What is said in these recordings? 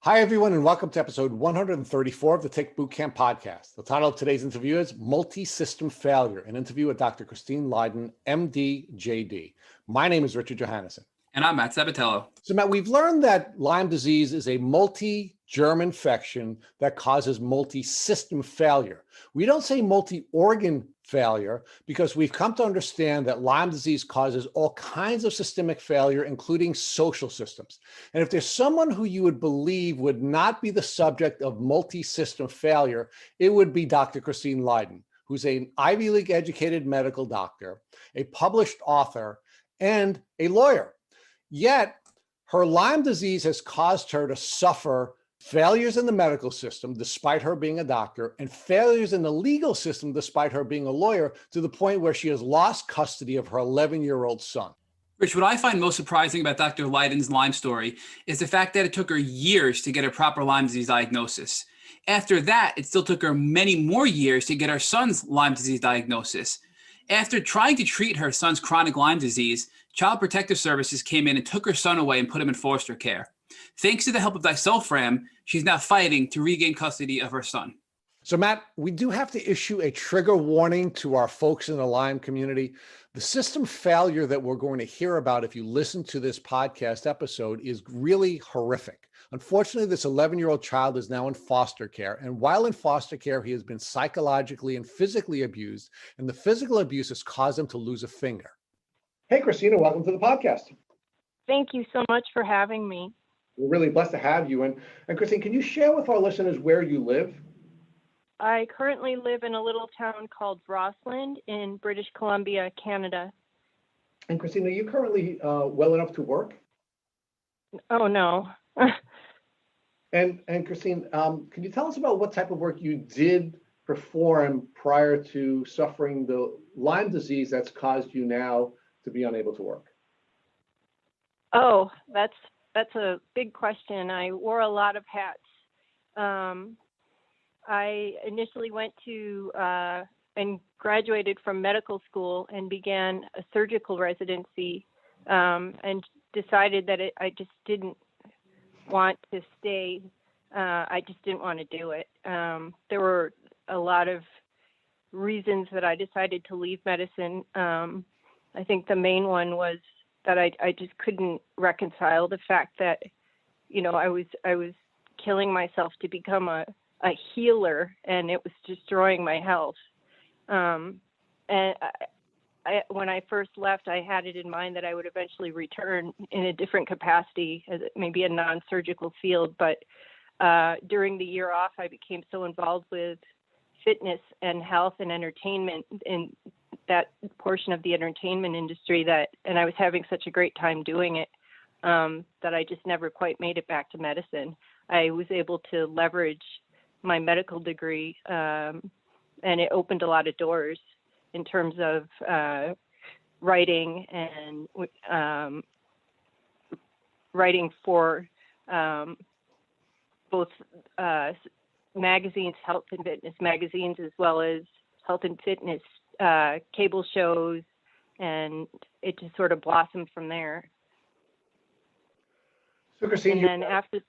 Hi, everyone, and welcome to episode 134 of the Tick Bootcamp podcast. The title of today's interview is Multi-System Failure, an interview with Dr. Christine Lydon, MD, JD. My name is Richard Johannesson. And I'm Matt Sabatello. So, Matt, we've learned that Lyme disease is a multi-germ infection that causes multi-system failure. We don't say multi-organ failure because we've come to understand that Lyme disease causes all kinds of systemic failure, including social systems. And if there's someone who you would believe would not be the subject of multi-system failure, it would be Dr. Christine Lydon, who's an Ivy League educated medical doctor, a published author, and a lawyer. Yet, her Lyme disease has caused her to suffer failures in the medical system, despite her being a doctor, and failures in the legal system, despite her being a lawyer, to the point where she has lost custody of her 11-year-old son. Rich, what I find most surprising about Dr. Lydon's Lyme story is the fact that it took her years to get a proper Lyme disease diagnosis. After that, it still took her many more years to get her son's Lyme disease diagnosis. After trying to treat her son's chronic Lyme disease, Child Protective Services came in and took her son away and put him in foster care. Thanks to the help of disulfiram, she's now fighting to regain custody of her son. So, Matt, we do have to issue a trigger warning to our folks in the Lyme community. The system failure that we're going to hear about if you listen to this podcast episode is really horrific. Unfortunately, this 11-year-old child is now in foster care. And while in foster care, he has been psychologically and physically abused. And the physical abuse has caused him to lose a finger. Hey, Christina, welcome to the podcast. Thank you so much for having me. We're really blessed to have you. And Christine, can you share with our listeners where you live? I currently live in a little town called Rossland in British Columbia, Canada. And Christine, are you currently well enough to work? Oh, no. And Christine, can you tell us about what type of work you did perform prior to suffering the Lyme disease that's caused you now to be unable to work? Oh, that's a big question. I wore a lot of hats. I initially went to and graduated from medical school and began a surgical residency and decided that I just didn't want to stay. I just didn't want to do it. There were a lot of reasons that I decided to leave medicine. I think the main one was that I just couldn't reconcile the fact that, I was killing myself to become a healer, and it was destroying my health. And when I first left, I had it in mind that I would eventually return in a different capacity, as maybe a non-surgical field. But during the year off, I became so involved with fitness and health and entertainment in that portion of the entertainment industry and I was having such a great time doing it, that I just never quite made it back to medicine. I was able to leverage my medical degree, and it opened a lot of doors in terms of writing and writing for both magazines, health and fitness magazines, as well as health and fitness cable shows, and it just sort of blossomed from there. So, Christine, and then after.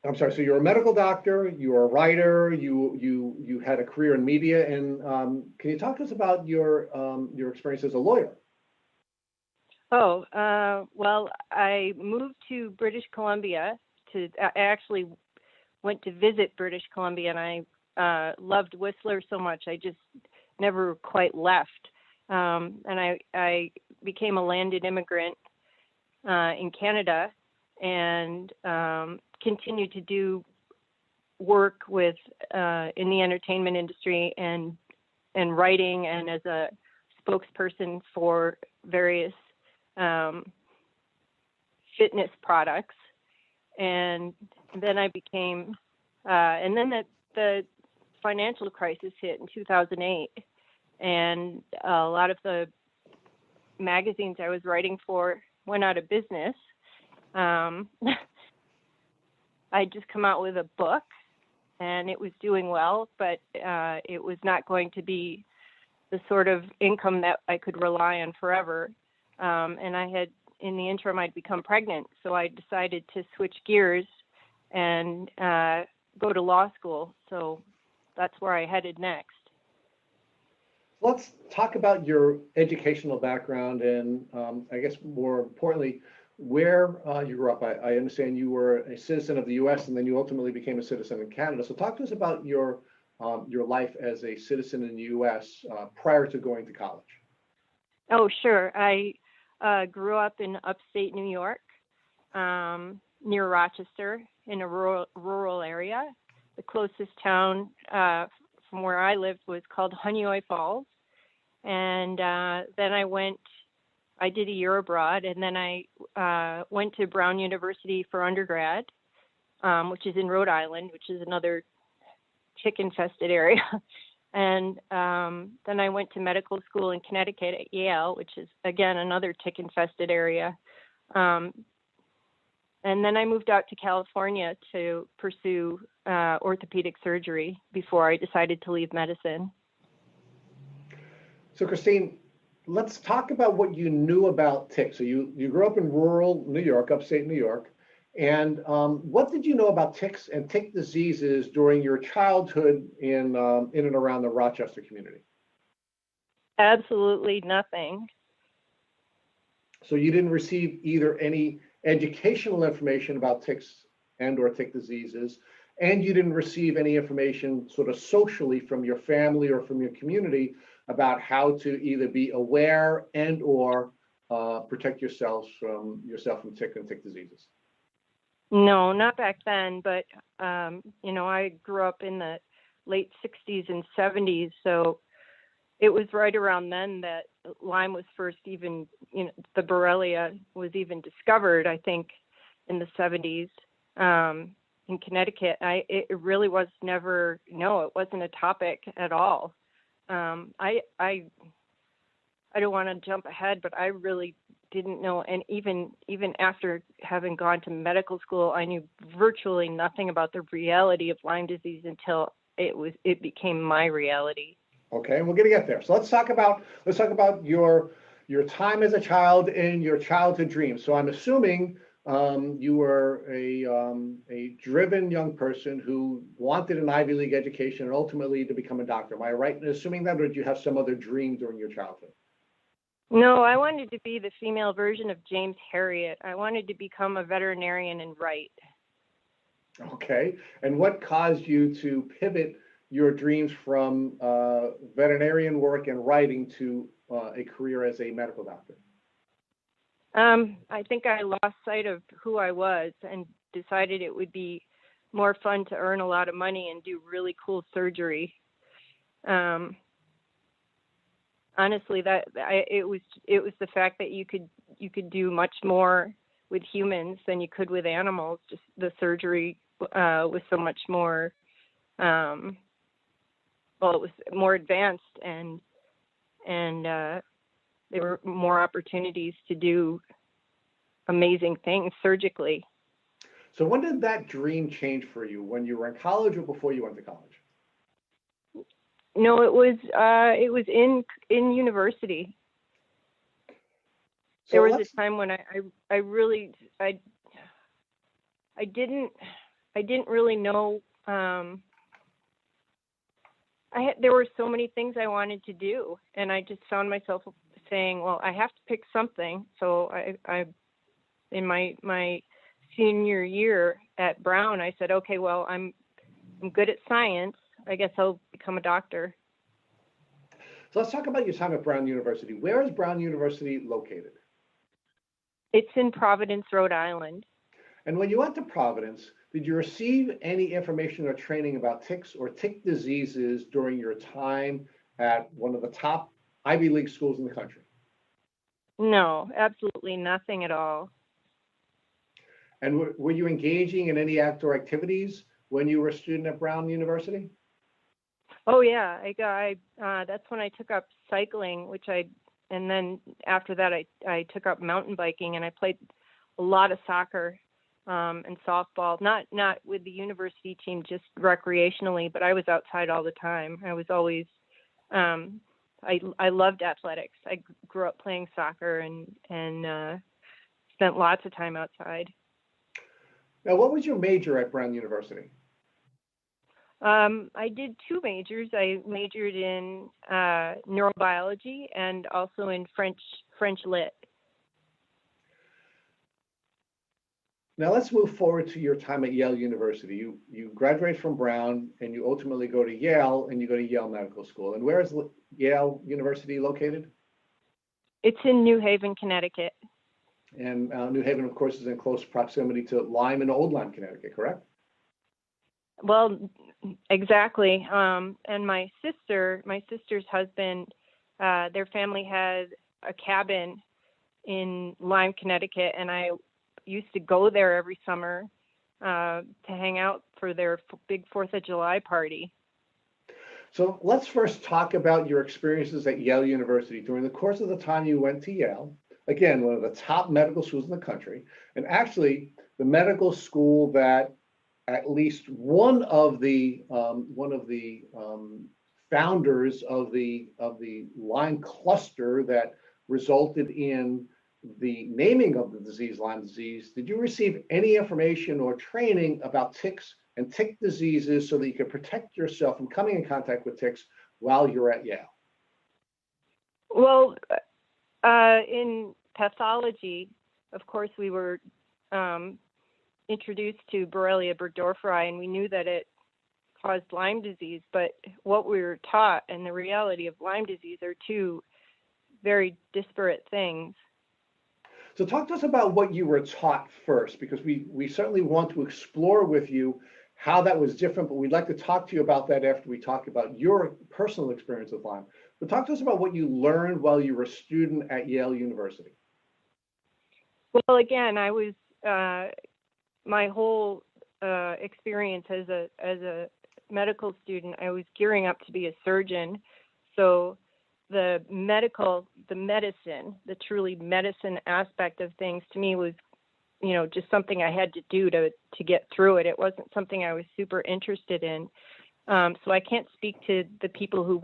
I'm sorry. So you're a medical doctor. You're a writer. You had a career in media, and can you talk to us about your experience as a lawyer? Oh, well, I moved to British Columbia. I actually went to visit British Columbia, and I loved Whistler so much. I just never quite left. And I became a landed immigrant in Canada, and continued to do work with in the entertainment industry and writing, and as a spokesperson for various fitness products. And then I became, and then the financial crisis hit in 2008, and a lot of the magazines I was writing for went out of business. I'd just come out with a book, and it was doing well, but it was not going to be the sort of income that I could rely on forever. And I had, in the interim, I'd become pregnant, so I decided to switch gears and go to law school. So that's where I headed next. Let's talk about your educational background and I guess more importantly, where you grew up. I understand you were a citizen of the US and then you ultimately became a citizen in Canada. So talk to us about your life as a citizen in the US prior to going to college. Oh, sure. I grew up in upstate New York, near Rochester, in a rural area. The closest town from where I lived was called Honeoye Falls. And then I did a year abroad, and then I went to Brown University for undergrad, which is in Rhode Island, which is another tick-infested area. And then I went to medical school in Connecticut at Yale, which is, again, another tick-infested area. And then I moved out to California to pursue orthopedic surgery before I decided to leave medicine. So Christine, let's talk about what you knew about ticks. So you grew up in rural New York, upstate New York. And what did you know about ticks and tick diseases during your childhood in and around the Rochester community? Absolutely nothing. So you didn't receive either any educational information about ticks and or tick diseases, and you didn't receive any information sort of socially from your family or from your community about how to either be aware and or protect yourself from tick and tick diseases. No, not back then, but I grew up in the late 60s and 70s, so it was right around then that Lyme was first even, the Borrelia was even discovered, I think, in the 70s in Connecticut. It really was never, no, it wasn't a topic at all. I don't want to jump ahead, but I really didn't know, and even after having gone to medical school, I knew virtually nothing about the reality of Lyme disease until it became my reality. Okay, and we're going to get there. So let's talk about your time as a child and your childhood dreams. So I'm assuming you were a driven young person who wanted an Ivy League education and ultimately to become a doctor. Am I right in assuming that, or did you have some other dream during your childhood? No, I wanted to be the female version of James Herriot. I wanted to become a veterinarian and write. Okay, and what caused you to pivot your dreams from veterinarian work and writing to a career as a medical doctor? I think I lost sight of who I was and decided it would be more fun to earn a lot of money and do really cool surgery. Honestly, it was the fact that you could do much more with humans than you could with animals. Just the surgery was so much more. It was more advanced, and there were more opportunities to do amazing things surgically. So when did that dream change for you? When you were in college or before you went to college? No, it was in university. So there was a time when I really didn't really know. There were so many things I wanted to do, and I just found myself saying, well, I have to pick something. So I in my senior year at Brown, I said, okay, well, I'm good at science. I guess I'll become a doctor. So let's talk about your time at Brown University. Where is Brown University located? It's in Providence, Rhode Island. And when you went to Providence, did you receive any information or training about ticks or tick diseases during your time at one of the top Ivy League schools in the country? No, absolutely nothing at all. And were you engaging in any outdoor activities when you were a student at Brown University? Oh yeah, that's when I took up cycling, and then after that I took up mountain biking, and I played a lot of soccer and softball, not with the university team, just recreationally, but I was outside all the time. I was always I loved athletics. I grew up playing soccer and spent lots of time outside. Now, what was your major at Brown University? I did two majors. I majored in neurobiology and also in French Lit. Now let's move forward to your time at Yale University. You graduate from Brown and you ultimately go to Yale and you go to Yale Medical School. And where is Yale University located? It's in New Haven, Connecticut. And New Haven, of course, is in close proximity to Lyme and Old Lyme, Connecticut, correct? Well, exactly. And my sister's husband, their family had a cabin in Lyme, Connecticut, and I used to go there every summer to hang out for their big 4th of July party. So let's first talk about your experiences at Yale University. During the course of the time you went to Yale, again, one of the top medical schools in the country, and actually the medical school that at least one of the founders of the Lyme cluster that resulted in the naming of the disease, Lyme disease. Did you receive any information or training about ticks and tick diseases so that you could protect yourself from coming in contact with ticks while you're at Yale? Well, in pathology, of course, we were introduced to Borrelia burgdorferi, and we knew that it caused Lyme disease. But what we were taught and the reality of Lyme disease are two very disparate things. So talk to us about what you were taught first, because we certainly want to explore with you how that was different, but we'd like to talk to you about that after we talk about your personal experience with Lyme. But talk to us about what you learned while you were a student at Yale University. Well, again, I was my whole experience as a medical student, I was gearing up to be a surgeon. So the truly medicine aspect of things to me was, just something I had to do to get through it. It wasn't something I was super interested in. So I can't speak to the people who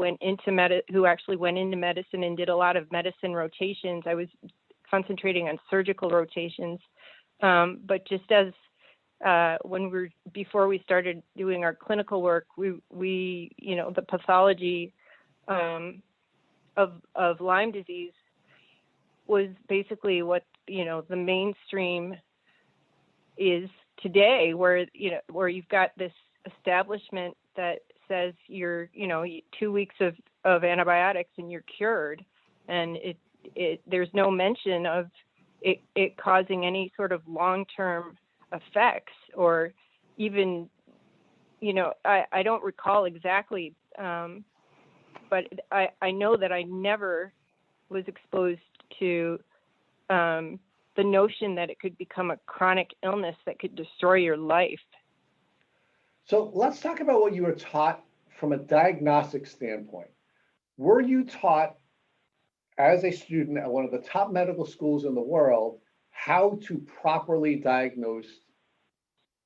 who actually went into medicine and did a lot of medicine rotations. I was concentrating on surgical rotations. But just as before we started doing our clinical work, we the pathology of Lyme disease was basically what the mainstream is today, where you've got this establishment that says you're 2 weeks of antibiotics and you're cured, and there's no mention of it causing any sort of long-term effects, or even I don't recall exactly, but I know that I never was exposed to the notion that it could become a chronic illness that could destroy your life. So let's talk about what you were taught from a diagnostic standpoint. Were you taught as a student at one of the top medical schools in the world how to properly diagnose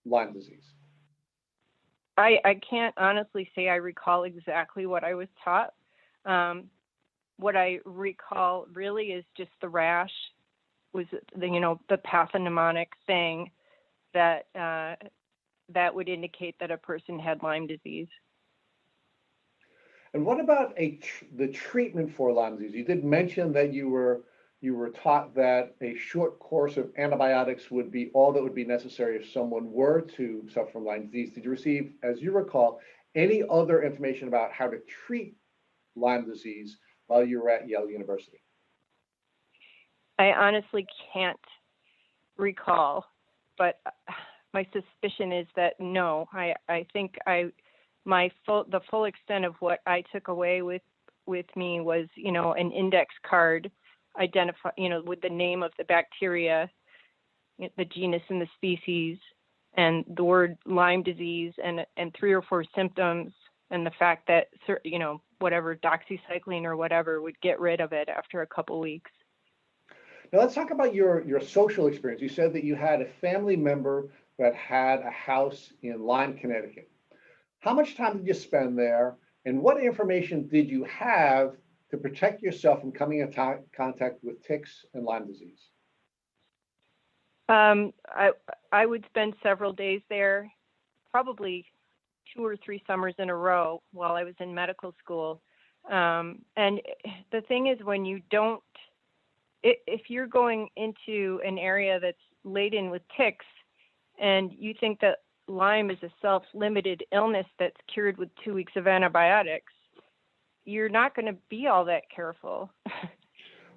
Lyme disease? I can't honestly say I recall exactly what I was taught. What I recall really is just the rash was the pathognomonic thing that that would indicate that a person had Lyme disease. And what about the treatment for Lyme disease? You did mention that you were taught that a short course of antibiotics would be all that would be necessary if someone were to suffer from Lyme disease. Did you receive, as you recall, any other information about how to treat Lyme disease while you were at Yale University? I honestly can't recall, but my suspicion is that no. I think the full extent of what I took away with me was an index card identify with the name of the bacteria, the genus and the species, and the word Lyme disease, and 3 or 4 symptoms, and the fact that whatever doxycycline or whatever would get rid of it after a couple weeks. Now let's talk about your social experience. You said that you had a family member that had a house in Lyme, Connecticut. How much time did you spend there, and what information did you have to protect yourself from coming in contact with ticks and Lyme disease? I would spend several days there, probably 2 or 3 summers in a row while I was in medical school. And the thing is, when you don't, if you're going into an area that's laden with ticks and you think that Lyme is a self-limited illness that's cured with 2 weeks of antibiotics, you're not going to be all that careful.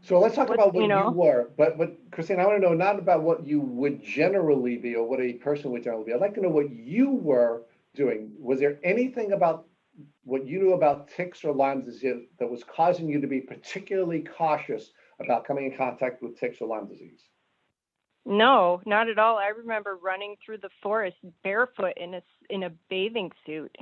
So let's talk about what you know, you were. But Christine, I want to know not about what you would generally be or what a person would generally be. I'd like to know what you were doing. Was there anything about what you knew about ticks or Lyme disease that was causing you to be particularly cautious about coming in contact with ticks or Lyme disease? no, not at all. I remember running through the forest barefoot in a bathing suit.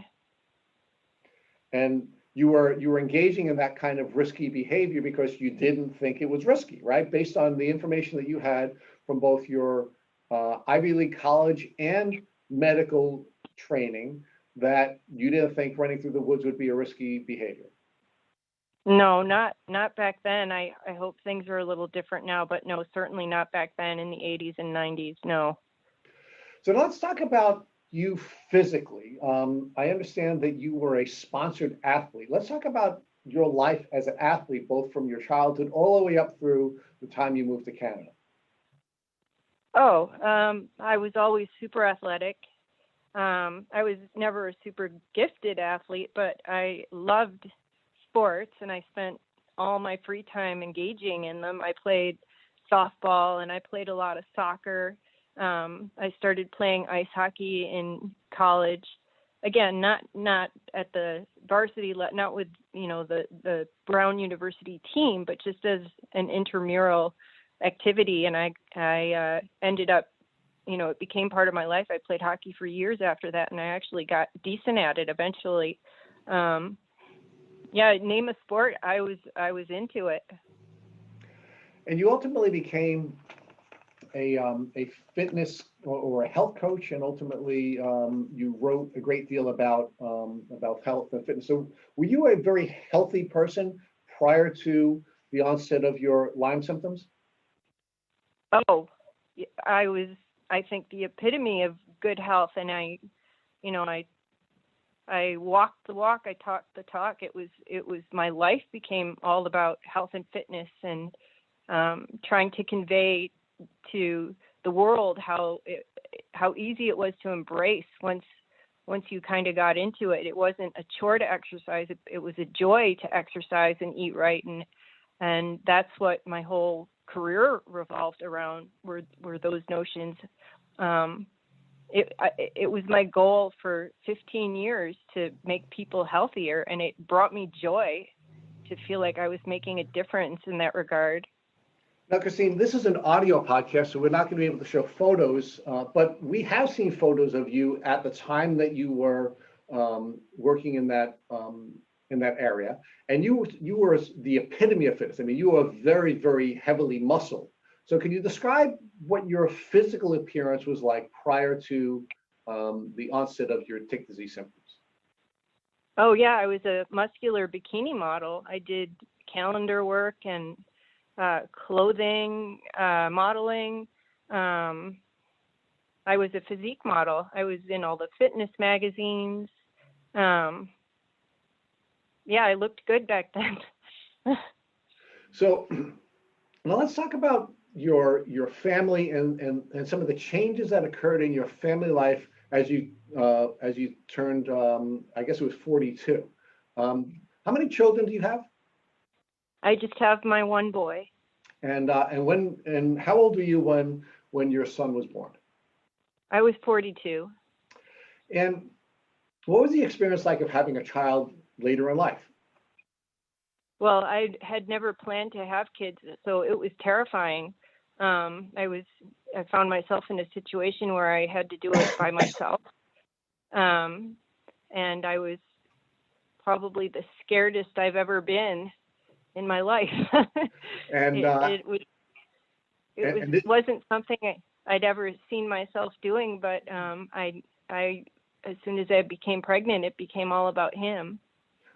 And you were engaging in that kind of risky behavior because you didn't think it was risky, right? Based on the information that you had from both your Ivy League college and medical training, that you didn't think running through the woods would be a risky behavior. No, not back then. I hope things are a little different now, but no, certainly not back then in the 80s and 90s. No. So let's talk about you physically. I understand that you were a sponsored athlete. Let's talk about your life as an athlete, both from your childhood all the way up through the time you moved to Canada. Oh, I was always super athletic. I was never a super gifted athlete, but I loved sports and I spent all my free time engaging in them. I played softball and I played a lot of soccer. I started playing ice hockey in college. Again, not at the varsity, not with the Brown University team, but just as an intramural activity. And I ended up, it became part of my life. I played hockey for years after that, and I actually got decent at it eventually. Name a sport, I was into it. And you ultimately became a fitness or a health coach, and ultimately you wrote a great deal about health and fitness. So were you a very healthy person prior to the onset of your Lyme symptoms? Oh, I was, I think, the epitome of good health, and I walked the walk, I talked the talk. It was my life became all about health and fitness, and trying to convey to the world how easy it was to embrace once you kind of got into it. It wasn't a chore to exercise. It was a joy to exercise and eat right, and that's what my whole career revolved around, were those notions. It was my goal for 15 years to make people healthier, and it brought me joy to feel like I was making a difference in that regard. Now, Christine, this is an audio podcast, so we're not going to be able to show photos, but we have seen photos of you at the time that you were working in that area, and you were the epitome of fitness. I mean, you were very, very heavily muscled. So can you describe what your physical appearance was like prior to the onset of your tick disease symptoms? Oh, yeah, I was a muscular bikini model. I did calendar work and clothing, modeling. I was a physique model. I was in all the fitness magazines. I looked good back then. So now let's talk about your family and some of the changes that occurred in your family life as you turned, I guess it was 42. How many children do you have? I just have my one boy. And how old were you when your son was born? I was 42. And what was the experience like of having a child later in life? Well, I had never planned to have kids, so it was terrifying. I found myself in a situation where I had to do it by myself. And I was probably the scaredest I've ever been in my life. And it wasn't something I'd ever seen myself doing, but I as soon as I became pregnant, it became all about him.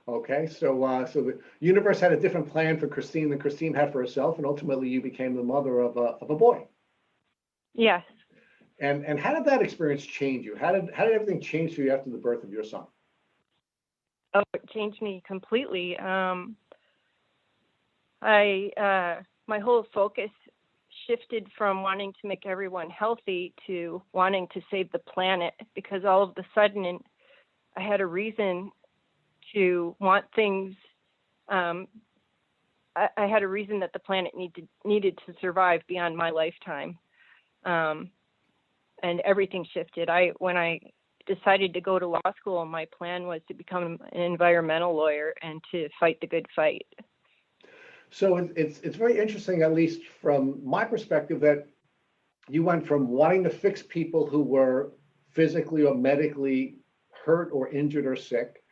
Okay, so the universe had a different plan for Christine than Christine had for herself, and ultimately you became the mother of a boy. Yes. And how did that experience change you? How did everything change for you after the birth of your son? Oh, it changed me completely. My whole focus shifted from wanting to make everyone healthy to wanting to save the planet, because all of a sudden I had a reason to want things. I had a reason that the planet needed to survive beyond my lifetime, and everything shifted. When I decided to go to law school, my plan was to become an environmental lawyer and to fight the good fight. So it's very interesting, at least from my perspective, that you went from wanting to fix people who were physically or medically hurt or injured or sick,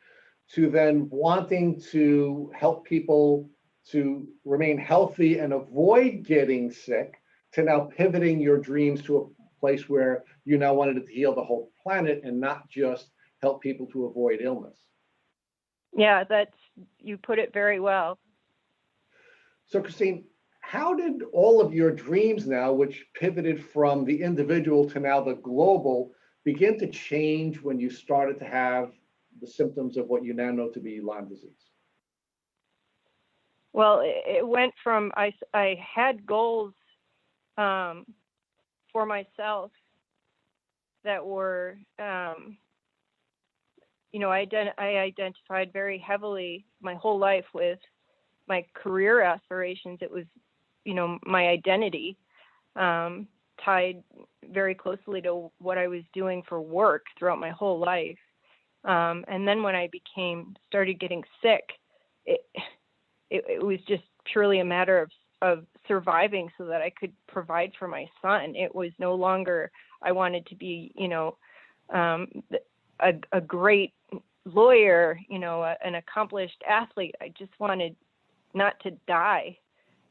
to then wanting to help people to remain healthy and avoid getting sick, to now pivoting your dreams to a place where you now wanted to heal the whole planet and not just help people to avoid illness. Yeah, you put it very well. So, Christine, how did all of your dreams now, which pivoted from the individual to now the global, begin to change when you started to have the symptoms of what you now know to be Lyme disease? Well, it went from I had goals for myself that were, I identified very heavily my whole life with my career aspirations. It was, my identity, tied very closely to what I was doing for work throughout my whole life. And then when I started getting sick, it was just purely a matter of surviving so that I could provide for my son. It was no longer, I wanted to be, a great lawyer, an accomplished athlete. I just wanted not to die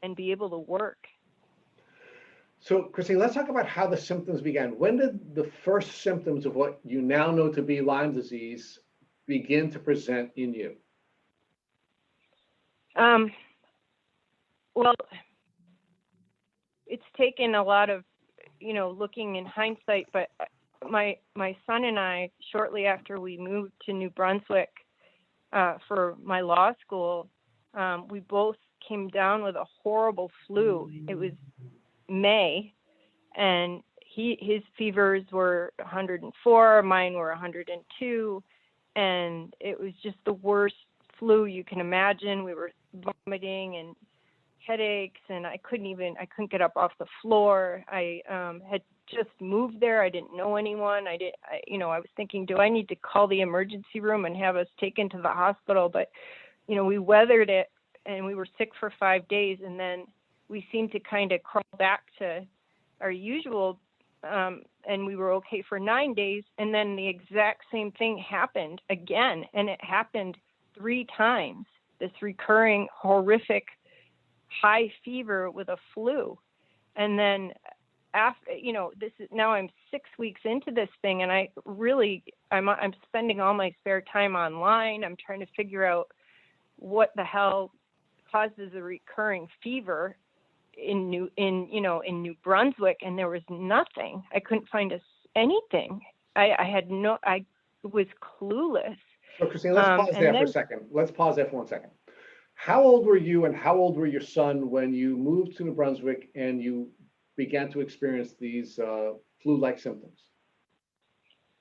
and be able to work. So, Christine, let's talk about how the symptoms began. When did the first symptoms of what you now know to be Lyme disease begin to present in you? Well, it's taken a lot of, looking in hindsight, but my son and I, shortly after we moved to New Brunswick for my law school, we both came down with a horrible flu. It was May, and his fevers were 104, mine were 102, and it was just the worst flu you can imagine. We were vomiting and headaches, and I couldn't get up off the floor. I had just moved there. I didn't know anyone. I was thinking, do I need to call the emergency room and have us taken to the hospital? But, we weathered it, and we were sick for 5 days, and then we seemed to kind of crawl back to our usual, and we were okay for 9 days, and then the exact same thing happened again, and it happened 3 times, this recurring horrific high fever with a flu. And then after, now I'm 6 weeks into this thing, and I'm spending all my spare time online. I'm trying to figure out what the hell causes a recurring fever in New Brunswick, and there was nothing. I couldn't find anything. I was clueless. So, Christine, let's pause there for a second. Let's pause there for 1 second. How old were you and how old were your son when you moved to New Brunswick and you began to experience these flu-like symptoms?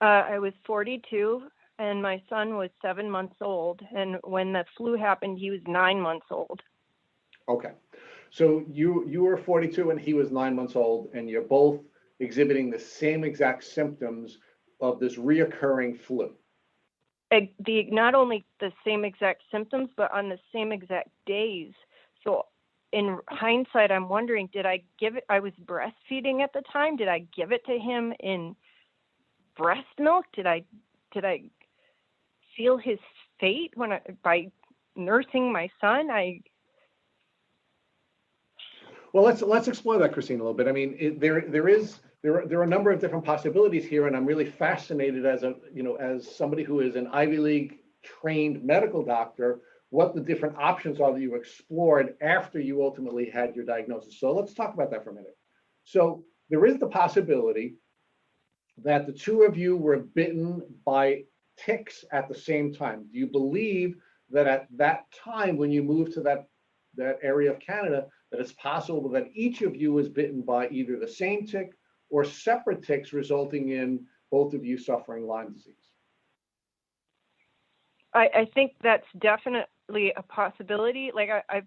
I was 42, and my son was 7 months old. And when the flu happened, he was 9 months old. Okay. So you were 42 and he was 9 months old, and you're both exhibiting the same exact symptoms of this reoccurring flu. Not only the same exact symptoms, but on the same exact days. So in hindsight, I'm wondering, I was breastfeeding at the time. Did I give it to him in breast milk? Did I feel his fate by nursing my son? Well, let's explore that, Christine, a little bit. I mean, there are a number of different possibilities here, and I'm really fascinated as somebody who is an Ivy League trained medical doctor, what the different options are that you explored after you ultimately had your diagnosis. So let's talk about that for a minute. So there is the possibility that the two of you were bitten by ticks at the same time. Do you believe that at that time, when you moved to that area of Canada, that it's possible that each of you was bitten by either the same tick or separate ticks, resulting in both of you suffering Lyme disease? I think that's definitely a possibility. Like I've,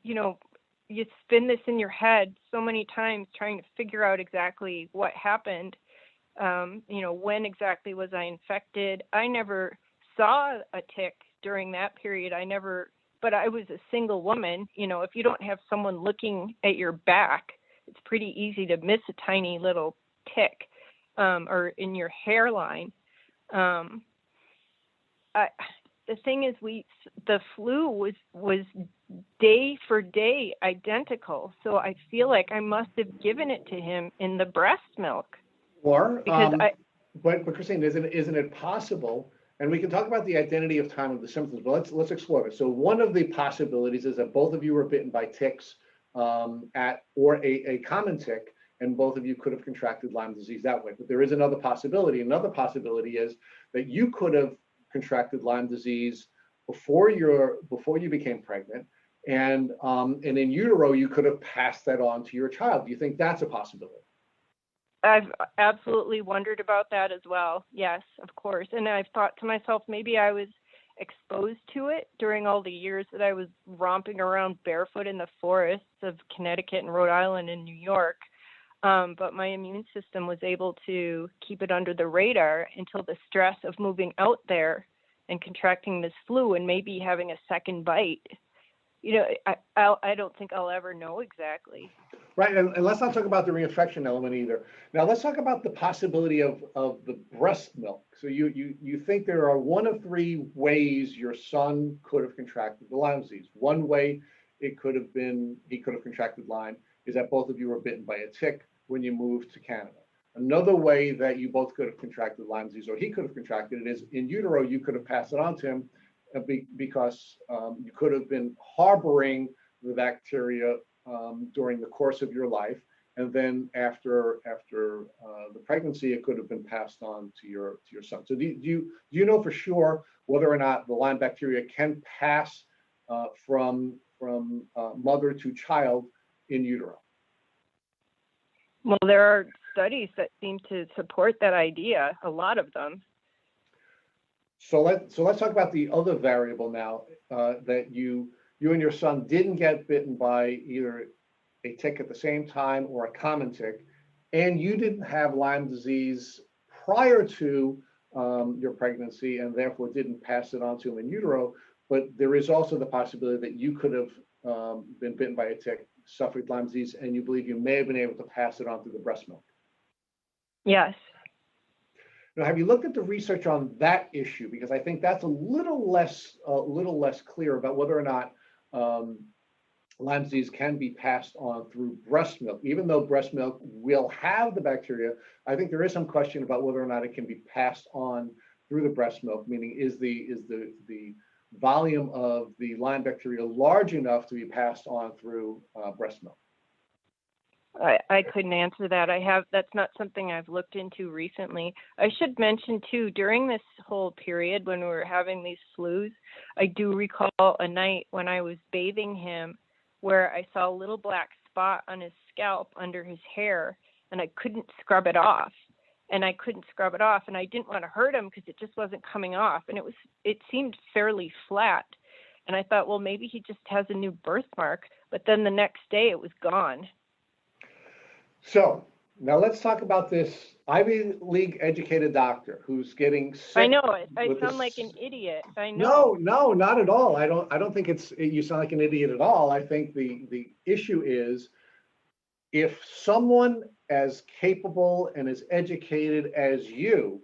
you spin this in your head so many times trying to figure out exactly what happened. When exactly was I infected? I never saw a tick during that period. But I was a single woman. If you don't have someone looking at your back, it's pretty easy to miss a tiny little tick, or in your hairline. The thing is, the flu was day for day identical. So I feel like I must have given it to him in the breast milk. Or, because but Christine, isn't it possible? And we can talk about the identity of time of the symptoms, but let's explore it. So one of the possibilities is that both of you were bitten by ticks, or a common tick, and both of you could have contracted Lyme disease that way. But there is another possibility. Another possibility is that you could have contracted Lyme disease before you became pregnant, and in utero you could have passed that on to your child. Do you think that's a possibility? I've absolutely wondered about that as well. Yes, of course. And I've thought to myself, maybe I was exposed to it during all the years that I was romping around barefoot in the forests of Connecticut and Rhode Island and New York. But my immune system was able to keep it under the radar until the stress of moving out there and contracting this flu and maybe having a second bite. I don't think I'll ever know exactly. Right, and let's not talk about the reinfection element either. Now let's talk about the possibility of the breast milk. So you think there are one of three ways your son could have contracted the Lyme disease. One way he could have contracted Lyme is that both of you were bitten by a tick when you moved to Canada. Another way that you both could have contracted Lyme disease, or he could have contracted it, is in utero you could have passed it on to him because you could have been harboring the bacteria during the course of your life, and then after the pregnancy, it could have been passed on to your son. So do you know for sure whether or not the Lyme bacteria can pass from mother to child in utero? Well, there are studies that seem to support that idea, a lot of them. So let's talk about the other variable now, that you and your son didn't get bitten by either a tick at the same time or a common tick, and you didn't have Lyme disease prior to your pregnancy, and therefore didn't pass it on to him in utero. But there is also the possibility that you could have been bitten by a tick, suffered Lyme disease, and you believe you may have been able to pass it on through the breast milk. Yes. Now, have you looked at the research on that issue? Because I think that's a little less clear about whether or not Lyme disease can be passed on through breast milk. Even though breast milk will have the bacteria, I think there is some question about whether or not it can be passed on through the breast milk. Meaning, is the volume of the Lyme bacteria large enough to be passed on through breast milk? I couldn't answer that. That's not something I've looked into recently. I should mention too, during this whole period when we were having these flus, I do recall a night when I was bathing him where I saw a little black spot on his scalp under his hair, and I couldn't scrub it off. And I didn't want to hurt him because it just wasn't coming off. And it seemed fairly flat. And I thought, well, maybe he just has a new birthmark. But then the next day it was gone. So now let's talk about this Ivy League educated doctor who's getting sick. I know it. I sound like an idiot. I know. No, not at all. I don't think you sound like an idiot at all. I think the issue is, if someone as capable and as educated as you,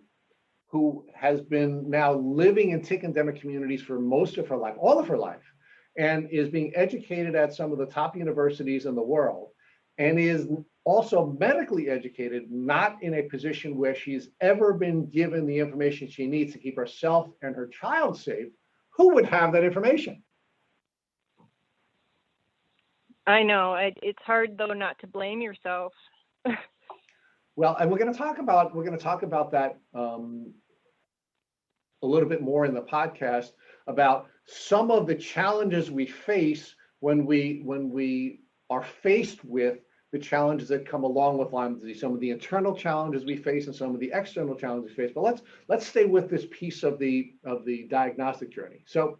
who has been now living in tick endemic communities for most of her life, all of her life, and is being educated at some of the top universities in the world, and is also medically educated, not in a position where she's ever been given the information she needs to keep herself and her child safe, who would have that information? I know. It's hard, though, not to blame yourself. Well, and we're going to talk about that a little bit more in the podcast about some of the challenges we face when we are faced with the challenges that come along with Lyme disease, some of the internal challenges we face and some of the external challenges we face. But let's stay with this piece of the diagnostic journey. So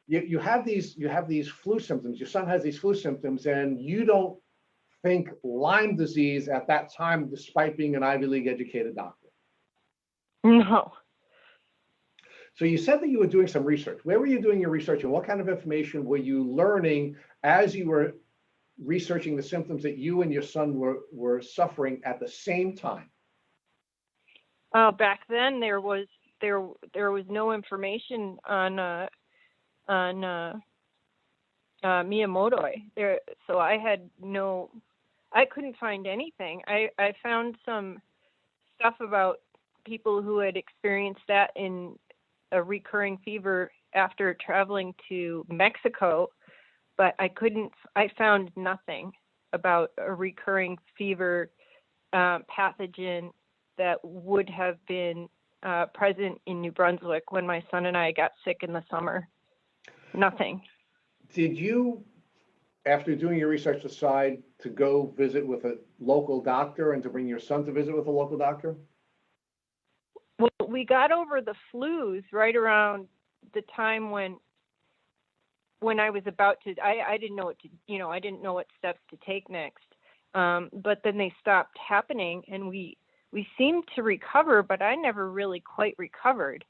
you have these flu symptoms. Your son has these flu symptoms, and you don't think Lyme disease at that time, despite being an Ivy League educated doctor. No. So you said that you were doing some research. Where were you doing your research, and what kind of information were you learning as you were researching the symptoms that you and your son were suffering at the same time? Back then there was no information on Miyamoto. So I couldn't find anything. I found some stuff about people who had experienced that in a recurring fever after traveling to Mexico, but I found nothing about a recurring fever pathogen that would have been present in New Brunswick when my son and I got sick in the summer. Nothing. Did you, after doing your research, decide to go visit with a local doctor and to bring your son to visit with a local doctor? Well, we got over the flus right around the time when I was about to. I didn't know I didn't know what steps to take next. But then they stopped happening, and we seemed to recover, but I never really quite recovered.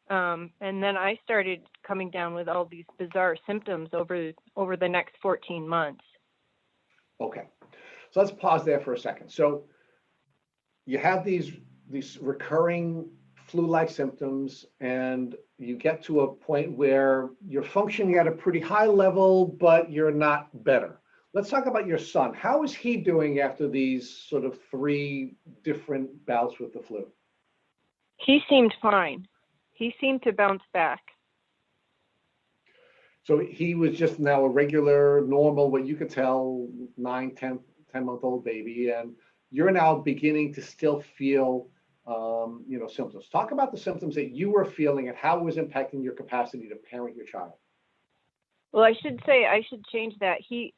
And then I started coming down with all these bizarre symptoms over the next 14 months. Okay, so let's pause there for a second. So you have these recurring flu-like symptoms, and you get to a point where you're functioning at a pretty high level, but you're not better. Let's talk about your son. How is he doing after these sort of 3 different bouts with the flu? He seemed fine. He seemed to bounce back. So he was just now a regular, normal, what you could tell, 9, 10-month-old baby, and you're now beginning to still feel symptoms. Talk about the symptoms that you were feeling and how it was impacting your capacity to parent your child. Well, I should change that. He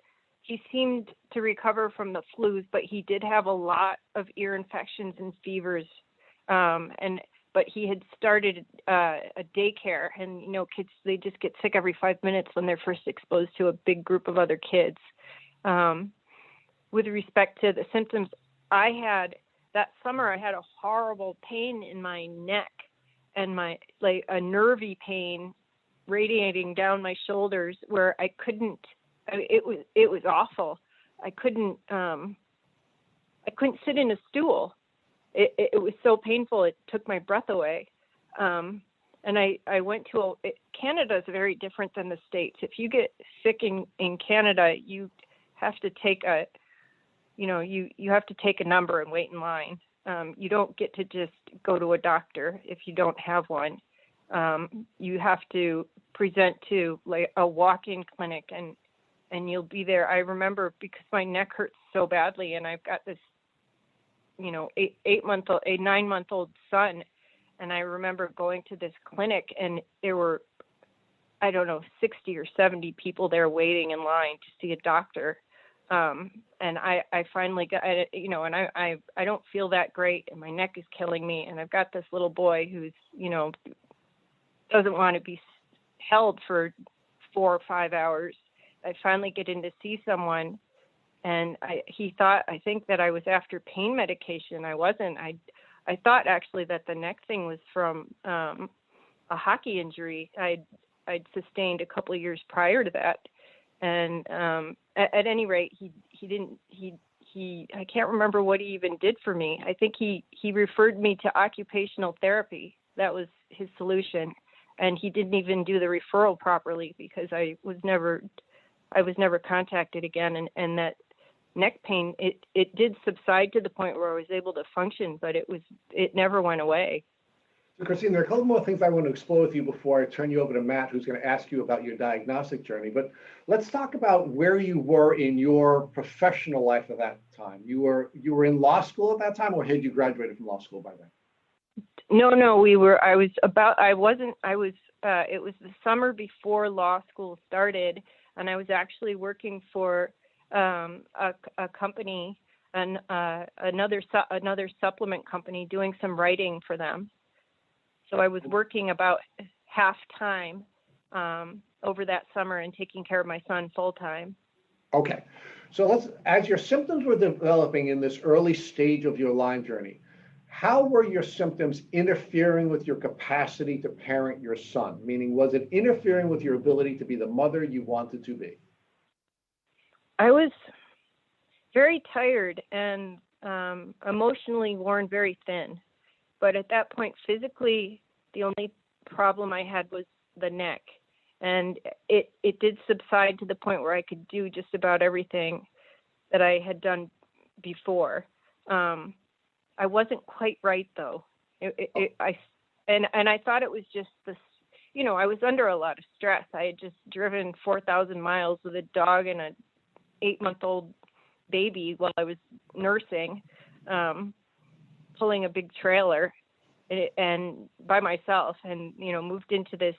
seemed to recover from the flus, but he did have a lot of ear infections and fevers. But he had started a daycare, and kids, they just get sick every 5 minutes when they're first exposed to a big group of other kids. With respect to the symptoms I had that summer, I had a horrible pain in my neck and a nervy pain radiating down my shoulders where I couldn't. It was awful. I couldn't sit in a stool. It was so painful. It took my breath away. And I went to Canada is very different than the States. If you get sick in Canada, you have to take you have to take a number and wait in line. You don't get to just go to a doctor if you don't have one. You have to present to like a walk-in clinic, and you'll be there. I remember because my neck hurts so badly, and I've got this, 9-month-old son, and I remember going to this clinic, and there were, 60 or 70 people there waiting in line to see a doctor. And I finally got, and I don't feel that great, and my neck is killing me, and I've got this little boy who's, doesn't want to be held for 4 or 5 hours. I finally get in to see someone, and I think that I was after pain medication. I wasn't. I thought actually that the neck thing was from a hockey injury I'd sustained a couple of years prior to that. And at any rate, I can't remember what he even did for me. I think he referred me to occupational therapy. That was his solution. And he didn't even do the referral properly because I was never contacted again. And that neck pain, it did subside to the point where I was able to function, but it never went away. So Christine, there are a couple more things I want to explore with you before I turn you over to Matt, who's going to ask you about your diagnostic journey. But let's talk about where you were in your professional life at that time. You were in law school at that time, or had you graduated from law school by then? No, it was the summer before law school started, and I was actually working for a company, another supplement company, doing some writing for them. So I was working about half time over that summer and taking care of my son full time. Okay, so as your symptoms were developing in this early stage of your Lyme journey, how were your symptoms interfering with your capacity to parent your son? Meaning, was it interfering with your ability to be the mother you wanted to be? I was very tired and emotionally worn very thin. But at that point, physically, the only problem I had was the neck. And it did subside to the point where I could do just about everything that I had done before. I wasn't quite right, though. I thought it was just this, I was under a lot of stress. I had just driven 4,000 miles with a dog and an 8-month-old baby while I was nursing, pulling a big trailer and by myself, and moved into this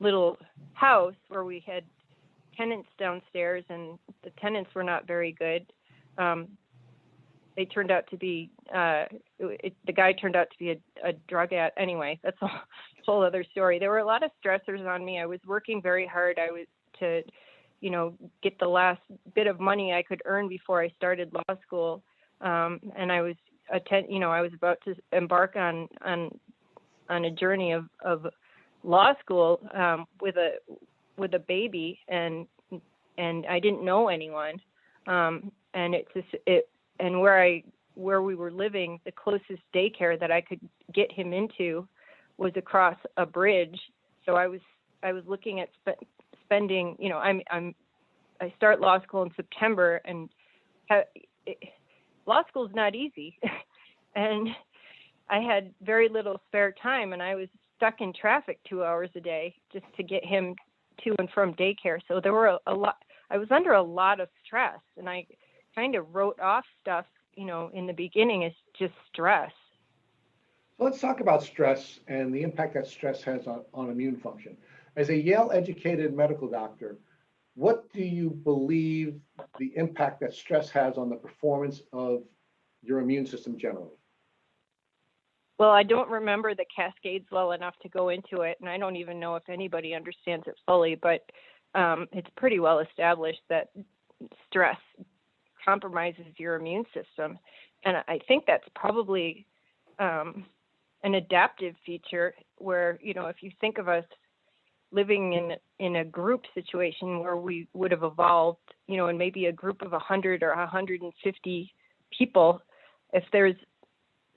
little house where we had tenants downstairs, and the tenants were not very good. They turned out to be the guy turned out to be a drug addict. Anyway, that's a whole other story. There were a lot of stressors on me. I was working very hard. I was to get the last bit of money I could earn before I started law school, and I was I was about to embark on a journey of law school with a baby, and I didn't know anyone, and where we were living, the closest daycare that I could get him into was across a bridge. So I was looking at spending, I start law school in September, and law school is not easy. And I had very little spare time, and I was stuck in traffic 2 hours a day just to get him to and from daycare. So there were I was under a lot of stress, and I kind of wrote off stuff, in the beginning as just stress. So let's talk about stress and the impact that stress has on immune function. As a Yale-educated medical doctor, what do you believe the impact that stress has on the performance of your immune system generally? Well, I don't remember the cascades well enough to go into it, and I don't even know if anybody understands it fully, but it's pretty well established that stress compromises your immune system. And I think that's probably an adaptive feature where, if you think of us living in a group situation where we would have evolved, in maybe a group of 100 or 150 people, if there's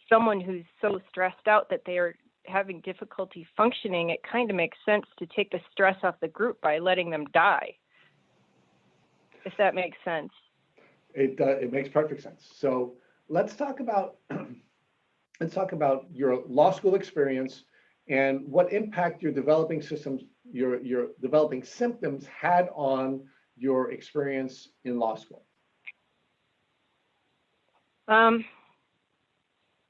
someone who's so stressed out that they are having difficulty functioning, it kind of makes sense to take the stress off the group by letting them die, if that makes sense. It makes perfect sense. So let's talk about your law school experience and what impact your developing symptoms had on your experience in law school.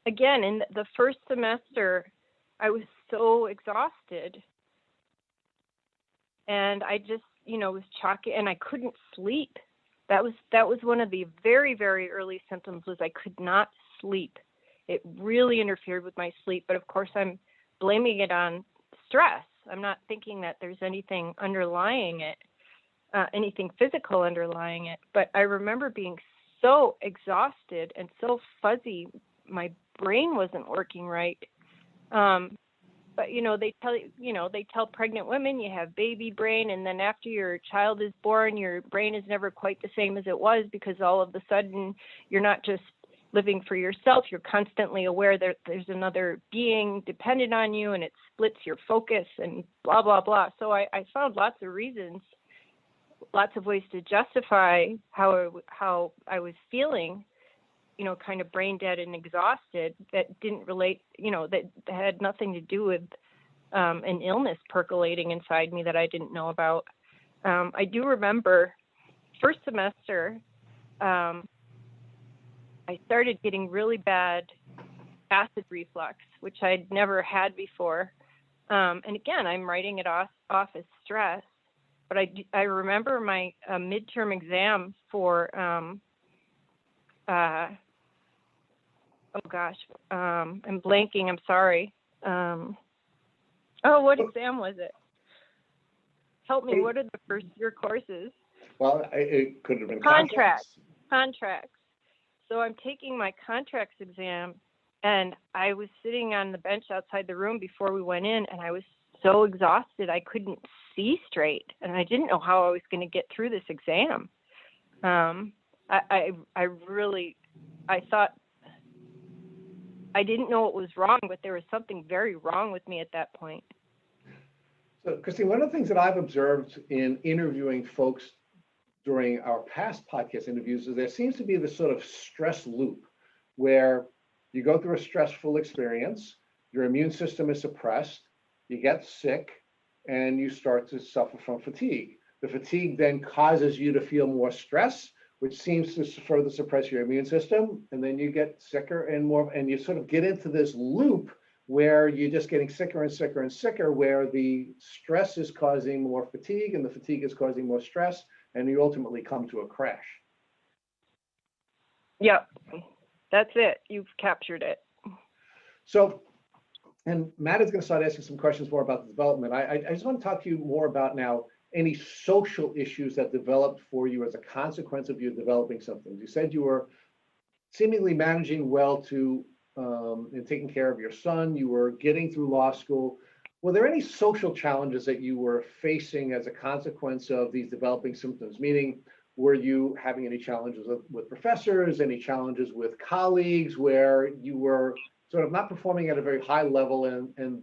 Again, in the first semester, I was so exhausted, and I just, was chalky, and I couldn't sleep. That was one of the very, very early symptoms, was I could not sleep. It really interfered with my sleep, but of course I'm blaming it on stress. I'm not thinking that there's anything underlying it, anything physical underlying it. But I remember being so exhausted and so fuzzy, my brain wasn't working right. But they tell pregnant women you have baby brain, and then after your child is born, your brain is never quite the same as it was, because all of a sudden you're not just living for yourself, you're constantly aware that there's another being dependent on you, and it splits your focus and blah, blah, blah. So I found lots of reasons, lots of ways to justify how I was feeling, kind of brain dead and exhausted that didn't relate, that had nothing to do with an illness percolating inside me that I didn't know about. I do remember first semester, I started getting really bad acid reflux, which I'd never had before. And again, I'm writing it off as stress. But I remember my midterm exam for, I'm blanking, I'm sorry. What exam was it? Help me, what are the first year courses? Well, it could have been Contracts. So I'm taking my contracts exam, and I was sitting on the bench outside the room before we went in, and I was so exhausted I couldn't see straight, and I didn't know how I was going to get through this exam. I thought I didn't know what was wrong, but there was something very wrong with me at that point. So, Christine, one of the things that I've observed in interviewing folks during our past podcast interviews is there seems to be this sort of stress loop where you go through a stressful experience, your immune system is suppressed, you get sick, and you start to suffer from fatigue. The fatigue then causes you to feel more stress, which seems to further suppress your immune system, and then you get sicker and more, and you sort of get into this loop where you're just getting sicker and sicker and sicker, where the stress is causing more fatigue and the fatigue is causing more stress, and you ultimately come to a crash. Yep, that's it. You've captured it. So, and Matt is going to start asking some questions more about the development. I just want to talk to you more about now any social issues that developed for you as a consequence of you developing symptoms. You said you were seemingly managing well to and taking care of your son. You were getting through law school. Were there any social challenges that you were facing as a consequence of these developing symptoms? Meaning, were you having any challenges with professors, any challenges with colleagues where you were sort of not performing at a very high level and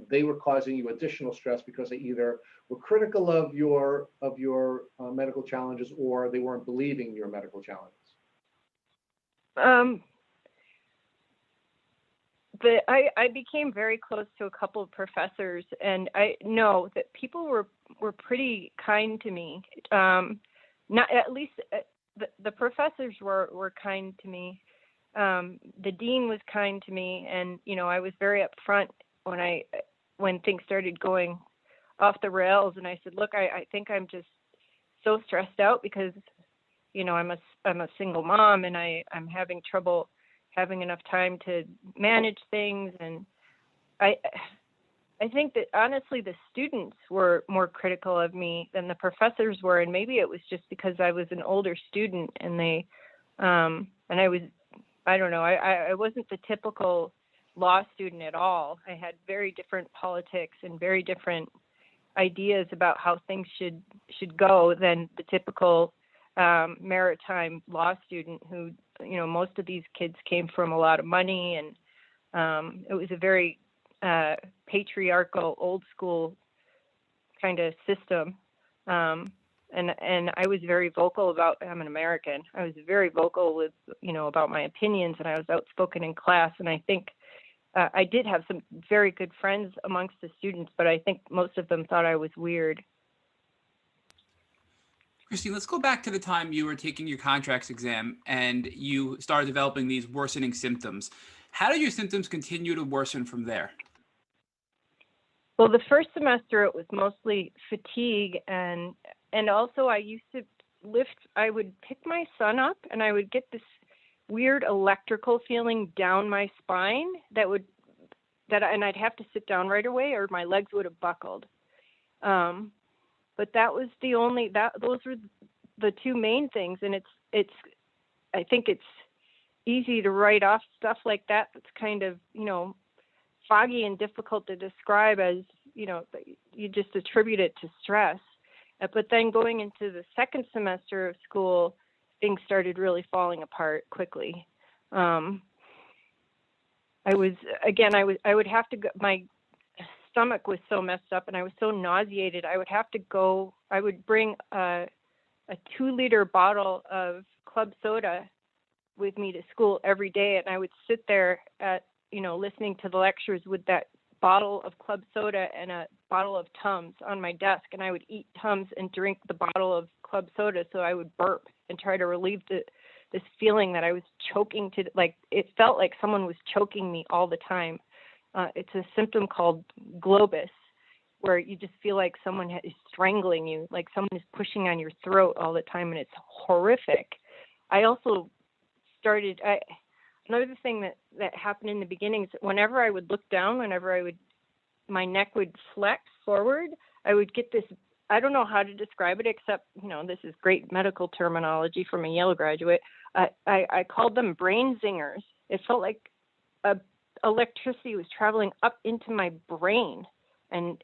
they were causing you additional stress because they either were critical of your medical challenges or they weren't believing your medical challenges? I became very close to a couple of professors, and I know that people were pretty kind to me. Not at least the professors were kind to me. The dean was kind to me, and I was very upfront when things started going off the rails, and I said, look, I think I'm just so stressed out because I'm a single mom, and I'm having trouble having enough time to manage things. And I think that honestly the students were more critical of me than the professors were, and maybe it was just because I was an older student and they and I don't know, I wasn't the typical law student at all. I had very different politics and very different ideas about how things should go than the typical maritime law student who, most of these kids came from a lot of money, and it was a very patriarchal, old school kind of system. And I was very vocal about, I'm an American. I was very vocal with, about my opinions, and I was outspoken in class. And I think I did have some very good friends amongst the students, but I think most of them thought I was weird. Christine, let's go back to the time you were taking your contracts exam and you started developing these worsening symptoms. How did your symptoms continue to worsen from there? Well, the first semester, it was mostly fatigue. And also I used to I would pick my son up and I would get this weird electrical feeling down my spine and I'd have to sit down right away or my legs would have buckled. But that was those were the two main things. And I think it's easy to write off stuff like that. That's kind of, foggy and difficult to describe as, you just attribute it to stress. But then going into the second semester of school, things started really falling apart quickly. I would have to go, my stomach was so messed up and I was so nauseated. I would bring a 2-liter bottle of club soda with me to school every day, and I would sit there at, listening to the lectures with that bottle of club soda and a bottle of Tums on my desk, and I would eat Tums and drink the bottle of club soda so I would burp and try to relieve this feeling that I was choking to, like, it felt like someone was choking me all the time. It's a symptom called globus, where you just feel like someone is strangling you, like someone is pushing on your throat all the time, and it's horrific. I also another thing that happened in the beginning is whenever I would look down, my neck would flex forward, I would get this, I don't know how to describe it except, this is great medical terminology from a Yale graduate. I called them brain zingers. It felt like electricity was traveling up into my brain and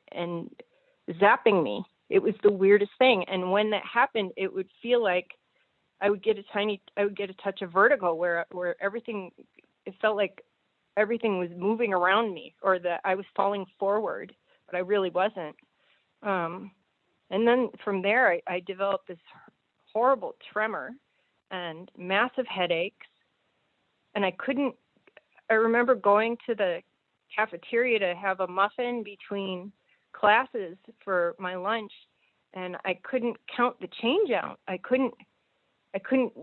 zapping me. It was the weirdest thing. And when that happened, it would feel like I would get a touch of vertigo where everything, it felt like everything was moving around me, or that I was falling forward, but I really wasn't. And then from there, I developed this horrible tremor and massive headaches. And I remember going to the cafeteria to have a muffin between classes for my lunch, and I couldn't count the change out. I couldn't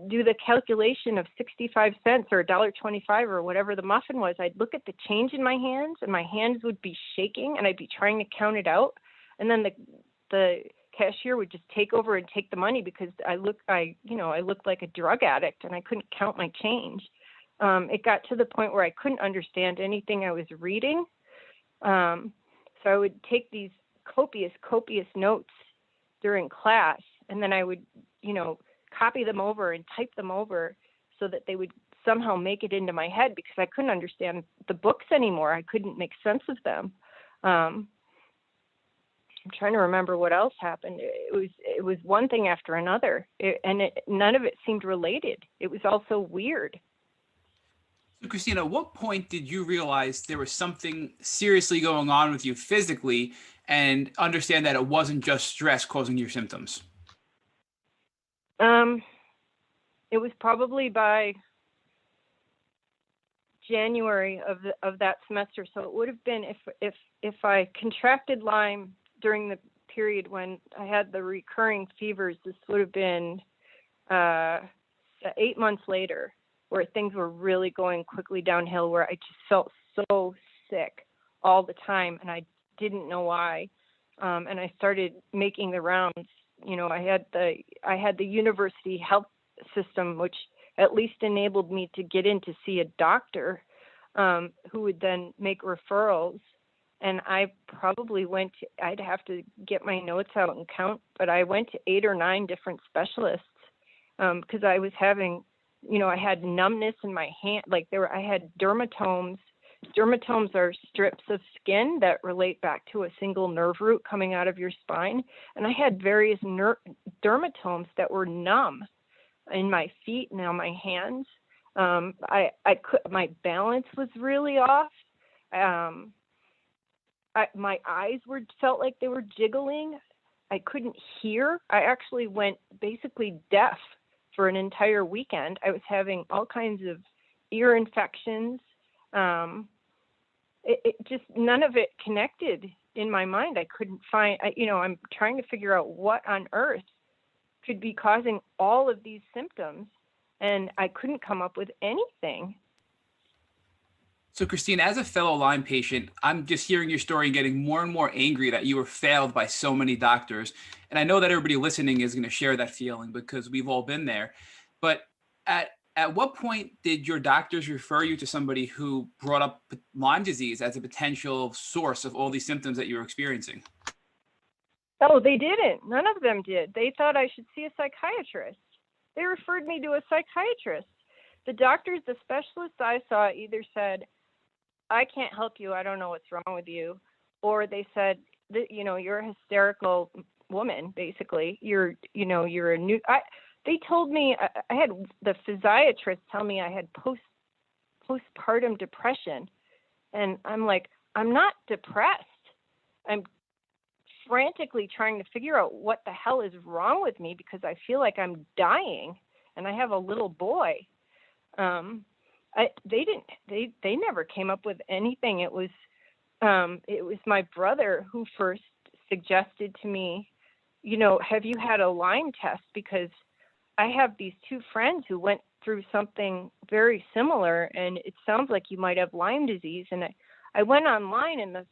do the calculation of 65 cents or $1.25 or whatever the muffin was. I'd look at the change in my hands, and my hands would be shaking, and I'd be trying to count it out. And then the cashier would just take over and take the money because I looked like a drug addict, and I couldn't count my change. It got to the point where I couldn't understand anything I was reading. So I would take these copious notes during class, and then I would, copy them over and type them over so that they would somehow make it into my head, because I couldn't understand the books anymore. I couldn't make sense of them. I'm trying to remember what else happened. It was one thing after another, none of it seemed related. It was all so weird. So, Christina, at what point did you realize there was something seriously going on with you physically and understand that it wasn't just stress causing your symptoms? It was probably by January of that semester. So it would have been if I contracted Lyme during the period when I had the recurring fevers, this would have been 8 months later, where things were really going quickly downhill, where I just felt so sick all the time, and I didn't know why. And I started making the rounds. I had the university health system, which at least enabled me to get in to see a doctor who would then make referrals. And I probably I'd have to get my notes out and count, but I went to 8 or 9 different specialists because I was having, I had numbness in my hand, I had dermatomes. Dermatomes are strips of skin that relate back to a single nerve root coming out of your spine. And I had various dermatomes that were numb in my feet and on my hands. My balance was really off. My eyes felt like they were jiggling. I couldn't hear. I actually went basically deaf for an entire weekend. I was having all kinds of ear infections. It just, none of it connected in my mind. I couldn't find, I'm trying to figure out what on earth could be causing all of these symptoms, and I couldn't come up with anything. So, Christine, as a fellow Lyme patient, I'm just hearing your story and getting more and more angry that you were failed by so many doctors. And I know that everybody listening is going to share that feeling because we've all been there. But at what point did your doctors refer you to somebody who brought up Lyme disease as a potential source of all these symptoms that you were experiencing? Oh, they didn't. None of them did. They thought I should see a psychiatrist. They referred me to a psychiatrist. The doctors, the specialists I saw either said, I can't help you, I don't know what's wrong with you. Or they said, you're a hysterical woman, basically. You're a new... They told me, I had the physiatrist tell me I had postpartum depression. And I'm like, I'm not depressed. I'm frantically trying to figure out what the hell is wrong with me because I feel like I'm dying and I have a little boy. They never came up with anything. It was my brother who first suggested to me, have you had a Lyme test? Because I have these two friends who went through something very similar, and it sounds like you might have Lyme disease. And I went online, and the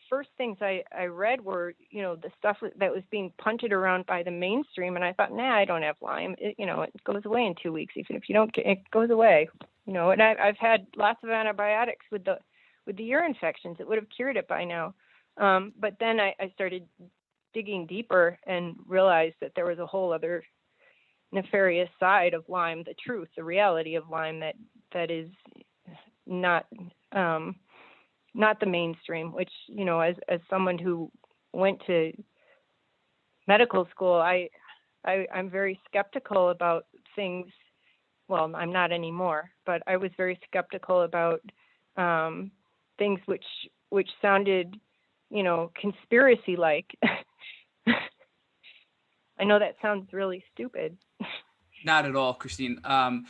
first things I read were, the stuff that was being punted around by the mainstream. And I thought, nah, I don't have Lyme. It goes away in 2 weeks. Even if you don't, it goes away. And I've had lots of antibiotics with the ear infections. It would have cured it by now. But then I started digging deeper and realized that there was a whole other nefarious side of Lyme, the truth, the reality of Lyme that is not the mainstream, which, as someone who went to medical school, I'm very skeptical about things. Well, I'm not anymore, but I was very skeptical about things which sounded, conspiracy-like. I know that sounds really stupid. Not at all, Christine. And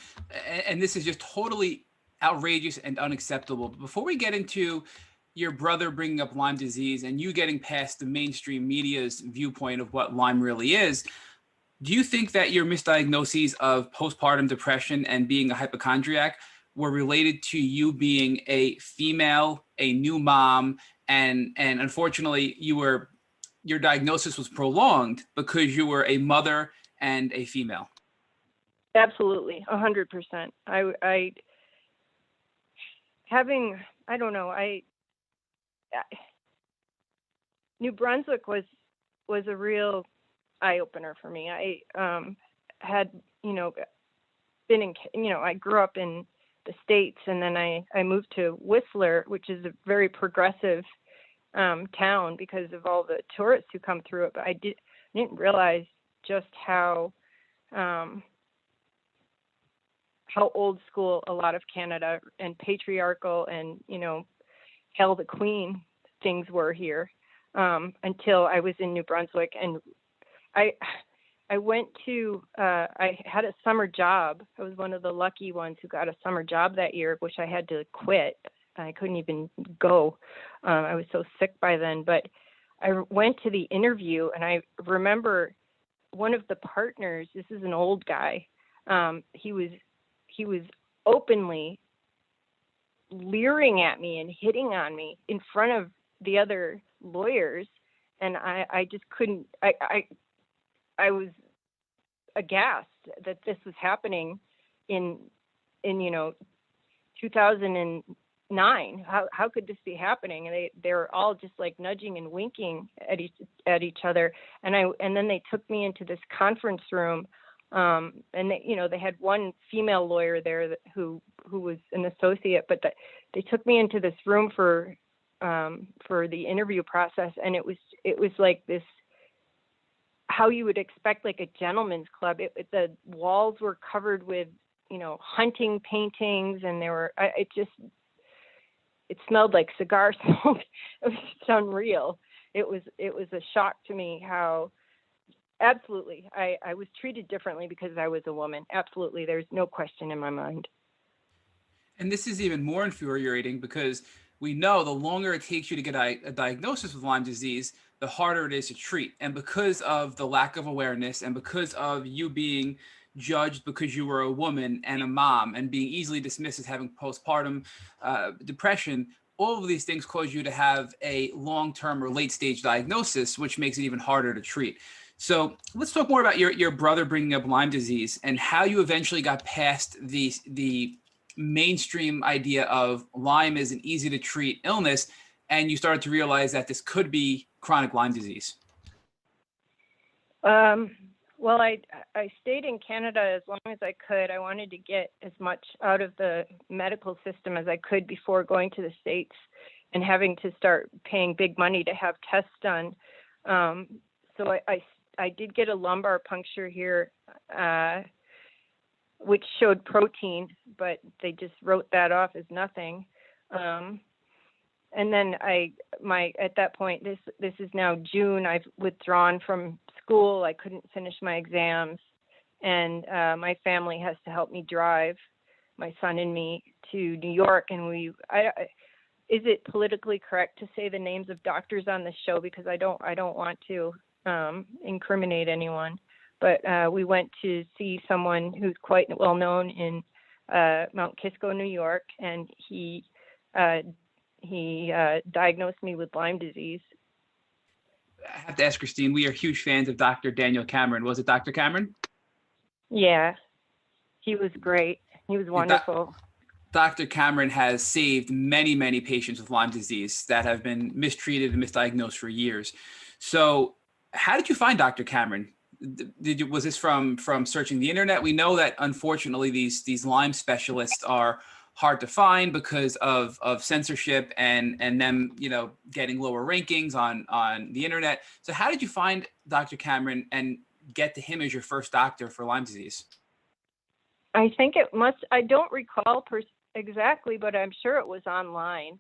this is just totally outrageous and unacceptable. But before we get into your brother bringing up Lyme disease and you getting past the mainstream media's viewpoint of what Lyme really is, do you think that your misdiagnoses of postpartum depression and being a hypochondriac were related to you being a female, a new mom, and unfortunately your diagnosis was prolonged because you were a mother and a female? Absolutely, 100%. New Brunswick was a real eye opener for me. I had, been in, I grew up in the States, and then I moved to Whistler, which is a very progressive town because of all the tourists who come through it. But I didn't realize just how old school a lot of Canada and patriarchal and, Hail the Queen things were here until I was in New Brunswick. And I went to, I had a summer job. I was one of the lucky ones who got a summer job that year, which I had to quit. I couldn't even go. I was so sick by then. But I went to the interview, and I remember one of the partners, this is an old guy, he was openly leering at me and hitting on me in front of the other lawyers. And I just couldn't, I was aghast that this was happening in 2009. How could this be happening? And they were all just like nudging and winking at each other. And then they took me into this conference room. And they had one female lawyer there who was an associate, but they took me into this room for the interview process. And it was like this, how you would expect like a gentleman's club. The walls were covered with, hunting paintings, and it smelled like cigar smoke. It was just unreal. It was a shock to me how, absolutely, I was treated differently because I was a woman. Absolutely. There's no question in my mind. And this is even more infuriating because we know the longer it takes you to get a diagnosis with Lyme disease, the harder it is to treat. And because of the lack of awareness and because of you being judged because you were a woman and a mom and being easily dismissed as having postpartum depression, all of these things cause you to have a long-term or late-stage diagnosis, which makes it even harder to treat. So let's talk more about your brother bringing up Lyme disease and how you eventually got past the mainstream idea of Lyme is an easy to treat illness, and you started to realize that this could be chronic Lyme disease. Well, I stayed in Canada as long as I could. I wanted to get as much out of the medical system as I could before going to the States and having to start paying big money to have tests done. So I did get a lumbar puncture here, which showed protein, but they just wrote that off as nothing. And then at that point, this is now June, I've withdrawn from school. I couldn't finish my exams, and my family has to help me drive my son and me to New York, and is it politically correct to say the names of doctors on the show? Because I don't want to incriminate anyone. But we went to see someone who's quite well known in Mount Kisco, New York, and he diagnosed me with Lyme disease. I have to ask Christine, we are huge fans of Dr. Daniel Cameron. Was it Dr. Cameron? Yeah, he was great. He was wonderful. Dr. Cameron has saved many, many patients with Lyme disease that have been mistreated and misdiagnosed for years. So how did you find Dr. Cameron? Was this from searching the internet? We know that unfortunately these Lyme specialists are hard to find because of censorship and them, getting lower rankings on the internet. So how did you find Dr. Cameron and get to him as your first doctor for Lyme disease? I think I don't recall exactly, but I'm sure it was online.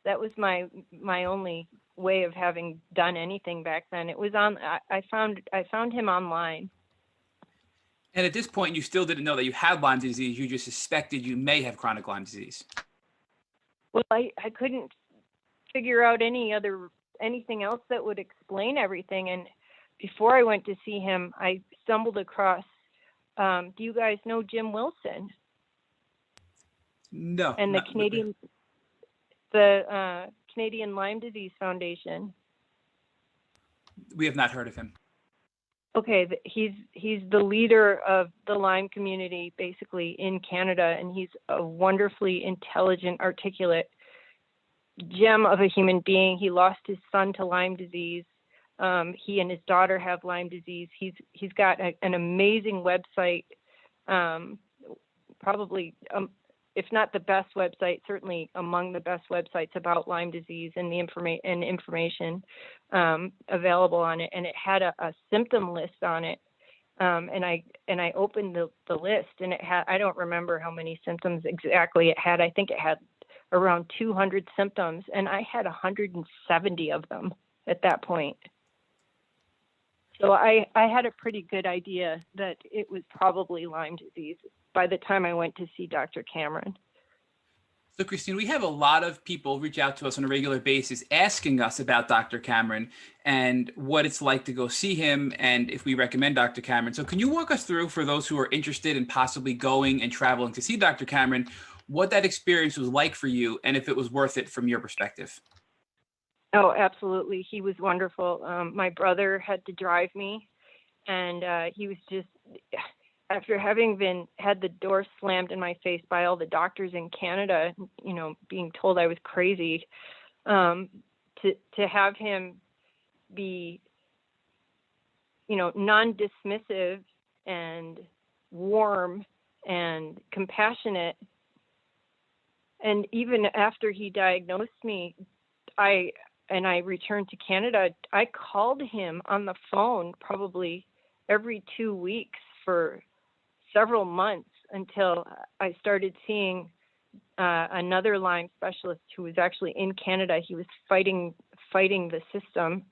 That was my only way of having done anything back then. It was I found him online. And at this point, you still didn't know that you had Lyme disease. You just suspected you may have chronic Lyme disease. Well, I couldn't figure out anything else that would explain everything. And before I went to see him, I stumbled across, do you guys know Jim Wilson? No. And the Canadian Lyme Disease Foundation. We have not heard of him. Okay, he's the leader of the Lyme community basically in Canada, and he's a wonderfully intelligent, articulate gem of a human being. He lost his son to Lyme disease. He and his daughter have Lyme disease. He's got an amazing website, probably if not the best website, certainly among the best websites about Lyme disease and the information available on it. And it had a symptom list on it. And I opened the list, and it had, I don't remember how many symptoms exactly it had. I think it had around 200 symptoms, and I had 170 of them at that point. So I had a pretty good idea that it was probably Lyme disease by the time I went to see Dr. Cameron. So, Christine, we have a lot of people reach out to us on a regular basis asking us about Dr. Cameron and what it's like to go see him and if we recommend Dr. Cameron. So can you walk us through, for those who are interested in possibly going and traveling to see Dr. Cameron, what that experience was like for you and if it was worth it from your perspective? Oh, absolutely. He was wonderful. My brother had to drive me, and he was just, after having had the door slammed in my face by all the doctors in Canada, being told I was crazy, to have him be, non-dismissive and warm and compassionate. And even after he diagnosed me, I returned to Canada, I called him on the phone probably every 2 weeks for several months until I started seeing another Lyme specialist who was actually in Canada. He was fighting the system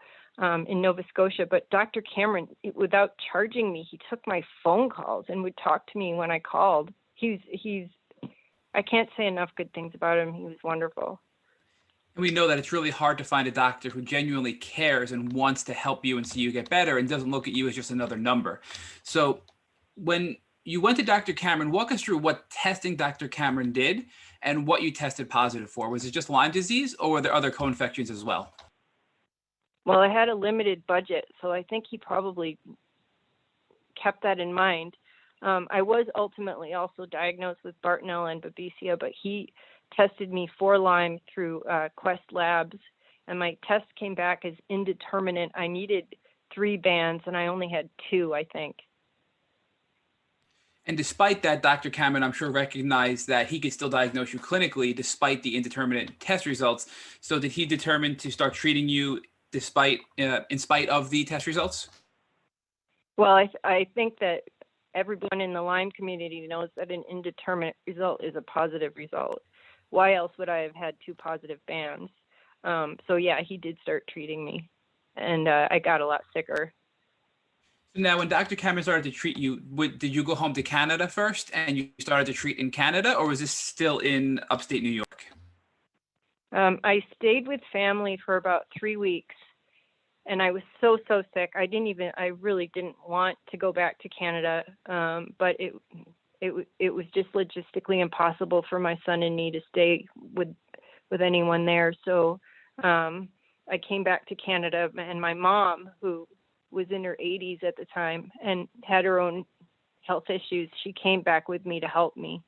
in Nova Scotia. But Dr. Cameron, without charging me, he took my phone calls and would talk to me when I called. I can't say enough good things about him. He was wonderful. And we know that it's really hard to find a doctor who genuinely cares and wants to help you and see you get better and doesn't look at you as just another number. So when you went to Dr. Cameron, walk us through what testing Dr. Cameron did and what you tested positive for. Was it just Lyme disease, or were there other co-infections as well? Well, I had a limited budget, so I think he probably kept that in mind. I was ultimately also diagnosed with Bartonella and Babesia, but he tested me for Lyme through Quest Labs, and my test came back as indeterminate. I needed 3 bands, and I only had 2, I think. And despite that, Dr. Cameron, I'm sure, recognized that he could still diagnose you clinically despite the indeterminate test results. So did he determine to start treating you in spite of the test results? Well, I think that everyone in the Lyme community knows that an indeterminate result is a positive result. Why else would I have had 2 positive bands? So yeah, he did start treating me, and I got a lot sicker. So now, when Dr. Cameron started to treat you, did you go home to Canada first and you started to treat in Canada, or was this still in upstate New York? I stayed with family for about 3 weeks, and I was so sick. I really didn't want to go back to Canada, but it was just logistically impossible for my son and me to stay with anyone there. So I came back to Canada, and my mom, who was in her 80s at the time and had her own health issues, she came back with me to help me.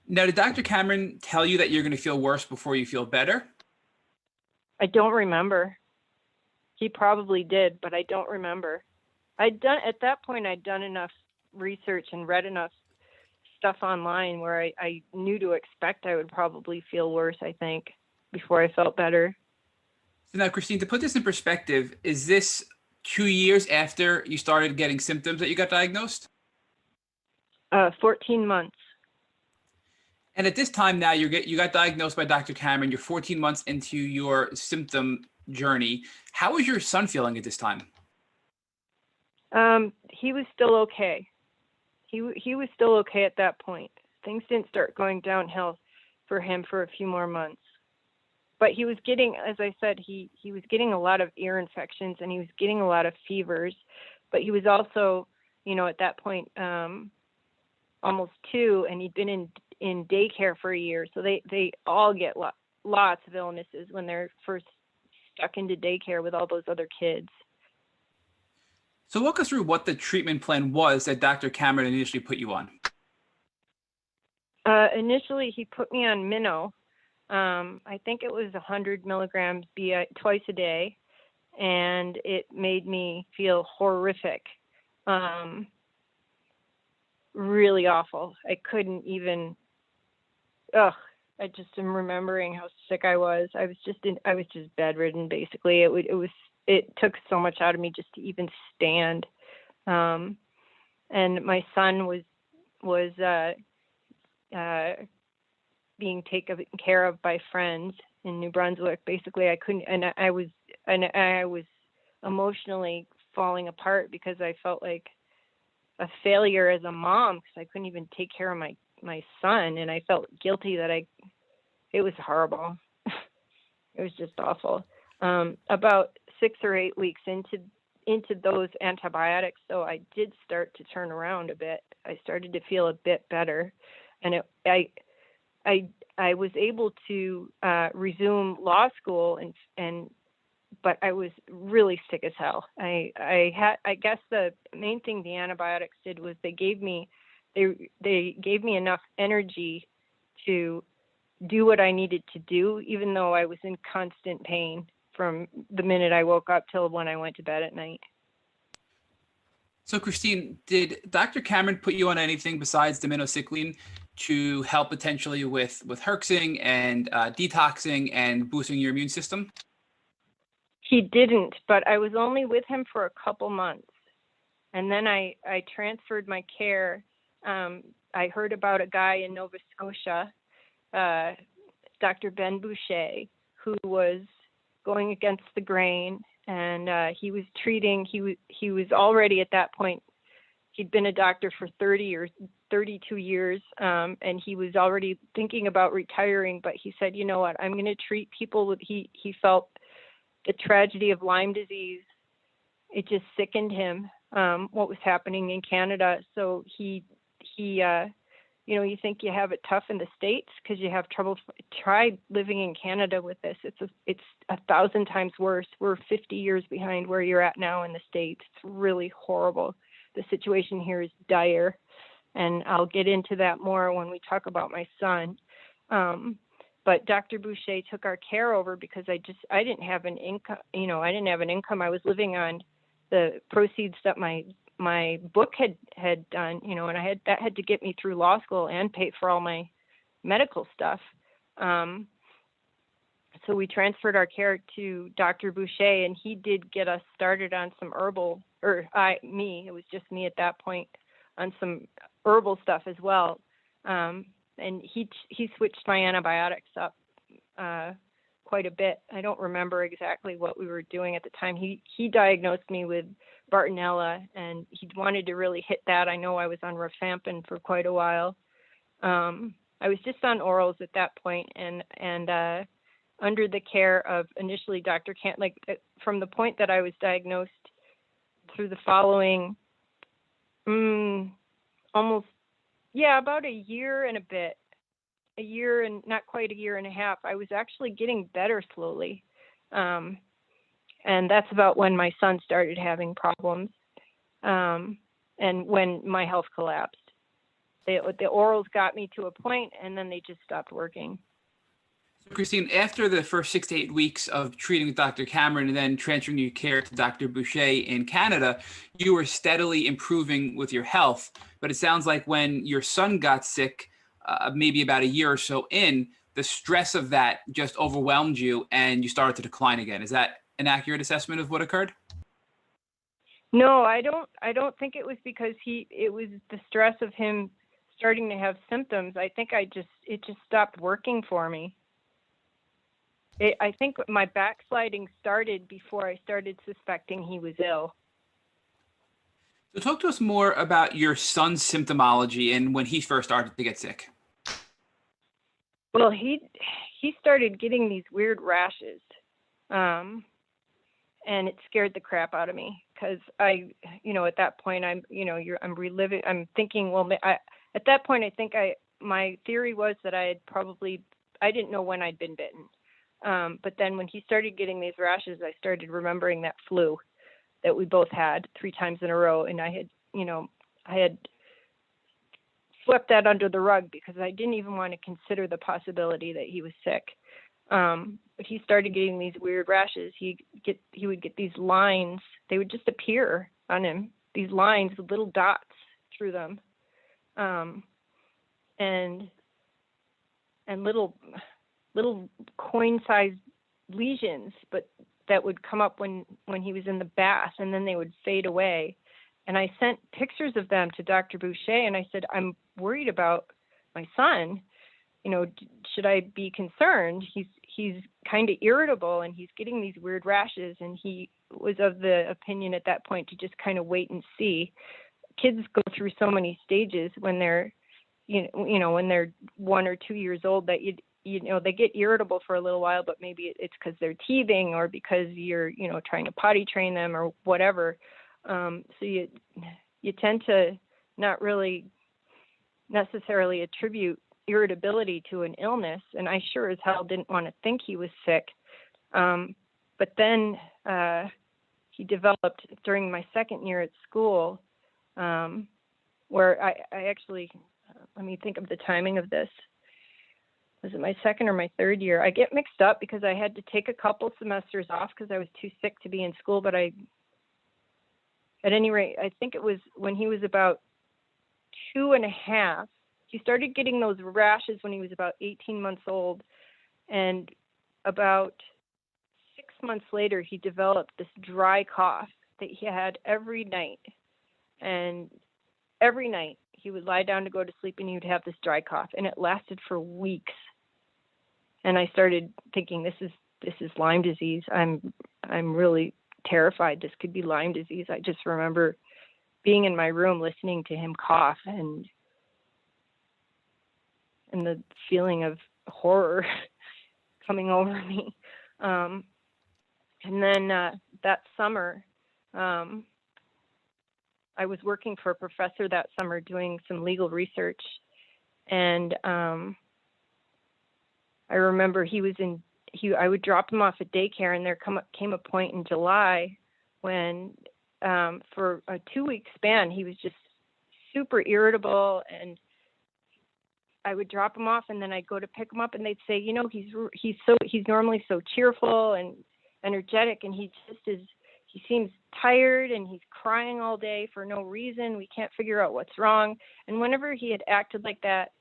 Now, did Dr. Cameron tell you that you're going to feel worse before you feel better? I don't remember. He probably did, but I don't remember. At that point, I'd done enough research and read enough stuff online where I knew to expect I would probably feel worse, I think, before I felt better. So now, Christine, to put this in perspective, is this 2 years after you started getting symptoms that you got diagnosed? 14 months. And at this time now, you got diagnosed by Dr. Cameron. You're 14 months into your symptom journey. How is your son feeling at this time? He was still okay. He was still okay at that point. Things didn't start going downhill for him for a few more months. But he was getting, as I said, he was getting a lot of ear infections and he was getting a lot of fevers. But he was also, at that point, almost 2, and he'd been in daycare for a year. So they all get lots of illnesses when they're first stuck into daycare with all those other kids. So walk us through what the treatment plan was that Dr. Cameron initially put you on. Initially, he put me on Minnow. I think it was 100 milligrams twice a day, and it made me feel horrific. Really awful. I couldn't even, I just am remembering how sick I was. I was just bedridden, basically. It took so much out of me just to even stand. And my son was being taken care of by friends in New Brunswick. Basically, I couldn't, and I was emotionally falling apart because I felt like a failure as a mom because I couldn't even take care of my son, and I felt guilty that it was horrible. It was just awful. About 6 or 8 weeks into those antibiotics, so I did start to turn around a bit. I started to feel a bit better, and I was able to resume law school, but I was really sick as hell. I guess the main thing the antibiotics did was they gave me enough energy to do what I needed to do, even though I was in constant pain from the minute I woke up till when I went to bed at night. So, Christine, did Dr. Cameron put you on anything besides the minocycline to help potentially with herxing and detoxing and boosting your immune system? He didn't, but I was only with him for a couple months. And then I transferred my care. I heard about a guy in Nova Scotia, Dr. Ben Boucher, who was going against the grain, and he was treating. He was already at that point. He'd been a doctor for 32 years, and he was already thinking about retiring. But he said, "You know what? I'm going to treat people with." He felt the tragedy of Lyme disease. It just sickened him. What was happening in Canada? So he you think you have it tough in the States because you have trouble. Try living in Canada with this. It's 1,000 times worse. We're 50 years behind where you're at now in the States. It's really horrible. The situation here is dire, and I'll get into that more when we talk about my son. But Dr. Boucher took our care over because I didn't have an income. I didn't have an income. I was living on the proceeds that my book had done, and that had to get me through law school and pay for all my medical stuff. So we transferred our care to Dr. Boucher, and he did get us started on some herbal, it was just me at that point, on some herbal stuff as well. And he switched my antibiotics up quite a bit. I don't remember exactly what we were doing at the time. He diagnosed me with Bartonella, and he wanted to really hit that. I know I was on rifampin for quite a while. I was just on orals at that point, and under the care of initially Dr. Kant, like from the point that I was diagnosed through the following almost, about a year and a bit, a year and not quite a year and a half, I was actually getting better slowly. And that's about when my son started having problems, and when my health collapsed. The orals got me to a point, and then they just stopped working. So Christine, after the first 6 to 8 weeks of treating with Dr. Cameron and then transferring your care to Dr. Boucher in Canada, you were steadily improving with your health. But it sounds like when your son got sick, maybe about a year or so in, the stress of that just overwhelmed you and you started to decline again. Is that an accurate assessment of what occurred? No, I don't think it was because it was the stress of him starting to have symptoms. I think it just stopped working for me. I think my backsliding started before I started suspecting he was ill. So talk to us more about your son's symptomology and when he first started to get sick. Well, he started getting these weird rashes, and it scared the crap out of me because at that point I'm reliving. I'm thinking, well, at that point I think my theory was that I didn't know when I'd been bitten. But then when he started getting these rashes, I started remembering that flu that we both had 3 times in a row. And I had swept that under the rug because I didn't even want to consider the possibility that he was sick. But he started getting these weird rashes. He would get these lines. They would just appear on him, these lines with little dots through them. And little coin-sized lesions, but that would come up when he was in the bath, and then they would fade away. And I sent pictures of them to Dr. Boucher, and I said, I'm worried about my son. Should I be concerned? He's kind of irritable, and he's getting these weird rashes, and he was of the opinion at that point to just kind of wait and see. Kids go through so many stages when they're, when they're 1 or 2 years old that they get irritable for a little while, but maybe it's because they're teething or because you're, trying to potty train them or whatever. So you tend to not really necessarily attribute irritability to an illness. And I sure as hell didn't want to think he was sick. But then he developed during my second year at school, where I actually, let me think of the timing of this. Was it my second or my third year? I get mixed up because I had to take a couple semesters off because I was too sick to be in school. But at any rate, I think it was when he was about 2.5. He started getting those rashes when he was about 18 months old. And about 6 months later, he developed this dry cough that he had every night. And every night he would lie down to go to sleep and he would have this dry cough. And it lasted for weeks. And I started thinking, this is Lyme disease. I'm really terrified this could be Lyme disease. I just remember being in my room listening to him cough and the feeling of horror coming over me. And then that summer, I was working for a professor that summer doing some legal research, and I remember I would drop him off at daycare, and there came a point in July when for a 2-week span he was just super irritable, and I would drop him off and then I'd go to pick him up and they'd say, he's normally so cheerful and energetic, and he seems tired and he's crying all day for no reason. We can't figure out what's wrong. And whenever he had acted like that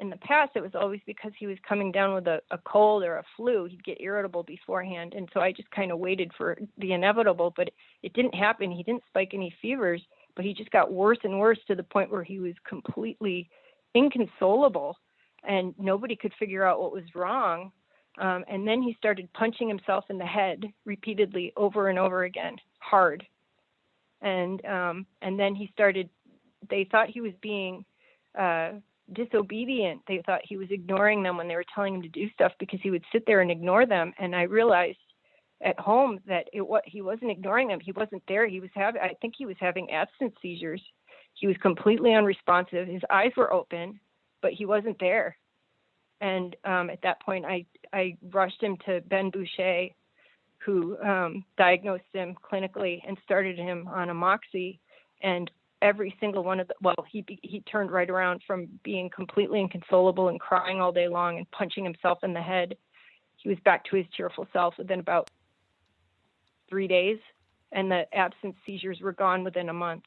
in the past, it was always because he was coming down with a cold or a flu. He'd get irritable beforehand. And so I just kind of waited for the inevitable, but it didn't happen. He didn't spike any fevers, but he just got worse and worse to the point where he was completely inconsolable and nobody could figure out what was wrong. And then he started punching himself in the head repeatedly over and over again, hard. And then they thought he was being disobedient. They thought he was ignoring them when they were telling him to do stuff, because he would sit there and ignore them. And I realized at home that he wasn't ignoring them. He wasn't there. I think he was having absence seizures. He was completely unresponsive. His eyes were open, but he wasn't there. And at that point, I rushed him to Ben Boucher, who diagnosed him clinically and started him on a moxie. And every single one of he turned right around from being completely inconsolable and crying all day long and punching himself in the head. He was back to his cheerful self within about 3 days, and the absence seizures were gone within a month.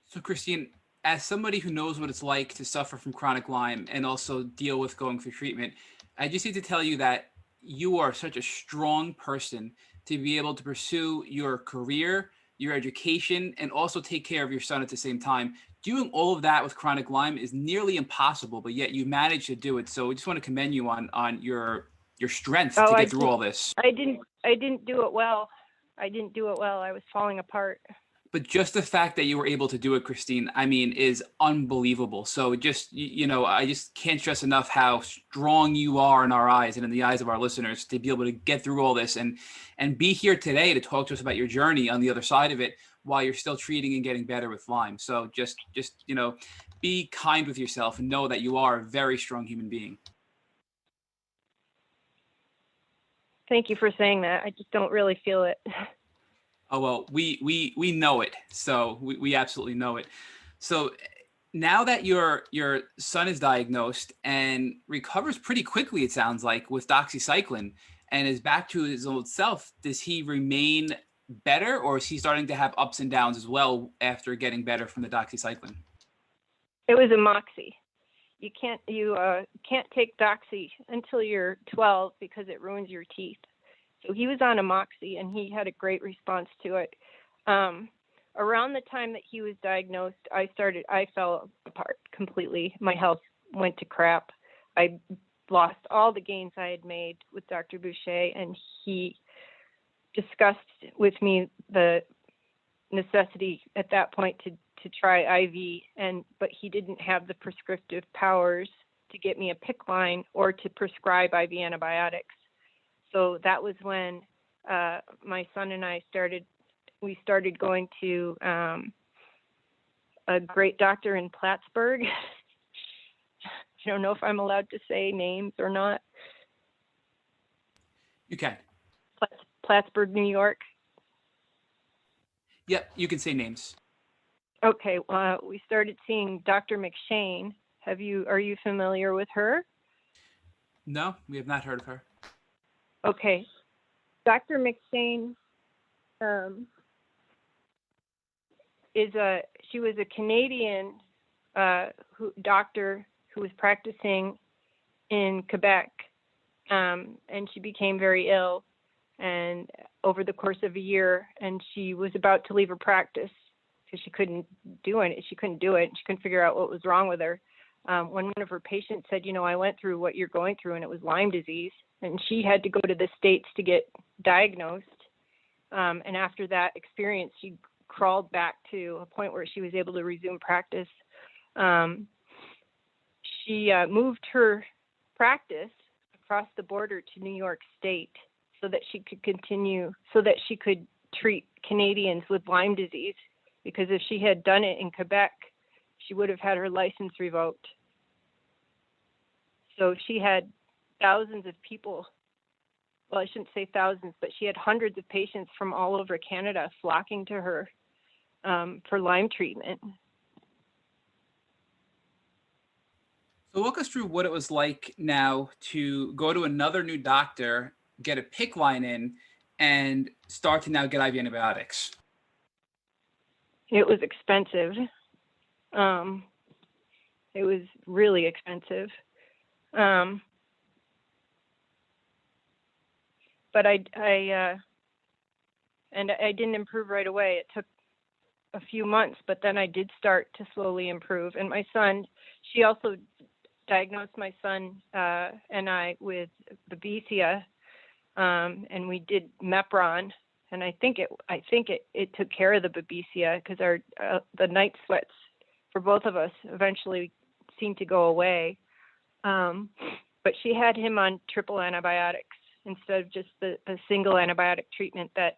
So, Christine, as somebody who knows what it's like to suffer from chronic Lyme and also deal with going through treatment, I just need to tell you that you are such a strong person to be able to pursue your career, your education, and also take care of your son at the same time. Doing all of that with chronic Lyme is nearly impossible, but yet you managed to do it. So we just want to commend you on your strength to get through all this. I didn't do it well. I was falling apart. But just the fact that you were able to do it, Christine, I mean, is unbelievable. So just, I just can't stress enough how strong you are in our eyes and in the eyes of our listeners to be able to get through all this and be here today to talk to us about your journey on the other side of it while you're still treating and getting better with Lyme. So just be kind with yourself and know that you are a very strong human being. Thank you for saying that. I just don't really feel it. Oh, well, we know it. So we absolutely know it. So now that your son is diagnosed and recovers pretty quickly, it sounds like, with doxycycline and is back to his old self, does he remain better, or is he starting to have ups and downs as well after getting better from the doxycycline? It was a moxie. You can't take doxy until you're 12 because it ruins your teeth. So he was on a moxie and he had a great response to it. Around the time that he was diagnosed, I fell apart completely. My health went to crap. I lost all the gains I had made with Dr. Boucher, and he discussed with me the necessity at that point to try IV, but he didn't have the prescriptive powers to get me a PICC line or to prescribe IV antibiotics. So that was when my son and I started going to a great doctor in Plattsburgh. I don't know if I'm allowed to say names or not. You can. Plattsburgh, New York. Yep, you can say names. Okay, we started seeing Dr. McShane. Are you familiar with her? No, we have not heard of her. Okay, Dr. McShane she was a Canadian doctor who was practicing in Quebec, and she became very ill, and over the course of a year, and she was about to leave her practice because she couldn't do it. She couldn't figure out what was wrong with her. When one of her patients said, I went through what you're going through, and it was Lyme disease, and she had to go to the States to get diagnosed. And after that experience, she crawled back to a point where she was able to resume practice. She moved her practice across the border to New York State so that she could treat Canadians with Lyme disease, because if she had done it in Quebec, she would have had her license revoked. So she had thousands of people. Well, I shouldn't say thousands, but she had hundreds of patients from all over Canada flocking to her for Lyme treatment. So walk us through what it was like now to go to another new doctor, get a PICC line in, and start to now get IV antibiotics. It was expensive. It was really expensive. But I didn't improve right away. It took a few months, but then I did start to slowly improve. And my son, she also diagnosed my son and I with babesia, and we did Mepron, and I think it took care of the babesia because the night sweats for both of us eventually seemed to go away. But she had him on triple antibiotics instead of just the single antibiotic treatment that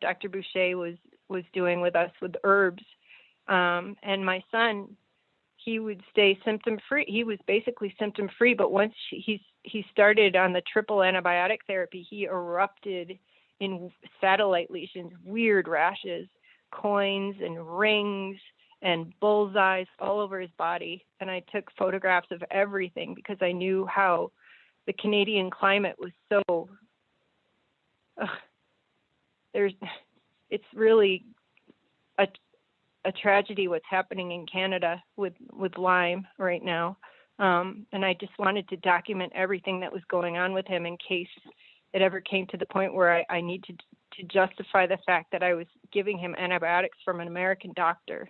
Dr. Boucher was doing with us with herbs. And my son, he would stay symptom-free. He was basically symptom-free, but once he started on the triple antibiotic therapy, he erupted in satellite lesions, weird rashes, coins and rings and bullseyes all over his body. And I took photographs of everything because I knew how the Canadian climate was so, it's really a tragedy what's happening in Canada with Lyme right now. And I just wanted to document everything that was going on with him in case it ever came to the point where I need to justify the fact that I was giving him antibiotics from an American doctor.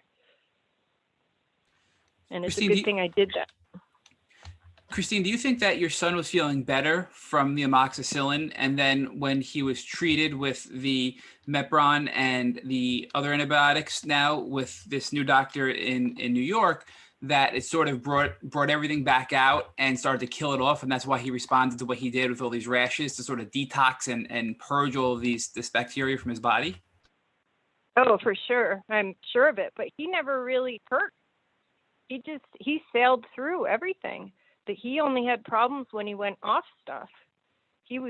And it's Christine, a good thing I did that. Christine, do you think that your son was feeling better from the amoxicillin, and then when he was treated with the Mepron and the other antibiotics now with this new doctor in New York, that it sort of brought everything back out and started to kill it off, and that's why he responded to what he did with all these rashes to sort of detox and purge all of this bacteria from his body? Oh, for sure. I'm sure of it. But he never really hurt. He sailed through everything. That he only had problems when he went off stuff. He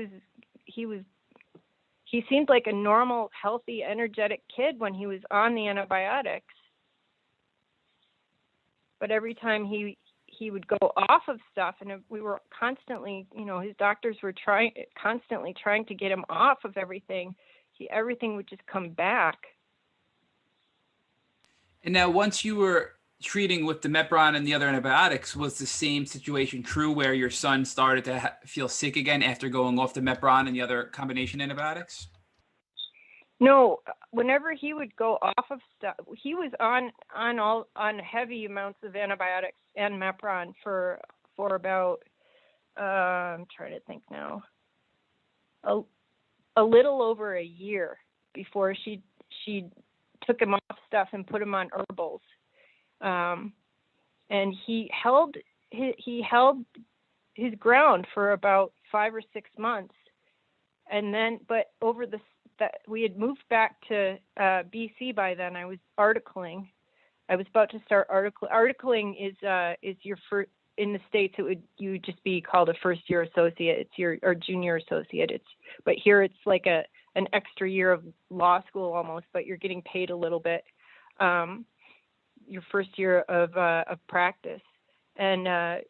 seemed like a normal, healthy, energetic kid when he was on the antibiotics. But every time he would go off of stuff, and we were constantly, his doctors were constantly trying to get him off of everything. Everything would just come back. And now, once you were treating with the Mepron and the other antibiotics, was the same situation true where your son started to feel sick again after going off the Mepron and the other combination antibiotics? No, whenever he would go off of stuff, he was on heavy amounts of antibiotics and Mepron for about I'm trying to think now, a little over a year before she took him off stuff and put him on herbals. And he held his ground for about 5 or 6 months, and then, but over that we had moved back to BC by then. I was articling. I was about to start articling. Articling is your first in the States. You would just be called a first year associate. It's or junior associate. But here it's like an extra year of law school almost, but you're getting paid a little bit. Your first year of practice, and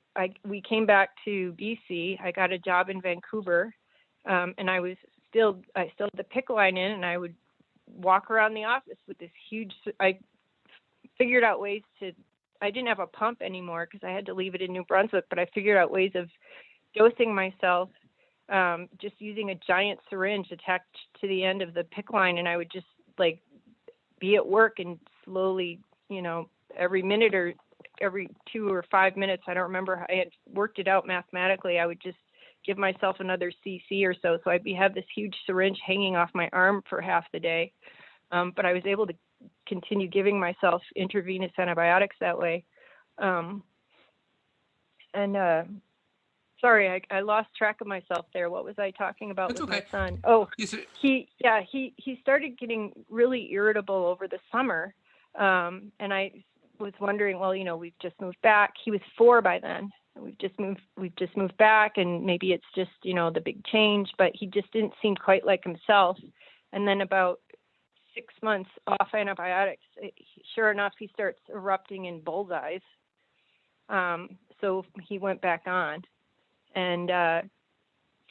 we came back to BC. I got a job in Vancouver, and I still had the PICC line in, and I would walk around the office with this huge. I figured out ways to. I didn't have a pump anymore because I had to leave it in New Brunswick, but I figured out ways of dosing myself, just using a giant syringe attached to the end of the PICC line, and I would just like be at work and slowly, every minute or every 2 or 5 minutes, I don't remember, I had worked it out mathematically, I would just give myself another cc or so. So I'd have this huge syringe hanging off my arm for half the day. But I was able to continue giving myself intravenous antibiotics that way. Sorry, I lost track of myself there. What was I talking about with my son? Oh, he started getting really irritable over the summer. And I was wondering, well, we've just moved back. He was 4 by then. We've just moved back, and maybe it's just, the big change, but he just didn't seem quite like himself. And then about 6 months off antibiotics, sure enough, he starts erupting in bullseyes. So he went back on. And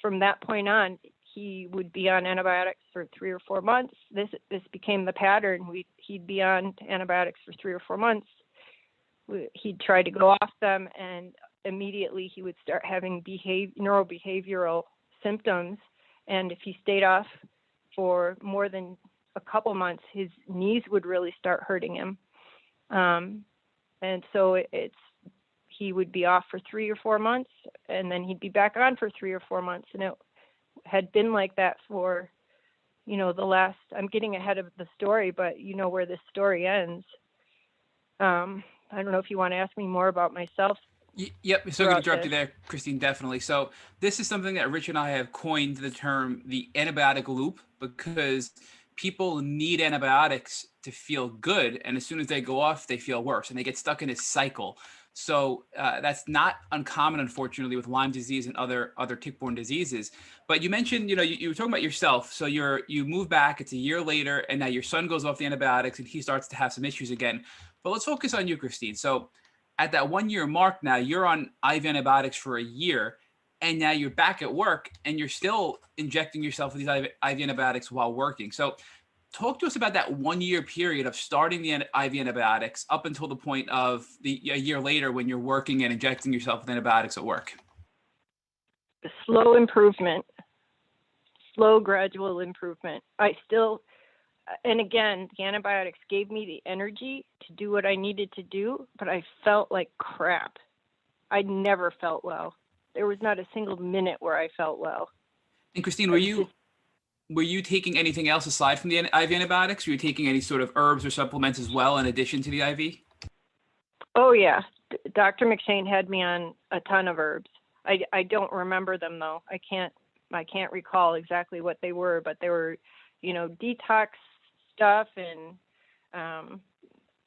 from that point on, he would be on antibiotics for 3 or 4 months. This became the pattern. He'd be on antibiotics for 3 or 4 months. He'd try to go off them, and immediately he would start having neurobehavioral symptoms. And if he stayed off for more than a couple months, his knees would really start hurting him. And so he would be off for 3 or 4 months, and then he'd be back on for 3 or 4 months. And it had been like that for, I'm getting ahead of the story, but you know where this story ends. I don't know if you want to ask me more about myself. Yep, so I'm going to interrupt you there, Christine, definitely. So this is something that Rich and I have coined the term the antibiotic loop, because people need antibiotics to feel good, and as soon as they go off, they feel worse, and they get stuck in this cycle. So that's not uncommon, unfortunately, with Lyme disease and other tick-borne diseases. But you mentioned, you were talking about yourself. So you move back, it's a year later, and now your son goes off the antibiotics, and he starts to have some issues again. But let's focus on you, Christine. So at that 1 year mark now, you're on IV antibiotics for a year, and now you're back at work, and you're still injecting yourself with these IV antibiotics while working. So talk to us about that 1 year period of starting the IV antibiotics up until the point of a year later when you're working and injecting yourself with antibiotics at work. Slow improvement, slow, gradual improvement. And again, the antibiotics gave me the energy to do what I needed to do, but I felt like crap. I never felt well. There was not a single minute where I felt well. And Christine, were you taking anything else aside from the IV antibiotics? Were you taking any sort of herbs or supplements as well in addition to the IV? Oh yeah, Dr. McShane had me on a ton of herbs. I don't remember them though. I can't recall exactly what they were, but they were, detox stuff, and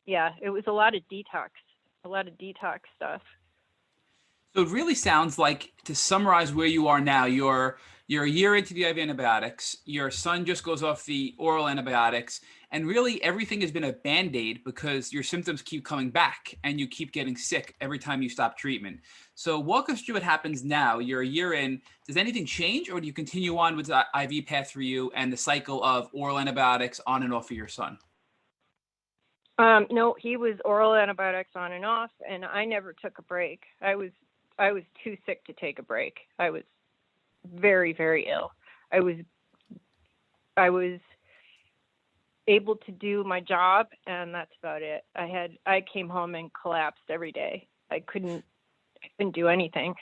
it was a lot of detox stuff. So it really sounds like, to summarize where you are now, you're a year into the IV antibiotics, your son just goes off the oral antibiotics, and really everything has been a Band-Aid because your symptoms keep coming back and you keep getting sick every time you stop treatment. So walk us through what happens now. You're a year in. Does anything change, or do you continue on with the IV path for you and the cycle of oral antibiotics on and off for your son? No, he was oral antibiotics on and off, and I never took a break. I was too sick to take a break. I was very, very ill. I was able to do my job, and that's about it. I came home and collapsed every day. I couldn't do anything.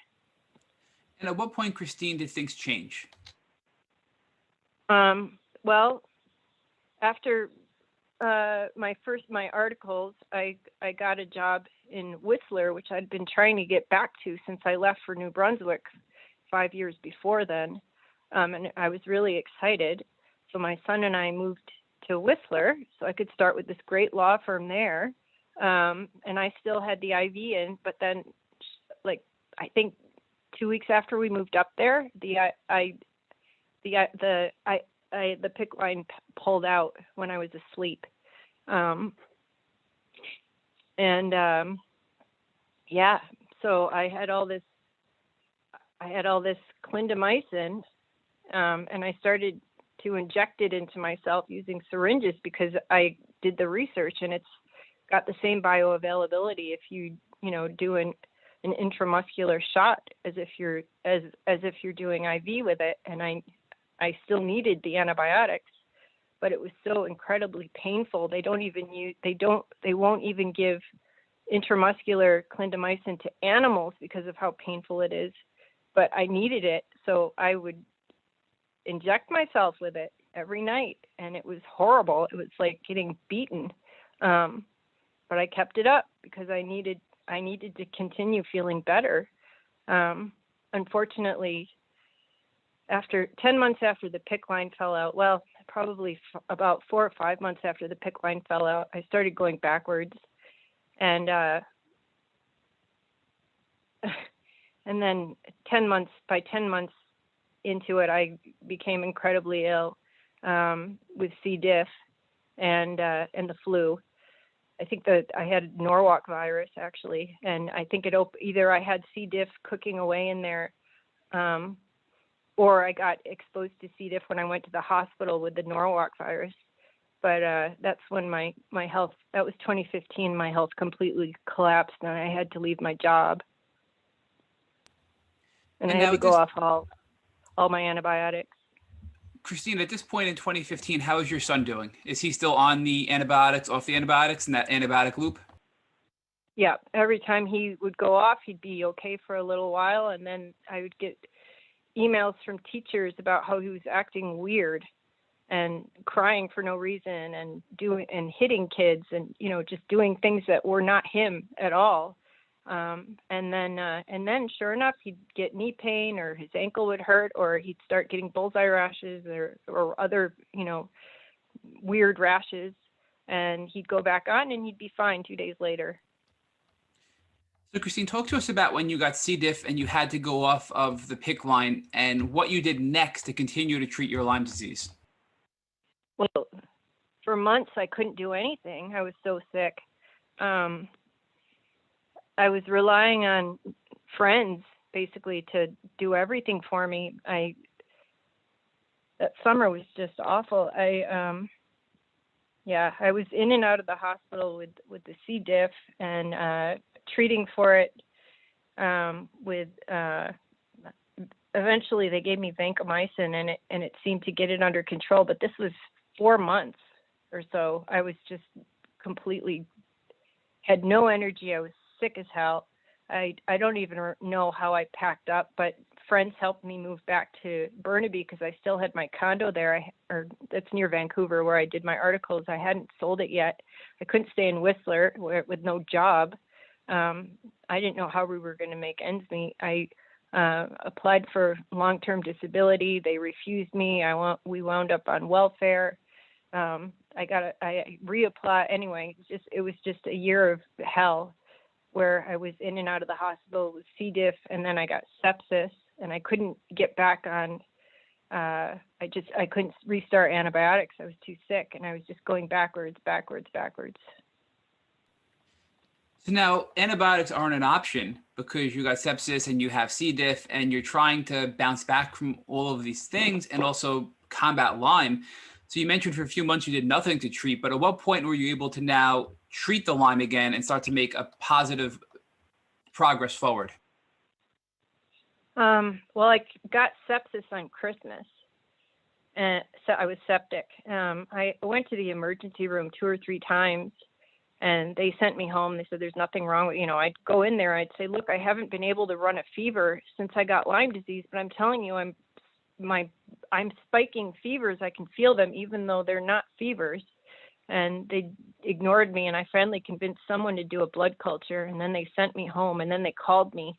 And at what point, Christine, did things change? Well, after my articles, I got a job in Whistler, which I'd been trying to get back to since I left for New Brunswick 5 years before then. And I was really excited. So my son and I moved to Whistler so I could start with this great law firm there. And I still had the IV in, but then I think 2 weeks after we moved up there, the PICC line pulled out when I was asleep. So I had all this clindamycin, and I started to inject it into myself using syringes because I did the research, and it's got the same bioavailability if you do an intramuscular shot as if you're doing IV with it. And I still needed the antibiotics, but it was so incredibly painful. They won't even give intramuscular clindamycin to animals because of how painful it is. But I needed it, so I would inject myself with it every night, and it was horrible. It was like getting beaten. But I kept it up because I needed to continue feeling better. Unfortunately, after 10 months after the PICC line fell out, well, probably about 4 or 5 months after the PICC line fell out, I started going backwards. And then 10 months into it, I became incredibly ill with C. diff and the flu. I think that I had Norwalk virus actually, and I think either I had C. diff cooking away in there, or I got exposed to C. diff when I went to the hospital with the Norwalk virus. But that's when my health, that was 2015, my health completely collapsed and I had to leave my job. And I had to go off all my antibiotics. Christine, at this point in 2015, how is your son doing? Is he still on the antibiotics, off the antibiotics, in that antibiotic loop? Yeah, every time he would go off, he'd be okay for a little while, and then I would get emails from teachers about how he was acting weird and crying for no reason and hitting kids and just doing things that were not him at all. And then sure enough, he'd get knee pain, or his ankle would hurt, or he'd start getting bullseye rashes or other weird rashes, and he'd go back on and he'd be fine 2 days later. So Christine, talk to us about when you got C. diff and you had to go off of the PICC line and what you did next to continue to treat your Lyme disease. Well, for months I couldn't do anything. I was so sick. I was relying on friends basically to do everything for me. That summer was just awful. I was in and out of the hospital with the C. diff and treating for it with eventually they gave me vancomycin and it seemed to get it under control, but this was 4 months or so. I was just completely had no energy. I was sick as hell. I don't even know how I packed up, but friends helped me move back to Burnaby because I still had my condo there, that's near Vancouver where I did my articles. I hadn't sold it yet. I couldn't stay in Whistler with no job. I didn't know how we were going to make ends meet. I applied for long-term disability. They refused me. We wound up on welfare. I reapplied. Anyway, it was just a year of hell where I was in and out of the hospital with C. diff, and then I got sepsis, and I couldn't get back on. I couldn't restart antibiotics. I was too sick, and I was just going backwards. So now antibiotics aren't an option because you got sepsis and you have C. diff and you're trying to bounce back from all of these things and also combat Lyme. So you mentioned for a few months you did nothing to treat, but at what point were you able to now treat the Lyme again and start to make a positive progress forward? Well, I got sepsis on Christmas, and so I was septic. I went to the emergency room 2 or 3 times, and they sent me home. They said there's nothing wrong with, I'd go in there. I'd say, look, I haven't been able to run a fever since I got Lyme disease, but I'm telling you, I'm spiking fevers. I can feel them, even though they're not fevers. And they ignored me, and I finally convinced someone to do a blood culture, and then they sent me home, and then they called me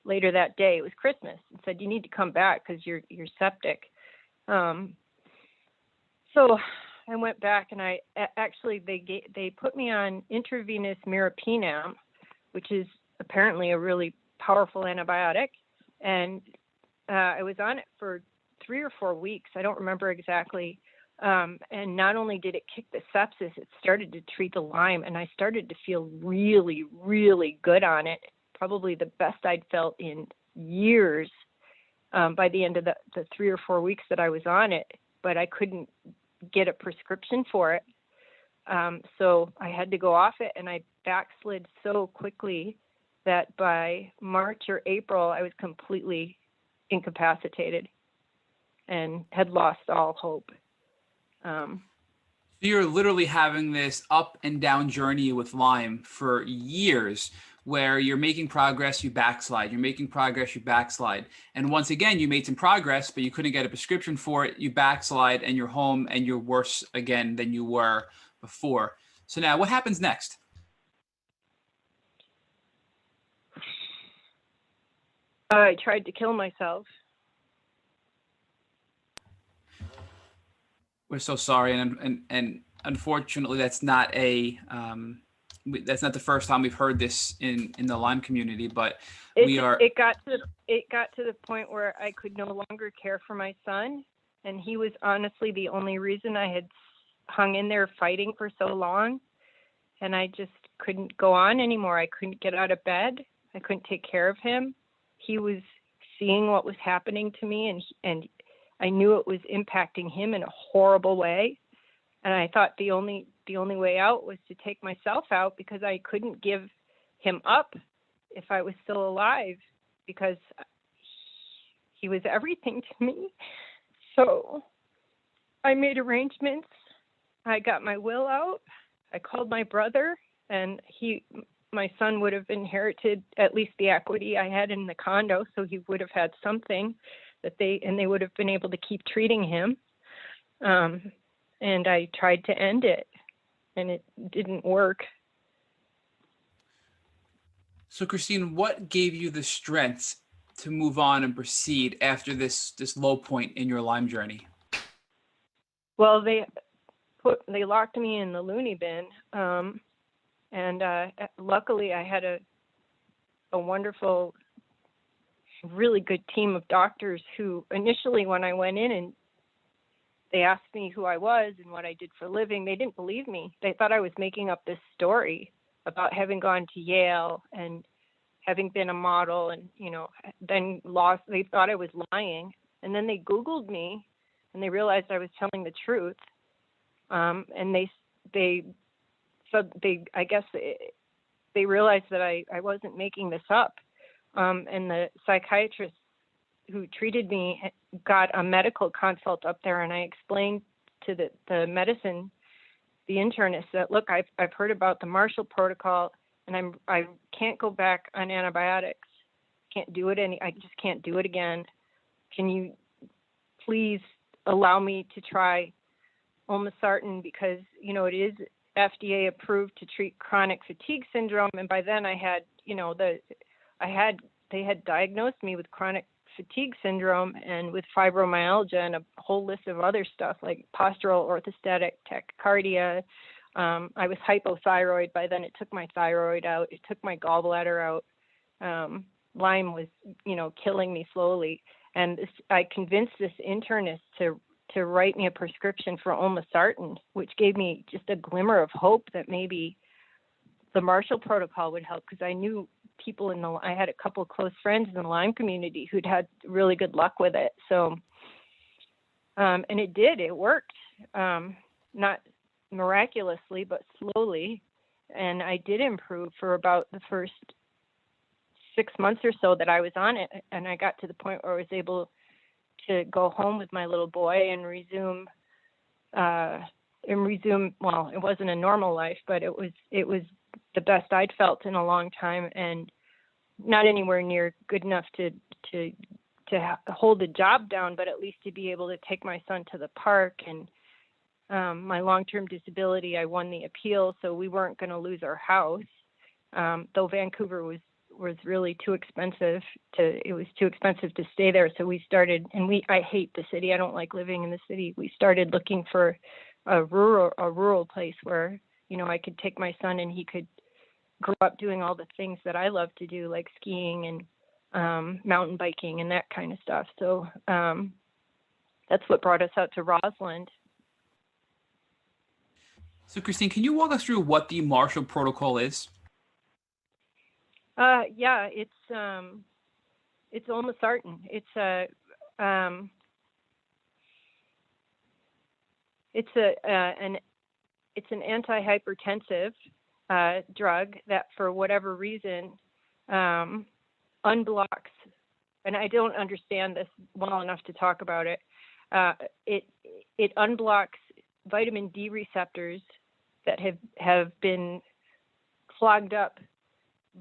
later that day. It was Christmas, and said, you need to come back because you're septic. So I went back, and they put me on intravenous meropenem, which is apparently a really powerful antibiotic, and I was on it for 3 or 4 weeks. I don't remember exactly. And not only did it kick the sepsis, it started to treat the Lyme, and I started to feel really, really good on it. Probably the best I'd felt in years by the end of the 3 or 4 weeks that I was on it, but I couldn't get a prescription for it. So I had to go off it, and I backslid so quickly that by March or April, I was completely incapacitated and had lost all hope. So you're literally having this up and down journey with Lyme for years where you're making progress, you backslide, you're making progress, you backslide. And once again, you made some progress, but you couldn't get a prescription for it. You backslide and you're home and you're worse again than you were before. So now what happens next? I tried to kill myself. We're so sorry, and unfortunately, that's not the first time we've heard this in the Lyme community. But It got to the point where I could no longer care for my son, and he was honestly the only reason I had hung in there fighting for so long. And I just couldn't go on anymore. I couldn't get out of bed. I couldn't take care of him. He was seeing what was happening to me, and I knew it was impacting him in a horrible way. And I thought the only way out was to take myself out, because I couldn't give him up if I was still alive, because he was everything to me. So I made arrangements. I got my will out. I called my brother, and my son would have inherited at least the equity I had in the condo, so he would have had something and they would have been able to keep treating him. And I tried to end it, and it didn't work. So, Christine, what gave you the strength to move on and proceed after this low point in your Lyme journey? Well, they locked me in the loony bin, and luckily I had a wonderful, really good team of doctors who initially, when I went in and they asked me who I was and what I did for a living, they didn't believe me. They thought I was making up this story about having gone to Yale and having been a model and, then lost. They thought I was lying. And then they Googled me and they realized I was telling the truth. And I guess they realized that I wasn't making this up. And the psychiatrist who treated me got a medical consult up there, and I explained to the internist that, look, I've heard about the Marshall Protocol, and I can't go back on antibiotics. Can't do it I just can't do it again. Can you please allow me to try olmesartan, because it is FDA approved to treat chronic fatigue syndrome, and by then I had they had diagnosed me with chronic fatigue syndrome and with fibromyalgia and a whole list of other stuff like postural orthostatic tachycardia. I was hypothyroid. By then it took my thyroid out. It took my gallbladder out. Lyme was, killing me slowly. And I convinced this internist to write me a prescription for olmesartan, which gave me just a glimmer of hope that maybe the Marshall Protocol would help, because I knew people I had a couple of close friends in the Lyme community who'd had really good luck with it. So, and it worked, not miraculously, but slowly. And I did improve for about the first 6 months or so that I was on it. And I got to the point where I was able to go home with my little boy and resume, well, it wasn't a normal life, but it was the best I'd felt in a long time, and not anywhere near good enough to hold the job down, but at least to be able to take my son to the park. And my long-term disability, I won the appeal, so we weren't going to lose our house, though Vancouver was really too expensive to stay there. So we started, and I hate the city. I don't like living in the city. We started looking for a rural place where, I could take my son and he could grow up doing all the things that I love to do, like skiing and mountain biking and that kind of stuff. So that's what brought us out to Roslyn. So, Christine, can you walk us through what the Marshall Protocol is? Yeah, it's olmesartan. It's an antihypertensive drug that, for whatever reason, unblocks, and I don't understand this well enough to talk about it. It unblocks vitamin D receptors that have been clogged up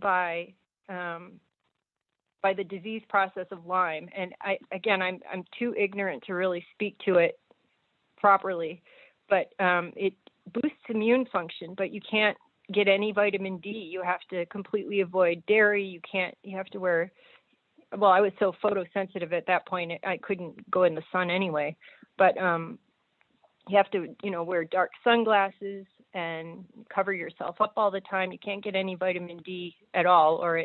by the disease process of Lyme. And I'm too ignorant to really speak to it properly, but it boosts immune function, but you can't get any vitamin D. You have to completely avoid dairy. You have to wear, well, I was so photosensitive at that point, I couldn't go in the sun anyway, but you have to, wear dark sunglasses and cover yourself up all the time. You can't get any vitamin D at all, or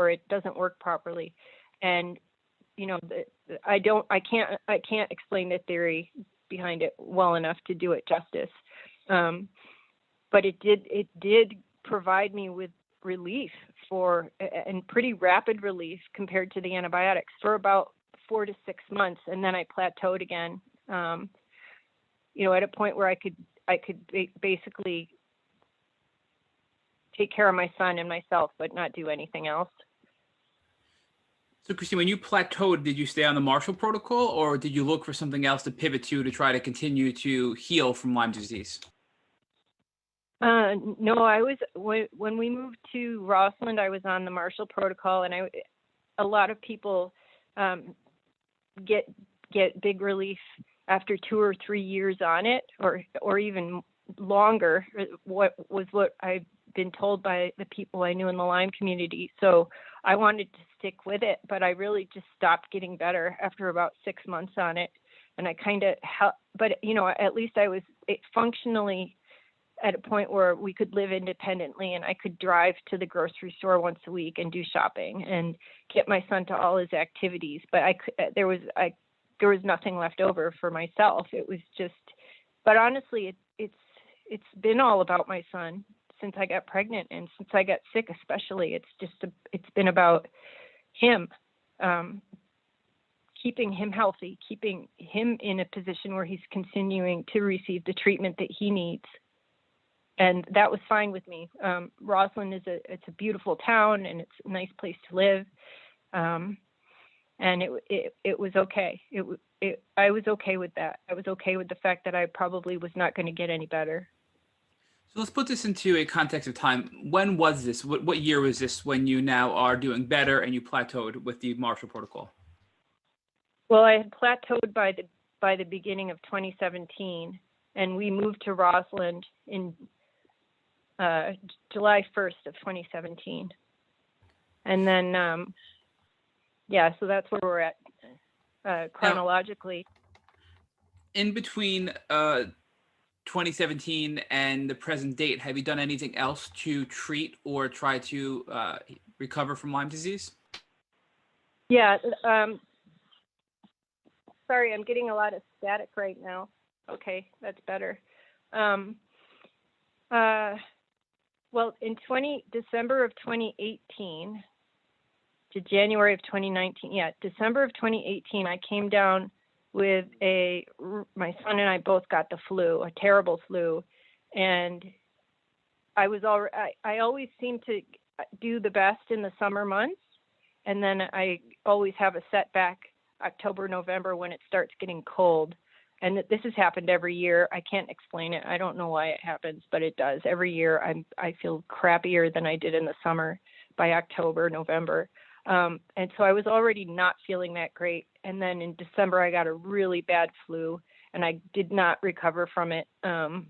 it doesn't work properly. And, I can't explain the theory behind it well enough to do it justice. But it did provide me with relief and pretty rapid relief compared to the antibiotics for about 4 to 6 months. And then I plateaued again, at a point where I could basically take care of my son and myself, but not do anything else. So, Christine, when you plateaued, did you stay on the Marshall Protocol, or did you look for something else to pivot to try to continue to heal from Lyme disease? No, I was when we moved to Rossland, I was on the Marshall Protocol, and a lot of people get big relief after 2 or 3 years on it, or even longer. What I've been told by the people I knew in the Lyme community. So I wanted to stick with it, but I really just stopped getting better after about 6 months on it, and I kind of but at least I was functionally at a point where we could live independently, and I could drive to the grocery store once a week and do shopping and get my son to all his activities. But there was nothing left over for myself. It was just, but honestly, it's been all about my son since I got pregnant, and since I got sick, especially. It's been about him, keeping him healthy, keeping him in a position where he's continuing to receive the treatment that he needs. And that was fine with me. Rossland it's a beautiful town, and it's a nice place to live. And it was okay. I was okay with that. I was okay with the fact that I probably was not going to get any better. So let's put this into a context of time. When was this? What year was this when you now are doing better and you plateaued with the Marshall Protocol? Well, I had plateaued by the beginning of 2017, and we moved to Rossland in July 1st of 2017. And then, so that's where we're at chronologically. Now, in between 2017 and the present date, have you done anything else to treat or try to recover from Lyme disease? Yeah. Sorry, I'm getting a lot of static right now. Okay, that's better. Well, in December of 2018 to January of 2019, December of 2018, I came down with my son and I both got the flu, a terrible flu, and I always seem to do the best in the summer months, and then I always have a setback October, November when it starts getting cold. And this has happened every year. I can't explain it. I don't know why it happens, but it does. Every year I feel crappier than I did in the summer by October, November. And so I was already not feeling that great. And then in December, I got a really bad flu, and I did not recover from it. I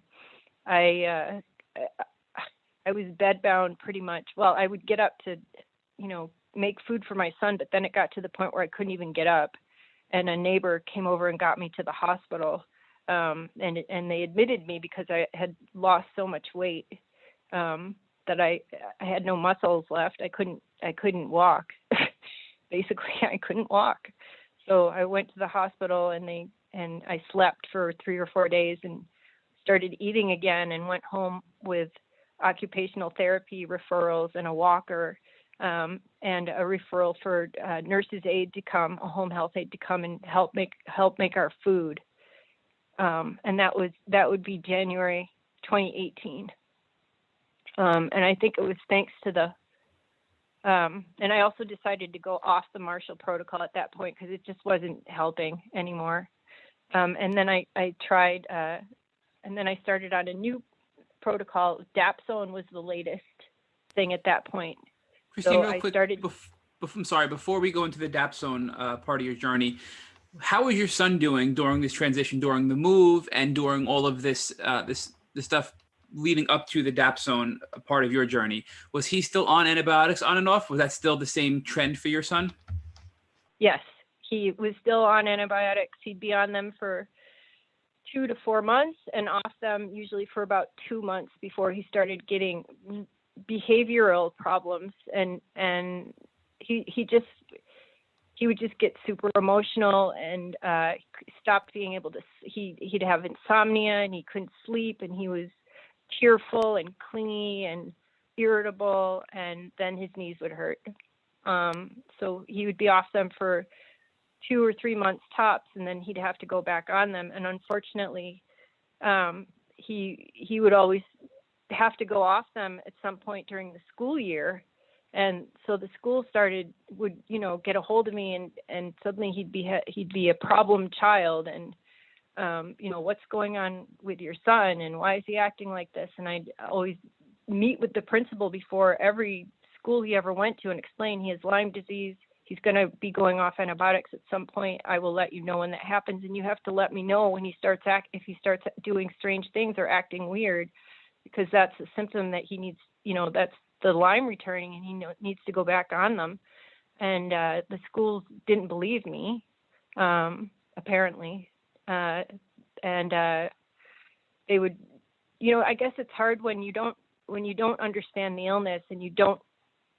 was bedbound pretty much. Well, I would get up to, make food for my son, but then it got to the point where I couldn't even get up. And a neighbor came over and got me to the hospital, and they admitted me because I had lost so much weight that I had no muscles left. I couldn't walk. Basically, I couldn't walk. So I went to the hospital, and I slept for 3 or 4 days and started eating again, and went home with occupational therapy referrals and a walker. And a referral for a nurse's aide to come, a home health aide to come and help make our food. And that would be January 2018. And I think it was thanks to and I also decided to go off the Marshall Protocol at that point because it just wasn't helping anymore. And then I tried, and then I started on a new protocol. Dapsone was the latest thing at that point. Christine, So real quick, I'm sorry, before we go into the Dapsone part of your journey, how is your son doing during this transition, during the move, and during all of this this stuff leading up to the Dapsone part of your journey? Was he still on antibiotics on and off? Was that still the same trend for your son? Yes, he was still on antibiotics. He'd be on them for 2 to 4 months and off them usually for about 2 months before he started getting behavioral problems, and he would just get super emotional and stopped being able to. He'd have insomnia and he couldn't sleep, and he was tearful and clingy and irritable, and then his knees would hurt. So he would be off them for 2 or 3 months tops, and then he'd have to go back on them. And unfortunately, he would always have to go off them at some point during the school year. And so the school would get a hold of me, and suddenly he'd be a problem child. And what's going on with your son and why is he acting like this? And I'd always meet with the principal before every school he ever went to and explain he has Lyme disease. He's going to be going off antibiotics at some point. I will let you know when that happens. And you have to let me know when if he starts doing strange things or acting weird, because that's a symptom that he needs, that's the Lyme returning and he needs to go back on them. And the schools didn't believe me, apparently. And they would, I guess it's hard when you don't understand the illness and you don't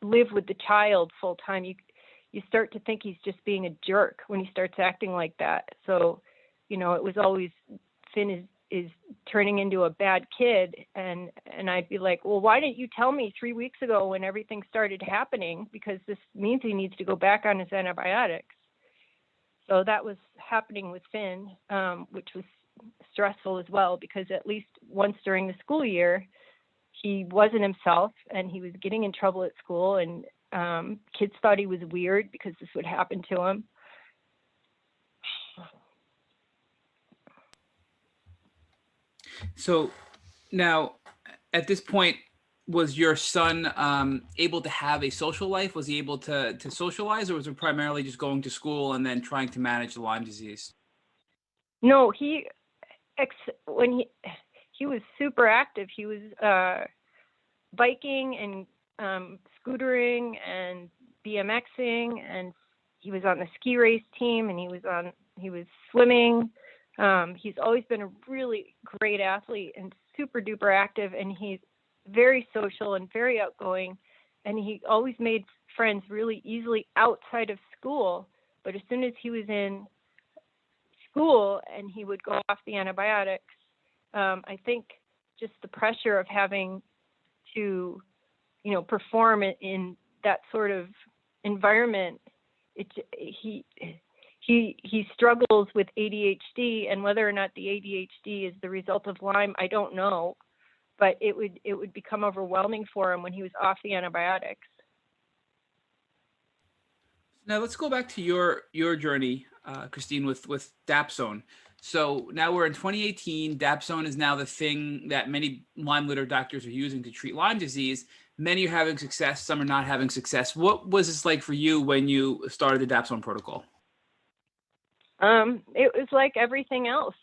live with the child full time. You start to think he's just being a jerk when he starts acting like that. So, it was always Finn is turning into a bad kid. And I'd be like, well, why didn't you tell me 3 weeks ago when everything started happening? Because this means he needs to go back on his antibiotics. So that was happening with Finn, which was stressful as well, because at least once during the school year, he wasn't himself and he was getting in trouble at school, and kids thought he was weird because this would happen to him. So now, at this point, was your son able to have a social life? Was he able to socialize, or was it primarily just going to school and then trying to manage the Lyme disease? No, when he was super active. He was biking and scootering and BMXing, and he was on the ski race team, and he was swimming. He's always been a really great athlete and super duper active, and he's very social and very outgoing, and he always made friends really easily outside of school. But as soon as he was in school and he would go off the antibiotics, I think just the pressure of having to, perform in that sort of environment, he struggles with ADHD, and whether or not the ADHD is the result of Lyme, I don't know, but it would become overwhelming for him when he was off the antibiotics. Now let's go back to your journey, Christine, with Dapsone. So now we're in 2018. Dapsone is now the thing that many Lyme litter doctors are using to treat Lyme disease. Many are having success, some are not having success. What was this like for you when you started the Dapsone protocol? It was like everything else.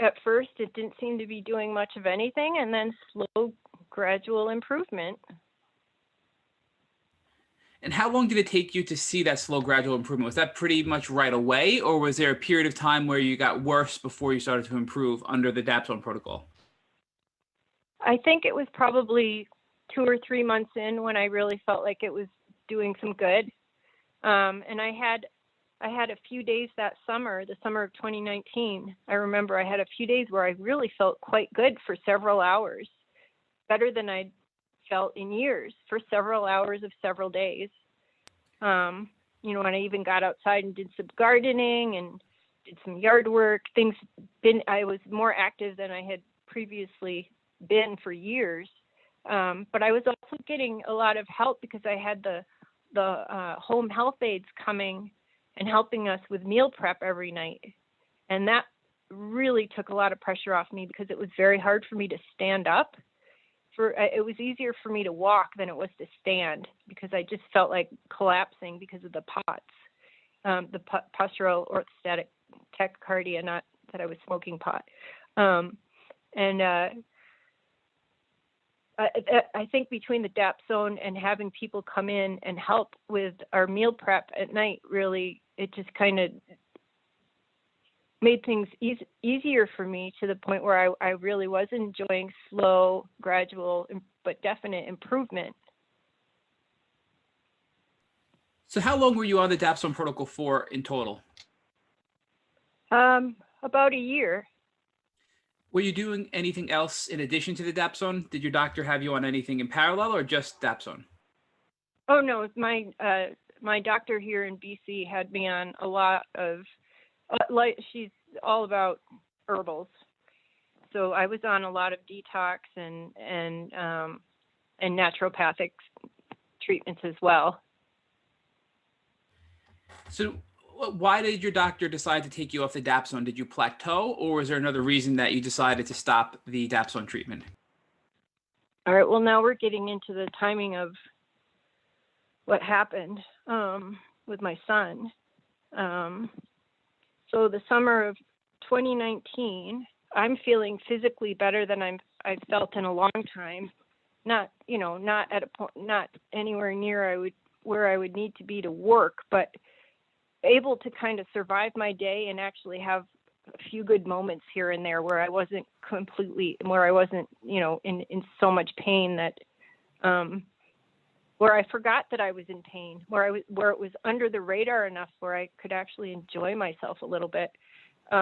At first, it didn't seem to be doing much of anything, and then slow, gradual improvement. And how long did it take you to see that slow, gradual improvement? Was that pretty much right away, or was there a period of time where you got worse before you started to improve under the Dapsone protocol? I think it was probably 2 or 3 months in when I really felt like it was doing some good. And I had a few days that summer, the summer of 2019. I remember I had a few days where I really felt quite good for several hours, better than I'd felt in years, for several hours of several days. And I even got outside and did some gardening and did some yard work. I was more active than I had previously been for years. But I was also getting a lot of help because I had the home health aides coming and helping us with meal prep every night. And that really took a lot of pressure off me because it was very hard for me to stand up. It was easier for me to walk than it was to stand because I just felt like collapsing because of the POTS, the postural orthostatic tachycardia, not that I was smoking pot. I think between the Dapsone and having people come in and help with our meal prep at night, really, it just kind of made things easier for me to the point where I really was enjoying slow, gradual, but definite improvement. So how long were you on the Dapsone protocol for in total? About a year. Were you doing anything else in addition to the Dapsone? Did your doctor have you on anything in parallel or just Dapsone? Oh, no. My doctor here in BC had me on a lot of, she's all about herbals. So I was on a lot of detox and naturopathic treatments as well. So Why did your doctor decide to take you off the dapsone? Did you plateau, or was there another reason that you decided to stop the dapsone treatment? All right. Well, now we're getting into the timing of what happened with my son. So the summer of 2019, I'm feeling physically better than I've felt in a long time. Not at a point, not anywhere near where I would need to be to work, but able to kind of survive my day and actually have a few good moments here and there where I wasn't in so much pain that where I forgot that I was in pain, where it was under the radar enough where I could actually enjoy myself a little bit. He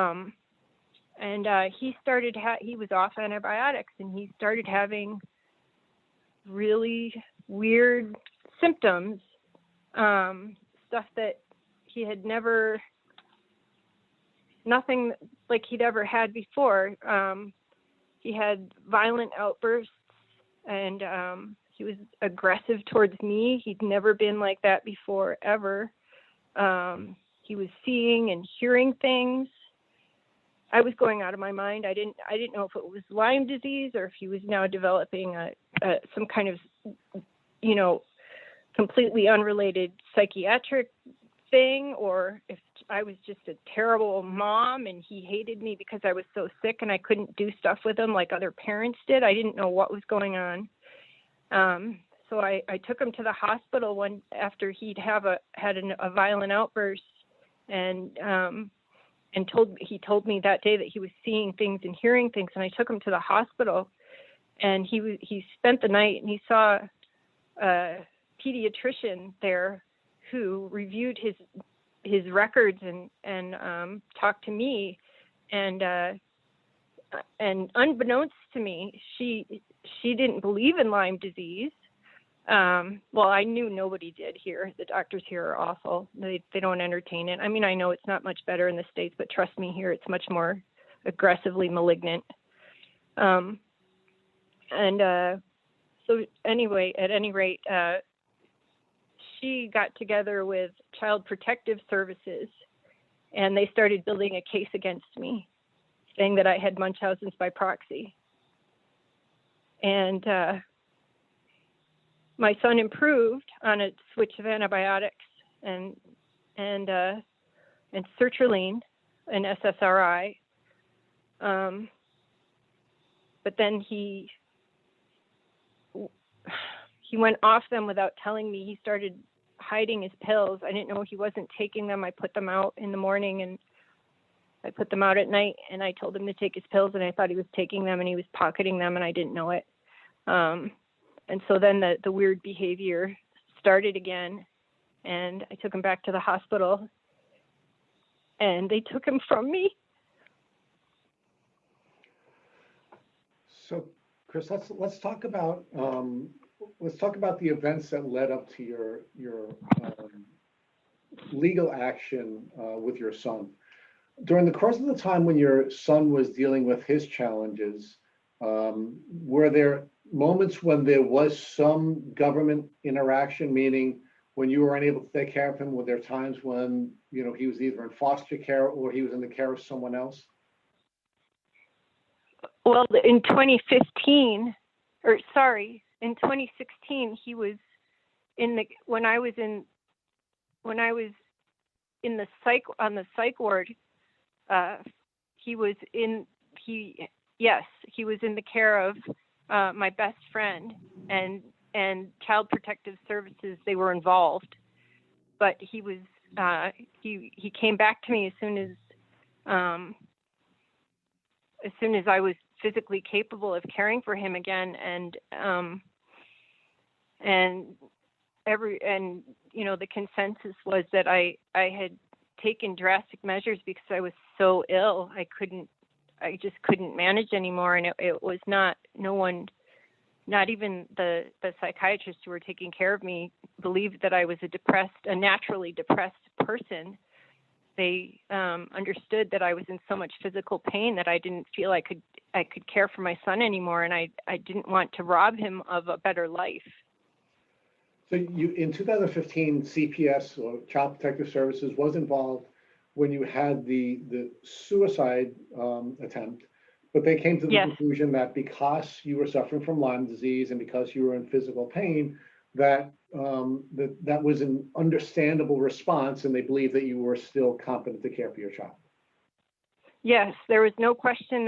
was off antibiotics, and he started having really weird symptoms, stuff that he had nothing like he'd ever had before. He had violent outbursts, and he was aggressive towards me. He'd never been like that before, ever. He was seeing and hearing things. I was going out of my mind. I didn't know if it was Lyme disease or if he was now developing some kind of, completely unrelated psychiatric thing, or if I was just a terrible mom and he hated me because I was so sick and I couldn't do stuff with him like other parents did. I didn't know what was going on. So I took him to the hospital after he'd had a violent outburst, and he told me that day that he was seeing things and hearing things, and I took him to the hospital, and he spent the night, and he saw a pediatrician there who reviewed his records and talked to me, and unbeknownst to me, she didn't believe in Lyme disease. Well, I knew nobody did here. The doctors here are awful. They don't entertain it. I mean, I know it's not much better in the States, but trust me, here it's much more aggressively malignant. So anyway, at any rate, she got together with Child Protective Services, and they started building a case against me, saying that I had Munchausen's by proxy. And my son improved on a switch of antibiotics and sertraline and SSRI. But then he went off them without telling me. He started hiding his pills. I didn't know he wasn't taking them. I put them out in the morning and I put them out at night, and I told him to take his pills, and I thought he was taking them, and he was pocketing them, and I didn't know it. And so then the weird behavior started again, and I took him back to the hospital, and they took him from me. So, Chris, let's talk about the events that led up to your legal action with your son. During the course of the time when your son was dealing with his challenges, were there moments when there was some government interaction, meaning when you were unable to take care of him? Were there times when he was either in foster care or he was in the care of someone else? Well, in 2016, in 2016, he was when I was in the psych ward. He was in the care of my best friend and Child Protective Services. They were involved, but he was he came back to me as soon as I was physically capable of caring for him again, and the consensus was that I had taken drastic measures because I was so ill. I just couldn't manage anymore, and it was not even the psychiatrists who were taking care of me believed that I was a naturally depressed person. They understood that I was in so much physical pain that I didn't feel I could care for my son anymore, and I didn't want to rob him of a better life. So you, in 2015, CPS or Child Protective Services was involved when you had the suicide attempt, but they came to the Yes. conclusion that because you were suffering from Lyme disease and because you were in physical pain, that that was an understandable response, and they believed that you were still competent to care for your child. Yes, there was no question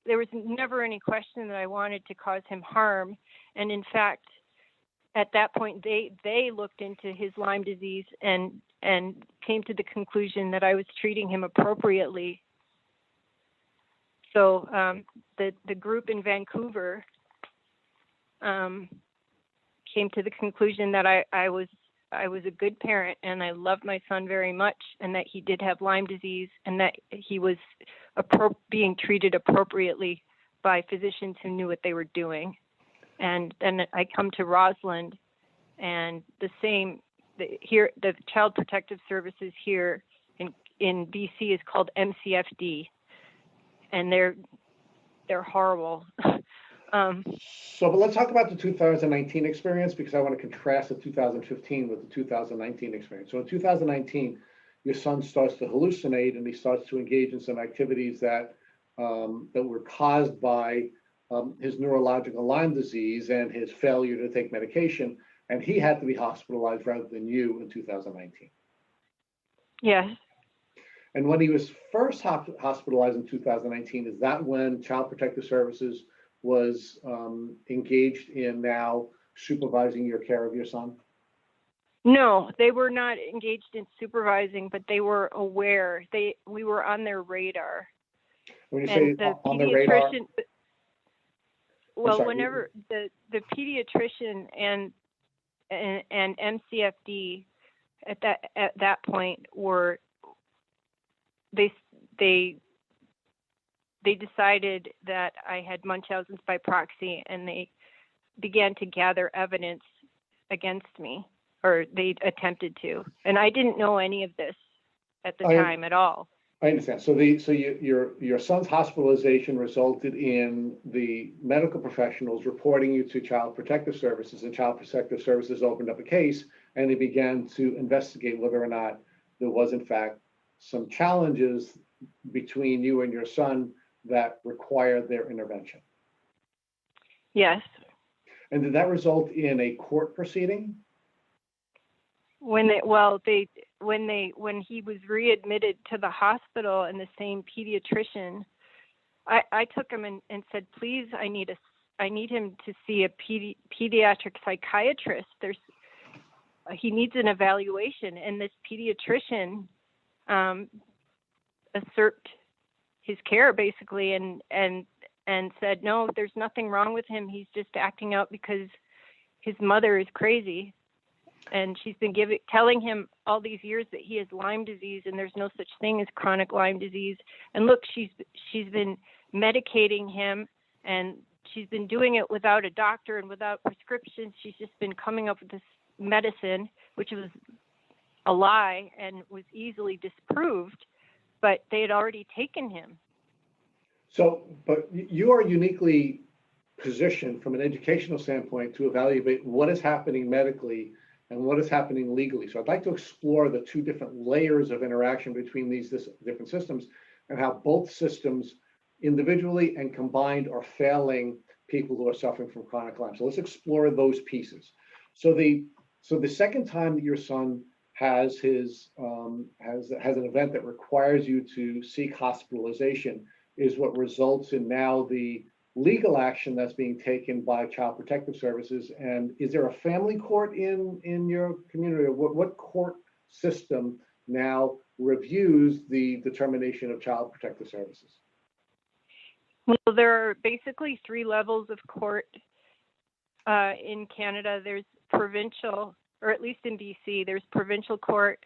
there was never any question that I wanted to cause him harm. And in fact, at that point, they looked into his Lyme disease and came to the conclusion that I was treating him appropriately. So the group in Vancouver came to the conclusion that I was a good parent and I loved my son very much, and that he did have Lyme disease, and that he was being treated appropriately by physicians who knew what they were doing. And then I come to Roslyn, and the Child Protective Services here in BC is called MCFD, and they're horrible. But let's talk about the 2019 experience, because I want to contrast the 2015 with the 2019 experience. So in 2019, your son starts to hallucinate and he starts to engage in some activities that were caused by his neurological Lyme disease and his failure to take medication, and he had to be hospitalized rather than you in 2019. Yes. And when he was first hospitalized in 2019, is that when Child Protective Services was engaged in now supervising your care of your son? No, they were not engaged in supervising, but they were aware. We were on their radar. When you say on the radar? Well, whenever the pediatrician and MCFD at that point were, they decided that I had Munchausen's by proxy, and they began to gather evidence against me, or they attempted to. And I didn't know any of this at the time at all. I understand. So your son's hospitalization resulted in the medical professionals reporting you to Child Protective Services, and Child Protective Services opened up a case, and they began to investigate whether or not there was in fact some challenges between you and your son that required their intervention. Yes. And did that result in a court proceeding? When he was readmitted to the hospital, and the same pediatrician, I took him and said, please, I need him to see a pediatric psychiatrist. He needs an evaluation. And this pediatrician usurped his care basically, and said, no, there's nothing wrong with him. He's just acting out because his mother is crazy. And she's been telling him all these years that he has Lyme disease, and there's no such thing as chronic Lyme disease. And look, she's been medicating him, and she's been doing it without a doctor and without prescriptions. She's just been coming up with this medicine, which was a lie and was easily disproved, but they had already taken him. So, but you are uniquely positioned from an educational standpoint to evaluate what is happening medically and what is happening legally. So I'd like to explore the two different layers of interaction between these different systems, and how both systems individually and combined are failing people who are suffering from chronic Lyme. So let's explore those pieces. So the second time that your son has has an event that requires you to seek hospitalization is what results in now the legal action that's being taken by Child Protective Services. And is there a family court in your community? Or what court system now reviews the determination of Child Protective Services? Well, there are basically three levels of court in Canada. There's provincial, or at least in BC, there's provincial court.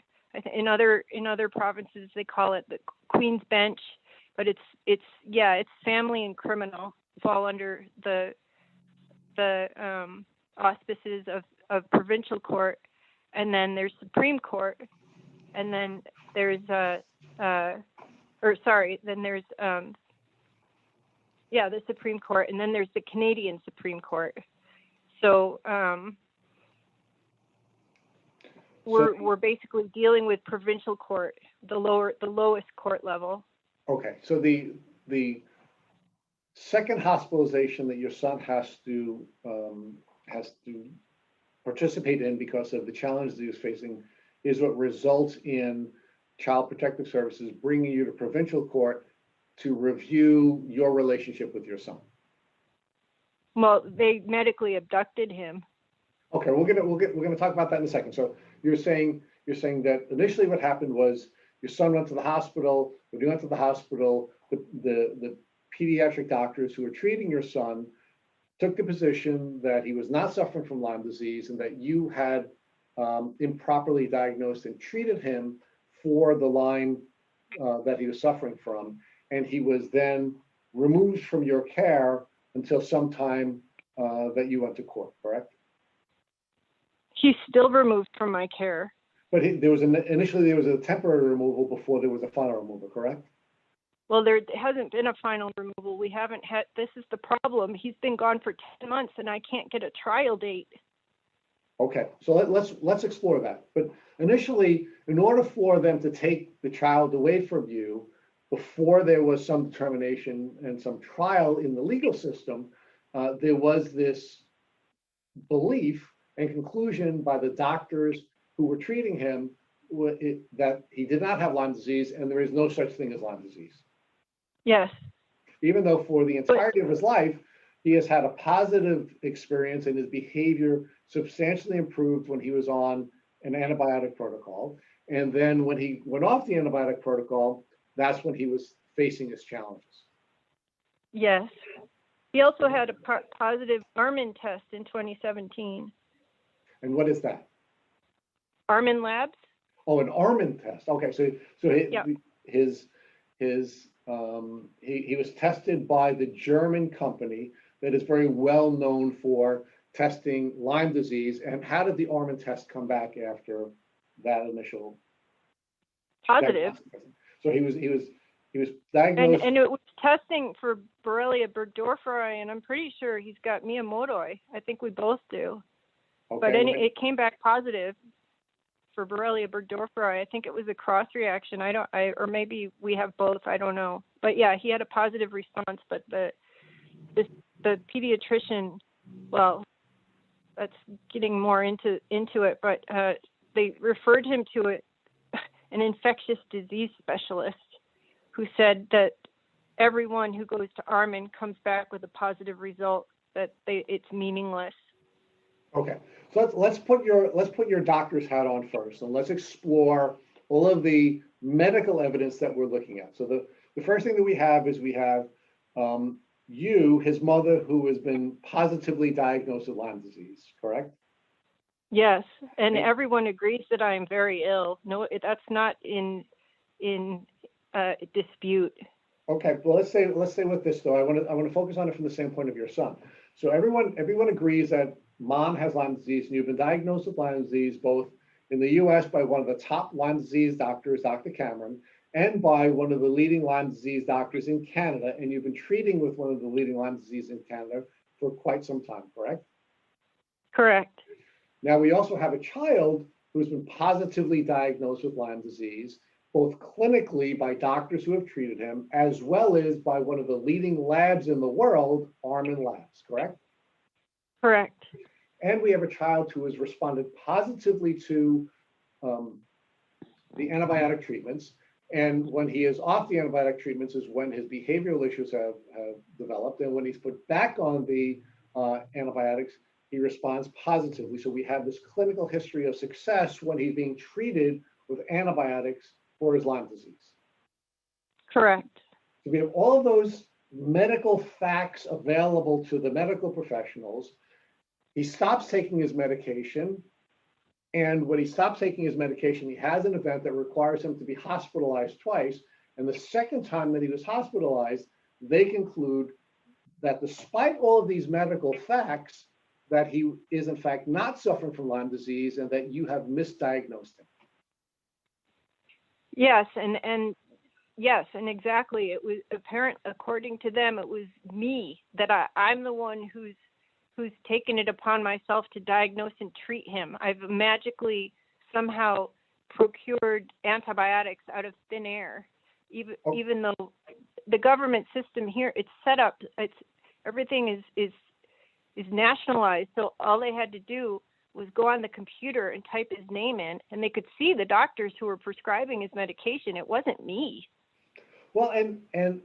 In other provinces, they call it the Queen's Bench, but it's family and criminal fall under the auspices of provincial court. And then there's Supreme Court, and then there's the Supreme Court, and then there's the Canadian Supreme Court. So we're basically dealing with provincial court, the lowest court level. Okay, so the second hospitalization that your son has to participate in because of the challenges he was facing is what results in Child Protective Services bringing you to provincial court to review your relationship with your son. Well, they medically abducted him. Okay, we're gonna talk about that in a second. So you're saying that initially what happened was your son went to the hospital. When he went to the hospital, the pediatric doctors who were treating your son took the position that he was not suffering from Lyme disease and that you had improperly diagnosed and treated him for the Lyme that he was suffering from, and he was then removed from your care until sometime that you went to court, correct? He's still removed from my care. But initially there was a temporary removal before there was a final removal, correct? Well, there hasn't been a final removal. We haven't had, this is the problem. He's been gone for 10 months and I can't get a trial date. Okay, so let's explore that. But initially, in order for them to take the child away from you before there was some determination and some trial in the legal system, there was this belief and conclusion by the doctors who were treating him that he did not have Lyme disease and there is no such thing as Lyme disease. Yes. Even though for the entirety of his life, he has had a positive experience and his behavior substantially improved when he was on an antibiotic protocol. And then when he went off the antibiotic protocol, that's when he was facing his challenges. Yes. He also had a positive Armin test in 2017. And what is that? Armin Labs? Oh, an Armin test. Okay, so Yep. He was tested by the German company that is very well known for testing Lyme disease. And how did the Armin test come back after that initial Positive. So he was diagnosed. And it was testing for Borrelia burgdorferi, and I'm pretty sure he's got Miyamoto. I think we both do. Okay, But it came back positive for Borrelia burgdorferi. I think it was a cross reaction. Or maybe we have both. I don't know. But yeah, he had a positive response. But the pediatrician, well, that's getting more into it. But they referred him to an infectious disease specialist who said that everyone who goes to Armin comes back with a positive result, that it's meaningless. Okay, so let's put your doctor's hat on first, and let's explore all of the medical evidence that we're looking at. So the first thing that we have is you, his mother, who has been positively diagnosed with Lyme disease, correct? Yes, and everyone agrees that I am very ill. No, that's not in dispute. Okay, well let's stay with this though. I want to focus on it from the standpoint of your son. So everyone agrees that mom has Lyme disease, and you've been diagnosed with Lyme disease both in the U.S. by one of the top Lyme disease doctors, Dr. Cameron, and by one of the leading Lyme disease doctors in Canada, and you've been treating with one of the leading Lyme disease in Canada for quite some time, correct? Correct. Now we also have a child who's been positively diagnosed with Lyme disease, both clinically by doctors who have treated him, as well as by one of the leading labs in the world, Armin Labs, correct? Correct. And we have a child who has responded positively to the antibiotic treatments. And when he is off the antibiotic treatments is when his behavioral issues have developed. And when he's put back on the antibiotics, he responds positively. So we have this clinical history of success when he's being treated with antibiotics for his Lyme disease. Correct. So we have all of those medical facts available to the medical professionals. He stops taking his medication. And when he stops taking his medication, he has an event that requires him to be hospitalized twice. And the second time that he was hospitalized, they conclude that despite all of these medical facts, that he is in fact not suffering from Lyme disease and that you have misdiagnosed him. Yes, and yes, and exactly. It was apparent, according to them, it was me, that I'm the one who's taken it upon myself to diagnose and treat him. I've magically somehow procured antibiotics out of thin air, even though the government system here, it's set up, everything is nationalized. So all they had to do was go on the computer and type his name in, and they could see the doctors who were prescribing his medication. It wasn't me. Well, and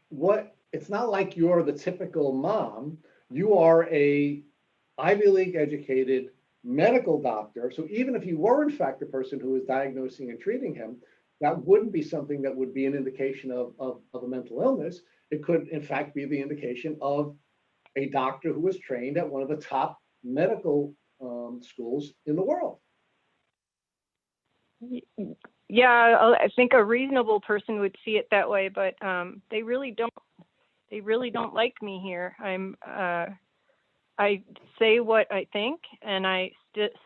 what, it's not like you're the typical mom. You are a Ivy League educated medical doctor. So even if you were in fact the person who was diagnosing and treating him, that wouldn't be something that would be an indication of a mental illness. It could in fact be the indication of a doctor who was trained at one of the top medical schools in the world. Yeah, I think a reasonable person would see it that way, but they really don't. They really don't like me here. I say what I think, and I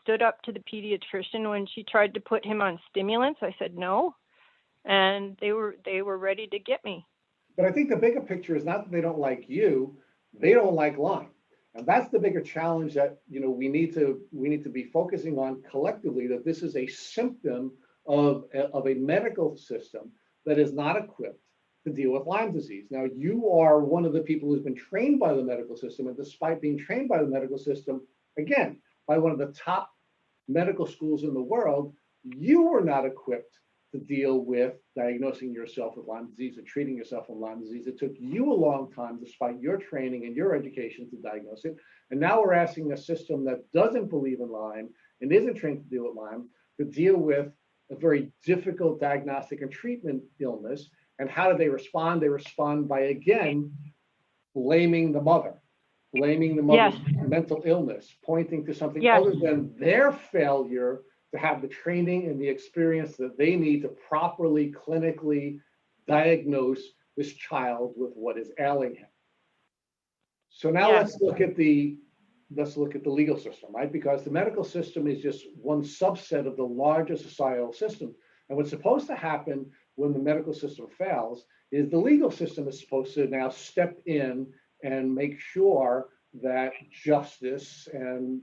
stood up to the pediatrician when she tried to put him on stimulants. I said no, and they were ready to get me. But I think the bigger picture is not that they don't like you; they don't like Lyme, and that's the bigger challenge that we need to be focusing on collectively. That this is a symptom of a medical system that is not equipped to deal with Lyme disease. Now, you are one of the people who's been trained by the medical system, and despite being trained by the medical system, again, by one of the top medical schools in the world, you were not equipped to deal with diagnosing yourself with Lyme disease or treating yourself with Lyme disease. It took you a long time, despite your training and your education, to diagnose it. And now we're asking a system that doesn't believe in Lyme and isn't trained to deal with Lyme to deal with a very difficult diagnostic and treatment illness. And how do they respond? They respond by, again, blaming the mother's mental illness, pointing to something other than their failure to have the training and the experience that they need to properly clinically diagnose this child with what is ailing him. So now let's look at the legal system, right? Because the medical system is just one subset of the larger societal system. And what's supposed to happen when the medical system fails is the legal system is supposed to now step in and make sure that justice and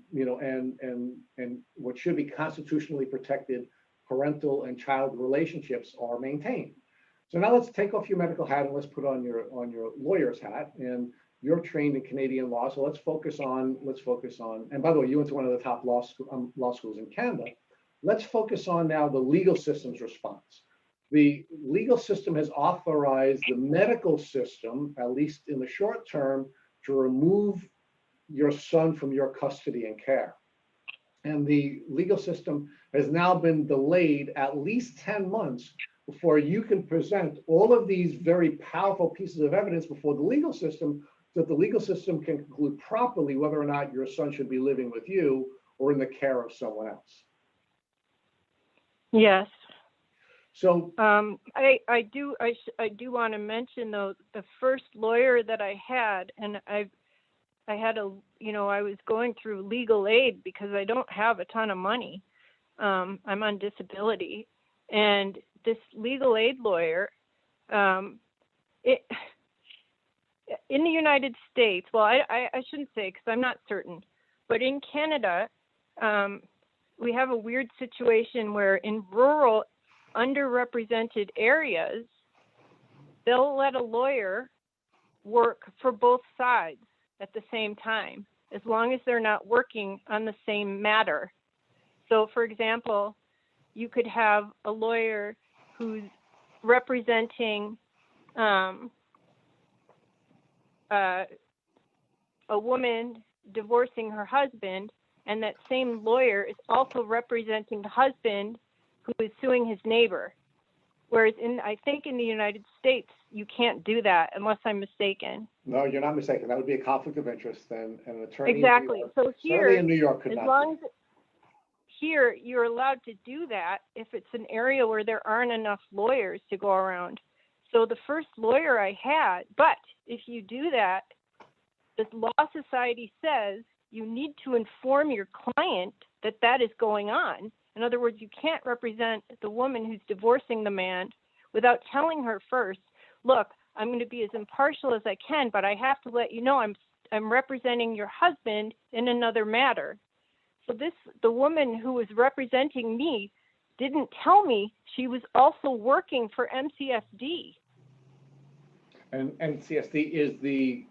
what should be constitutionally protected parental and child relationships are maintained. So now let's take off your medical hat and let's put on your lawyer's hat. And you're trained in Canadian law, so let's focus on. And by the way, you went to one of the top law schools in Canada. Let's focus on now the legal system's response. The legal system has authorized the medical system, at least in the short term, to remove your son from your custody and care. And the legal system has now been delayed at least 10 months before you can present all of these very powerful pieces of evidence before the legal system, so that the legal system can conclude properly whether or not your son should be living with you or in the care of someone else. Yes. So I do want to mention though, the first lawyer that I had, and I was going through legal aid because I don't have a ton of money. I'm on disability, and this legal aid lawyer, in the United States, well, I shouldn't say because I'm not certain, but in Canada, we have a weird situation where in rural, underrepresented areas, they'll let a lawyer work for both sides at the same time, as long as they're not working on the same matter. So, for example, you could have a lawyer who's representing a woman divorcing her husband, and that same lawyer is also representing the husband who is suing his neighbor. Whereas I think in the United States, you can't do that unless I'm mistaken. no, you're not mistaken. That would be a conflict of interest, and an attorney Exactly. So here, in New York could as not. long as here you're allowed to do that if it's an area where there aren't enough lawyers to go around. So the first lawyer I had, but if you do that, the Law Society says you need to inform your client that that is going on. In other words, you can't represent the woman who's divorcing the man without telling her first, look, I'm going to be as impartial as I can, but I have to let you know I'm representing your husband in another matter. So the woman who was representing me didn't tell me she was also working for MCSD. And CSD is the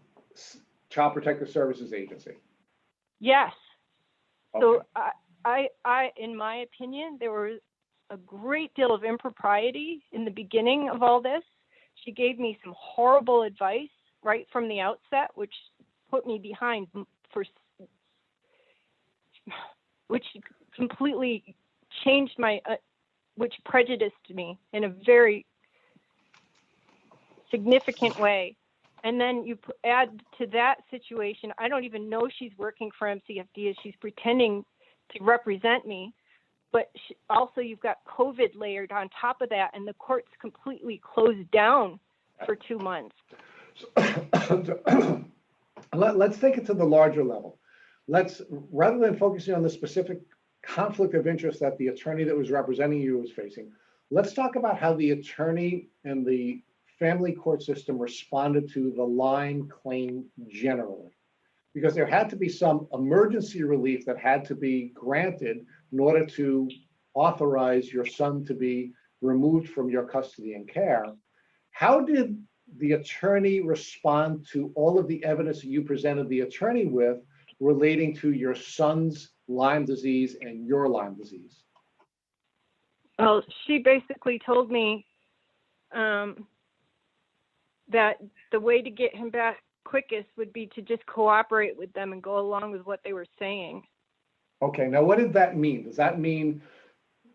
Child Protective Services Agency. Yes. Okay. So I, in my opinion, there was a great deal of impropriety in the beginning of all this. She gave me some horrible advice right from the outset, which put me behind which completely changed which prejudiced me in a very significant way. And then you add to that situation, I don't even know she's working for MCFD, as she's pretending to represent me. But also you've got COVID layered on top of that, and the court's completely closed down for 2 months. Let's take it to the larger level. Rather than focusing on the specific conflict of interest that the attorney that was representing you was facing, let's talk about how the attorney and the family court system responded to the Lyme claim generally, because there had to be some emergency relief that had to be granted in order to authorize your son to be removed from your custody and care. How did the attorney respond to all of the evidence that you presented the attorney with relating to your son's Lyme disease and your Lyme disease? Well, she basically told me that the way to get him back quickest would be to just cooperate with them and go along with what they were saying. Okay, now what did that mean? Does that mean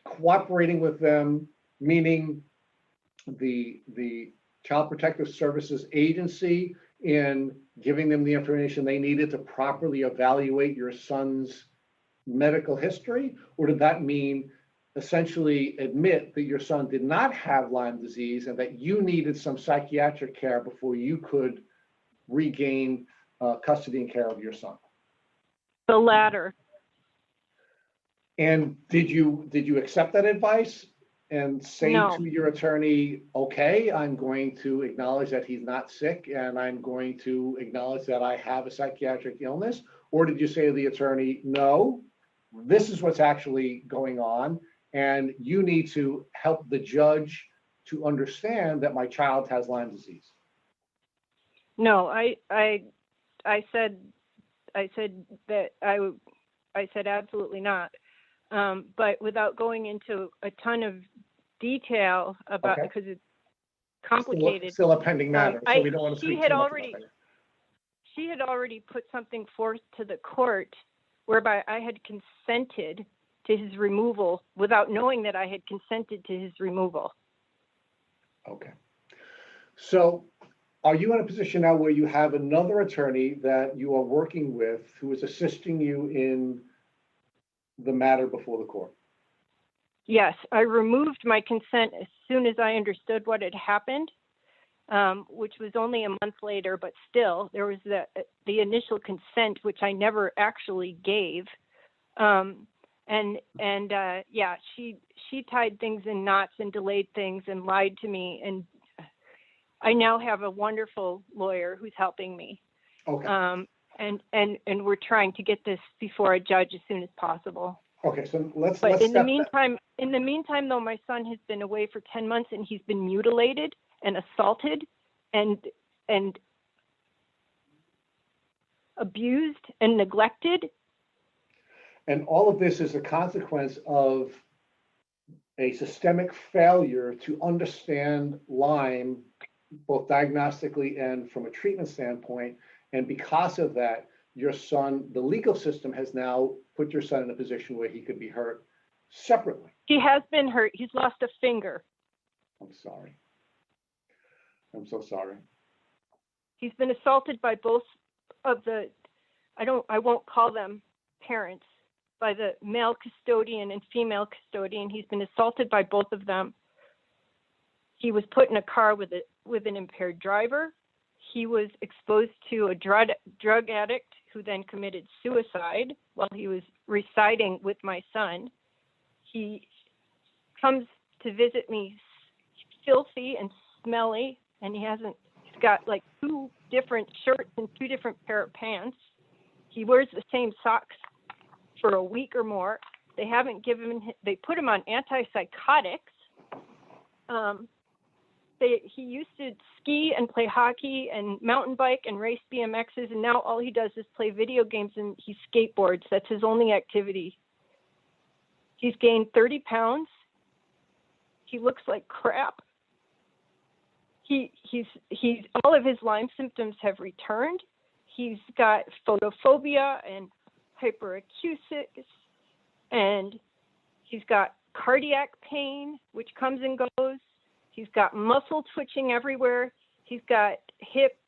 cooperating with them, meaning the Child Protective Services Agency in giving them the information they needed to properly evaluate your son's medical history? Or did that mean essentially admit that your son did not have Lyme disease and that you needed some psychiatric care before you could regain custody and care of your son? The latter. And did you accept that advice and say No. to your attorney, okay, I'm going to acknowledge that he's not sick and I'm going to acknowledge that I have a psychiatric illness? Or did you say to the attorney, no, this is what's actually going on, and you need to help the judge to understand that my child has Lyme disease? No, I said that I said absolutely not. But without going into a ton of detail about it, because it's complicated. Still a pending matter, so we don't want to speak too much about it. She had already put something forth to the court whereby I had consented to his removal without knowing that I had consented to his removal. Okay. So are you in a position now where you have another attorney that you are working with who is assisting you in the matter before the court? Yes, I removed my consent as soon as I understood what had happened, which was only a month later, but still there was the initial consent, which I never actually gave. She tied things in knots and delayed things and lied to me. And I now have a wonderful lawyer who's helping me. Okay. And we're trying to get this before a judge as soon as possible. Okay, so let's in the meantime, though, my son has been away for 10 months and he's been mutilated and assaulted and abused and neglected. And all of this is a consequence of a systemic failure to understand Lyme, both diagnostically and from a treatment standpoint. And because of that, your son, the legal system has now put your son in a position where he could be hurt separately. He has been hurt. He's lost a finger. I'm sorry. I'm so sorry. He's been assaulted by both of I won't call them parents, by the male custodian and female custodian. He's been assaulted by both of them. He was put in a car with an impaired driver. He was exposed to a drug addict who then committed suicide while he was residing with my son. He comes to visit me filthy and smelly, and he's got like 2 different shirts and 2 different pair of pants. He wears the same socks for a week or more. They haven't given, they put him on antipsychotics. He used to ski and play hockey and mountain bike and race BMXs, and now all he does is play video games and he skateboards. That's his only activity. He's gained 30 pounds. He looks like crap. He's all of his Lyme symptoms have returned. He's got photophobia and hyperacusis, and he's got cardiac pain, which comes and goes. He's got muscle twitching everywhere. He's got hip,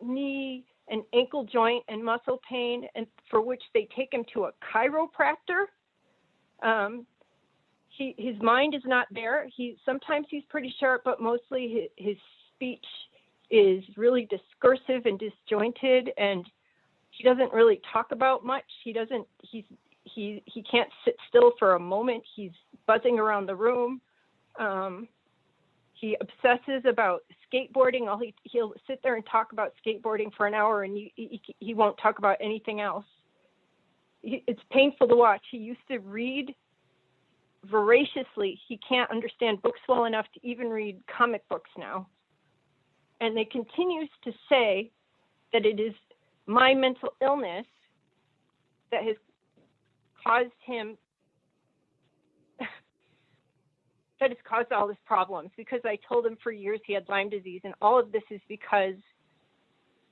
knee, and ankle joint and muscle pain, and for which they take him to a chiropractor. His mind is not there. Sometimes he's pretty sharp, but mostly his speech is really discursive and disjointed, and he doesn't really talk about much. He can't sit still for a moment. He's buzzing around the room. He obsesses about skateboarding. He'll sit there and talk about skateboarding for an hour, and he won't talk about anything else. It's painful to watch. He used to read voraciously. He can't understand books well enough to even read comic books now. And they continues to say that it is my mental illness that has caused him, that has caused all his problems, because I told him for years he had Lyme disease, and all of this is because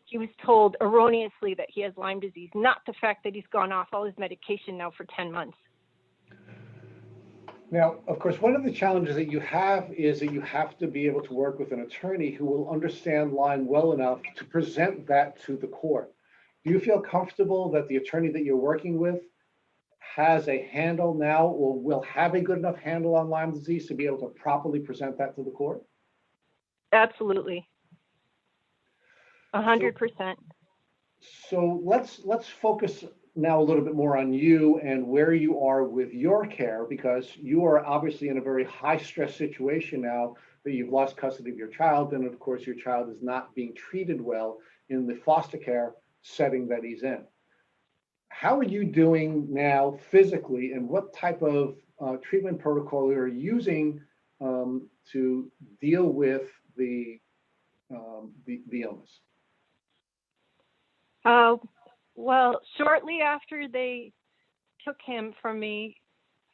he was told erroneously that he has Lyme disease, not the fact that he's gone off all his medication now for 10 months. Now, of course, one of the challenges that you have is that you have to be able to work with an attorney who will understand Lyme well enough to present that to the court. Do you feel comfortable that the attorney that you're working with has a handle now, or will have a good enough handle on Lyme disease to be able to properly present that to the court? Absolutely. 100%. So let's focus now a little bit more on you and where you are with your care, because you are obviously in a very high stress situation now that you've lost custody of your child, and of course your child is not being treated well in the foster care setting that he's in. How are you doing now physically, and what type of treatment protocol are you using to deal with the illness? Well, shortly after they took him from me,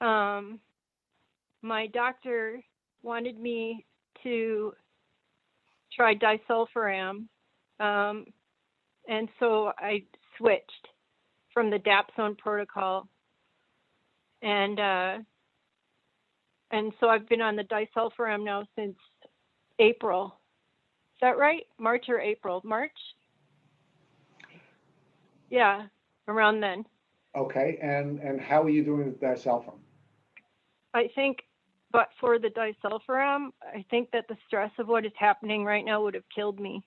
my doctor wanted me to try disulfiram, and so I switched from the dapsone protocol, and so I've been on the disulfiram now since April. Is that right? March or April? March? Yeah, around then. Okay, and how are you doing with disulfiram? I think, but for the disulfiram, I think that the stress of what is happening right now would have killed me.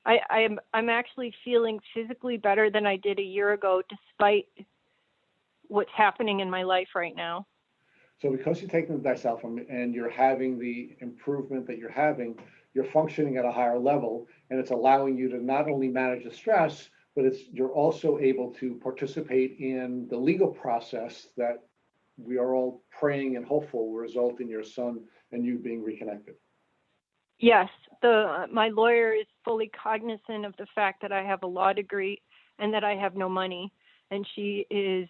I'm actually feeling physically better than I did a year ago, despite what's happening in my life right now. So because you're taking the disulfiram and you're having the improvement that you're having, you're functioning at a higher level, and it's allowing you to not only manage the stress, but you're also able to participate in the legal process that we are all praying and hopeful will result in your son and you being reconnected. Yes, my lawyer is fully cognizant of the fact that I have a law degree and that I have no money, and she is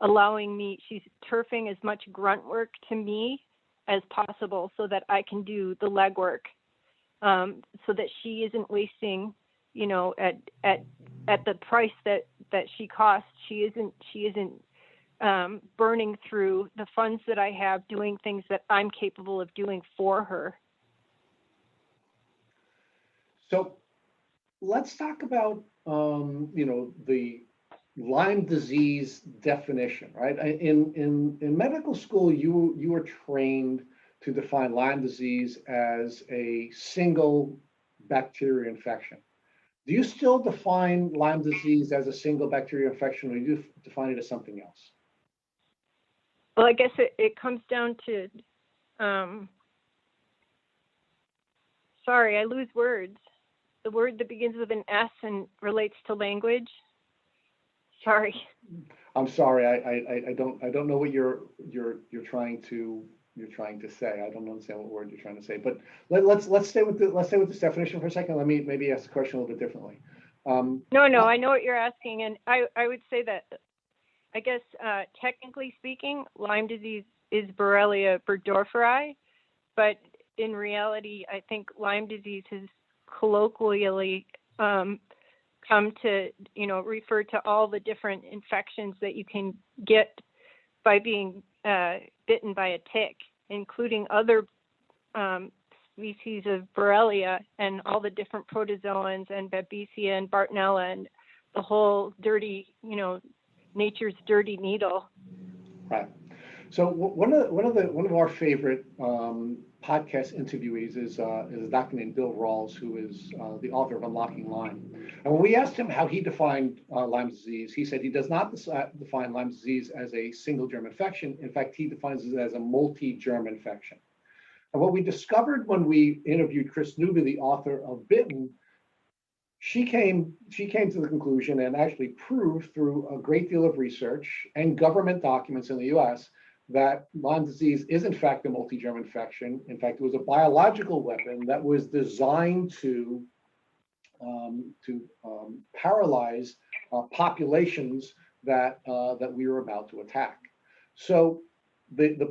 allowing me, she's turfing as much grunt work to me as possible so that I can do the legwork, so that she isn't wasting, at the price that she costs, she isn't burning through the funds that I have doing things that I'm capable of doing for her. So let's talk about, the Lyme disease definition, right? In medical school, you were trained to define Lyme disease as a single bacteria infection. Do you still define Lyme disease as a single bacteria infection, or do you define it as something else? Well, I guess it comes down to, sorry, I lose words. The word that begins with an S and relates to language. Sorry. I'm sorry. I don't know what you're trying to say. I don't understand what word you're trying to say. But let's stay with this definition for a second. Let me maybe ask the question a little bit differently. No, I know what you're asking, and I would say that, I guess technically speaking, Lyme disease is Borrelia burgdorferi, but in reality, I think Lyme disease has colloquially come to, refer to all the different infections that you can get by being bitten by a tick, including other species of Borrelia and all the different protozoans and Babesia and Bartonella and the whole dirty, nature's dirty needle. Right. So one of our favorite podcast interviewees is a doctor named Bill Rawls, who is the author of Unlocking Lyme. And when we asked him how he defined Lyme disease, he said he does not define Lyme disease as a single germ infection. In fact, he defines it as a multi-germ infection. And what we discovered when we interviewed Chris Newby, the author of Bitten, she came to the conclusion and actually proved through a great deal of research and government documents in the US that Lyme disease is in fact a multi-germ infection. In fact, it was a biological weapon that was designed to paralyze populations that we were about to attack. So the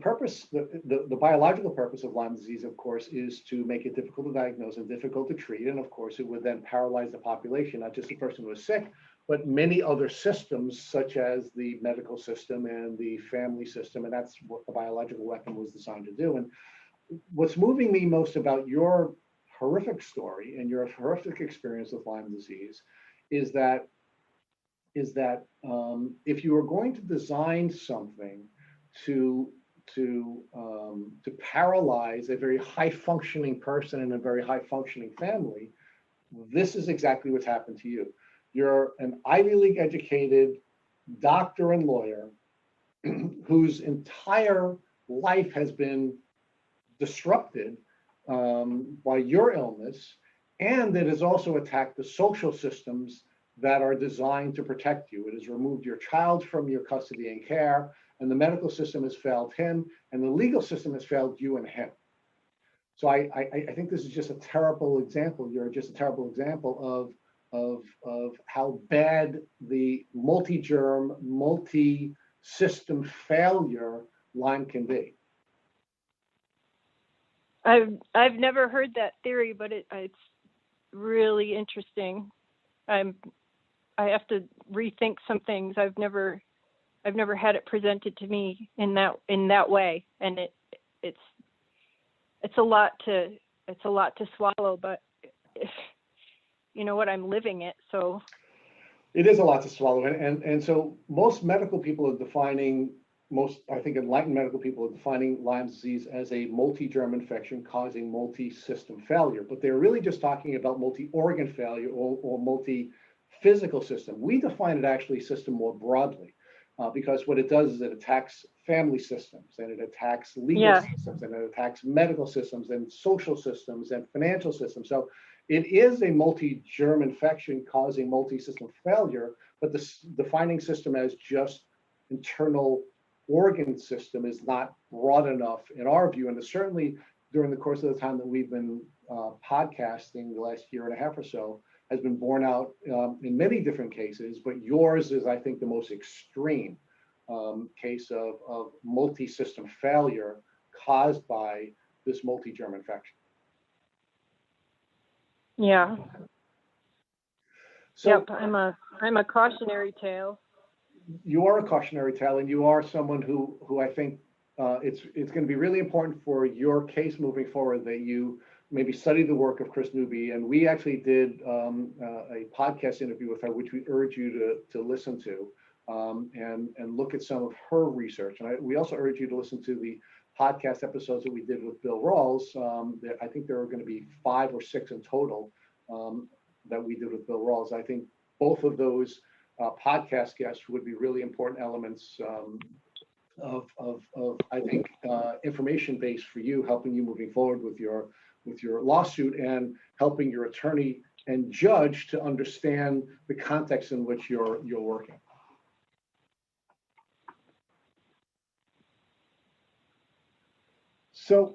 biological purpose of Lyme disease, of course, is to make it difficult to diagnose and difficult to treat. And of course, it would then paralyze the population, not just the person who is sick, but many other systems, such as the medical system and the family system. And that's what the biological weapon was designed to do. And what's moving me most about your horrific story and your horrific experience with Lyme disease is that if you are going to design something to paralyze a very high functioning person and a very high functioning family, this is exactly what's happened to you. You're an Ivy League educated doctor and lawyer whose entire life has been disrupted by your illness, and that has also attacked the social systems that are designed to protect you. It has removed your child from your custody and care, and the medical system has failed him, and the legal system has failed you and him. So I think this is just a terrible example. You're just a terrible example of how bad the multi-germ, multi-system failure Lyme can be. I've never heard that theory, but it's really interesting. I have to rethink some things. I've never had it presented to me in that way, and it's a lot to swallow. But you know what, I'm living it, so it is a lot to swallow. And so most medical people are defining, I think enlightened medical people are defining Lyme disease as a multi-germ infection causing multi-system failure, but they're really just talking about multi-organ failure or multi-physical system. We define it actually system more broadly. Because what it does is it attacks family systems, and it attacks legal systems, and it attacks medical systems and social systems and financial systems. So it is a multi-germ infection causing multi-system failure, but the defining system as just internal organ system is not broad enough in our view. And certainly during the course of the time that we've been podcasting the last year and a half or so, has been borne out in many different cases, but yours is, I think, the most extreme case of multi-system failure caused by this multi-germ infection. Yeah. So, yep, I'm a cautionary tale. You are a cautionary tale, and you are someone who I think it's going to be really important for your case moving forward that you maybe study the work of Chris Newby. And we actually did a podcast interview with her, which we urge you to listen to and look at some of her research. And we also urge you to listen to the podcast episodes that we did with Bill Rawls. I think there are going to be 5 or 6 in total that we did with Bill Rawls. I think both of those podcast guests would be really important elements of I think information base for you, helping you moving forward with your lawsuit and helping your attorney and judge to understand the context in which you're working. So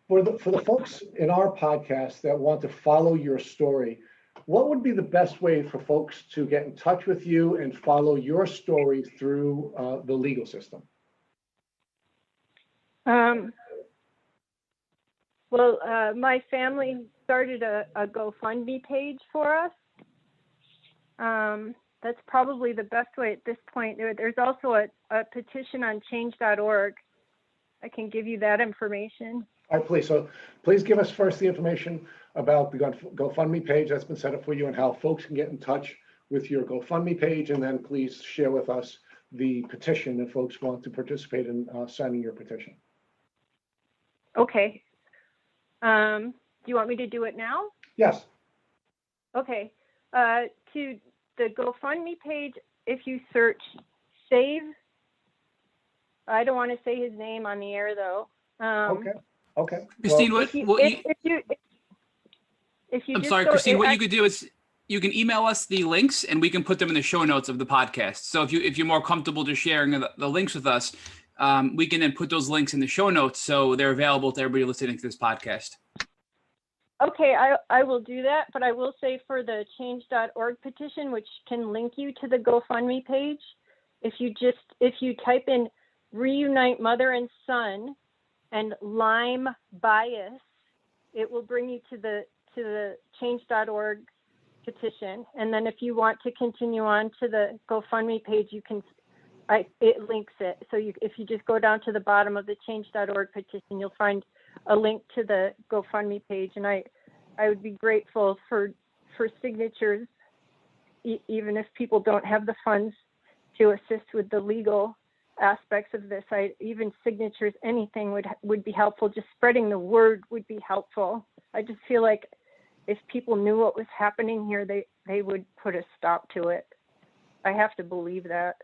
for the folks in our podcast that want to follow your story, what would be the best way for folks to get in touch with you and follow your story through the legal system? My family started a GoFundMe page for us. That's probably the best way at this point. There's also a petition on change.org. I can give you that information. All right, please. So please give us first the information about the GoFundMe page that's been set up for you and how folks can get in touch with your GoFundMe page. And then please share with us the petition if folks want to participate in signing your petition. Okay. Do you want me to do it now? Yes. Okay. To the GoFundMe page, if you search Save, I don't want to say his name on the air though. Okay. Christine, Well, I'm sorry, Christine, what you could do is you can email us the links and we can put them in the show notes of the podcast. So if you're more comfortable just sharing the links with us, we can then put those links in the show notes so they're available to everybody listening to this podcast. Okay, I will do that, but I will say for the change.org petition, which can link you to the GoFundMe page, if you type in Reunite Mother and Son and Lyme bias, it will bring you to the change.org petition. And then if you want to continue on to the GoFundMe page, it links it. So if you just go down to the bottom of the change.org petition, you'll find a link to the GoFundMe page. And I would be grateful for signatures, even if people don't have the funds to assist with the legal aspects of this. Even signatures, anything would be helpful. Just spreading the word would be helpful. I just feel like if people knew what was happening here, they would put a stop to it. I have to believe that.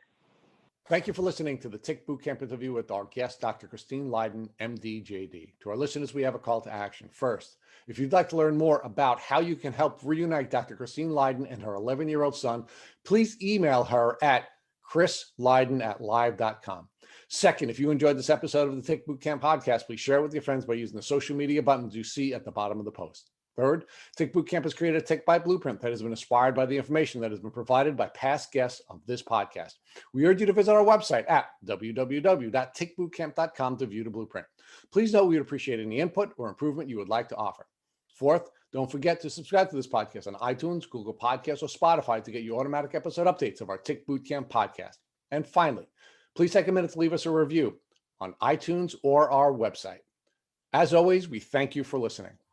Thank you for listening to the Tick Bootcamp interview with our guest, Dr. Christine Lydon, MD, JD. To our listeners, we have a call to action. First, if you'd like to learn more about how you can help reunite Dr. Christine Lydon and her 11-year-old son, please email her at chrislydon@live.com. Second, if you enjoyed this episode of the Tick Bootcamp podcast, please share it with your friends by using the social media buttons you see at the bottom of the post. Third, Tick Bootcamp has created a Tick Bite blueprint that has been inspired by the information that has been provided by past guests of this podcast. We urge you to visit our website at www.tickbootcamp.com to view the blueprint. Please note we would appreciate any input or improvement you would like to offer. Fourth, don't forget to subscribe to this podcast on iTunes, Google Podcasts, or Spotify to get your automatic episode updates of our Tick Bootcamp podcast. And finally, please take a minute to leave us a review on iTunes or our website. As always, we thank you for listening.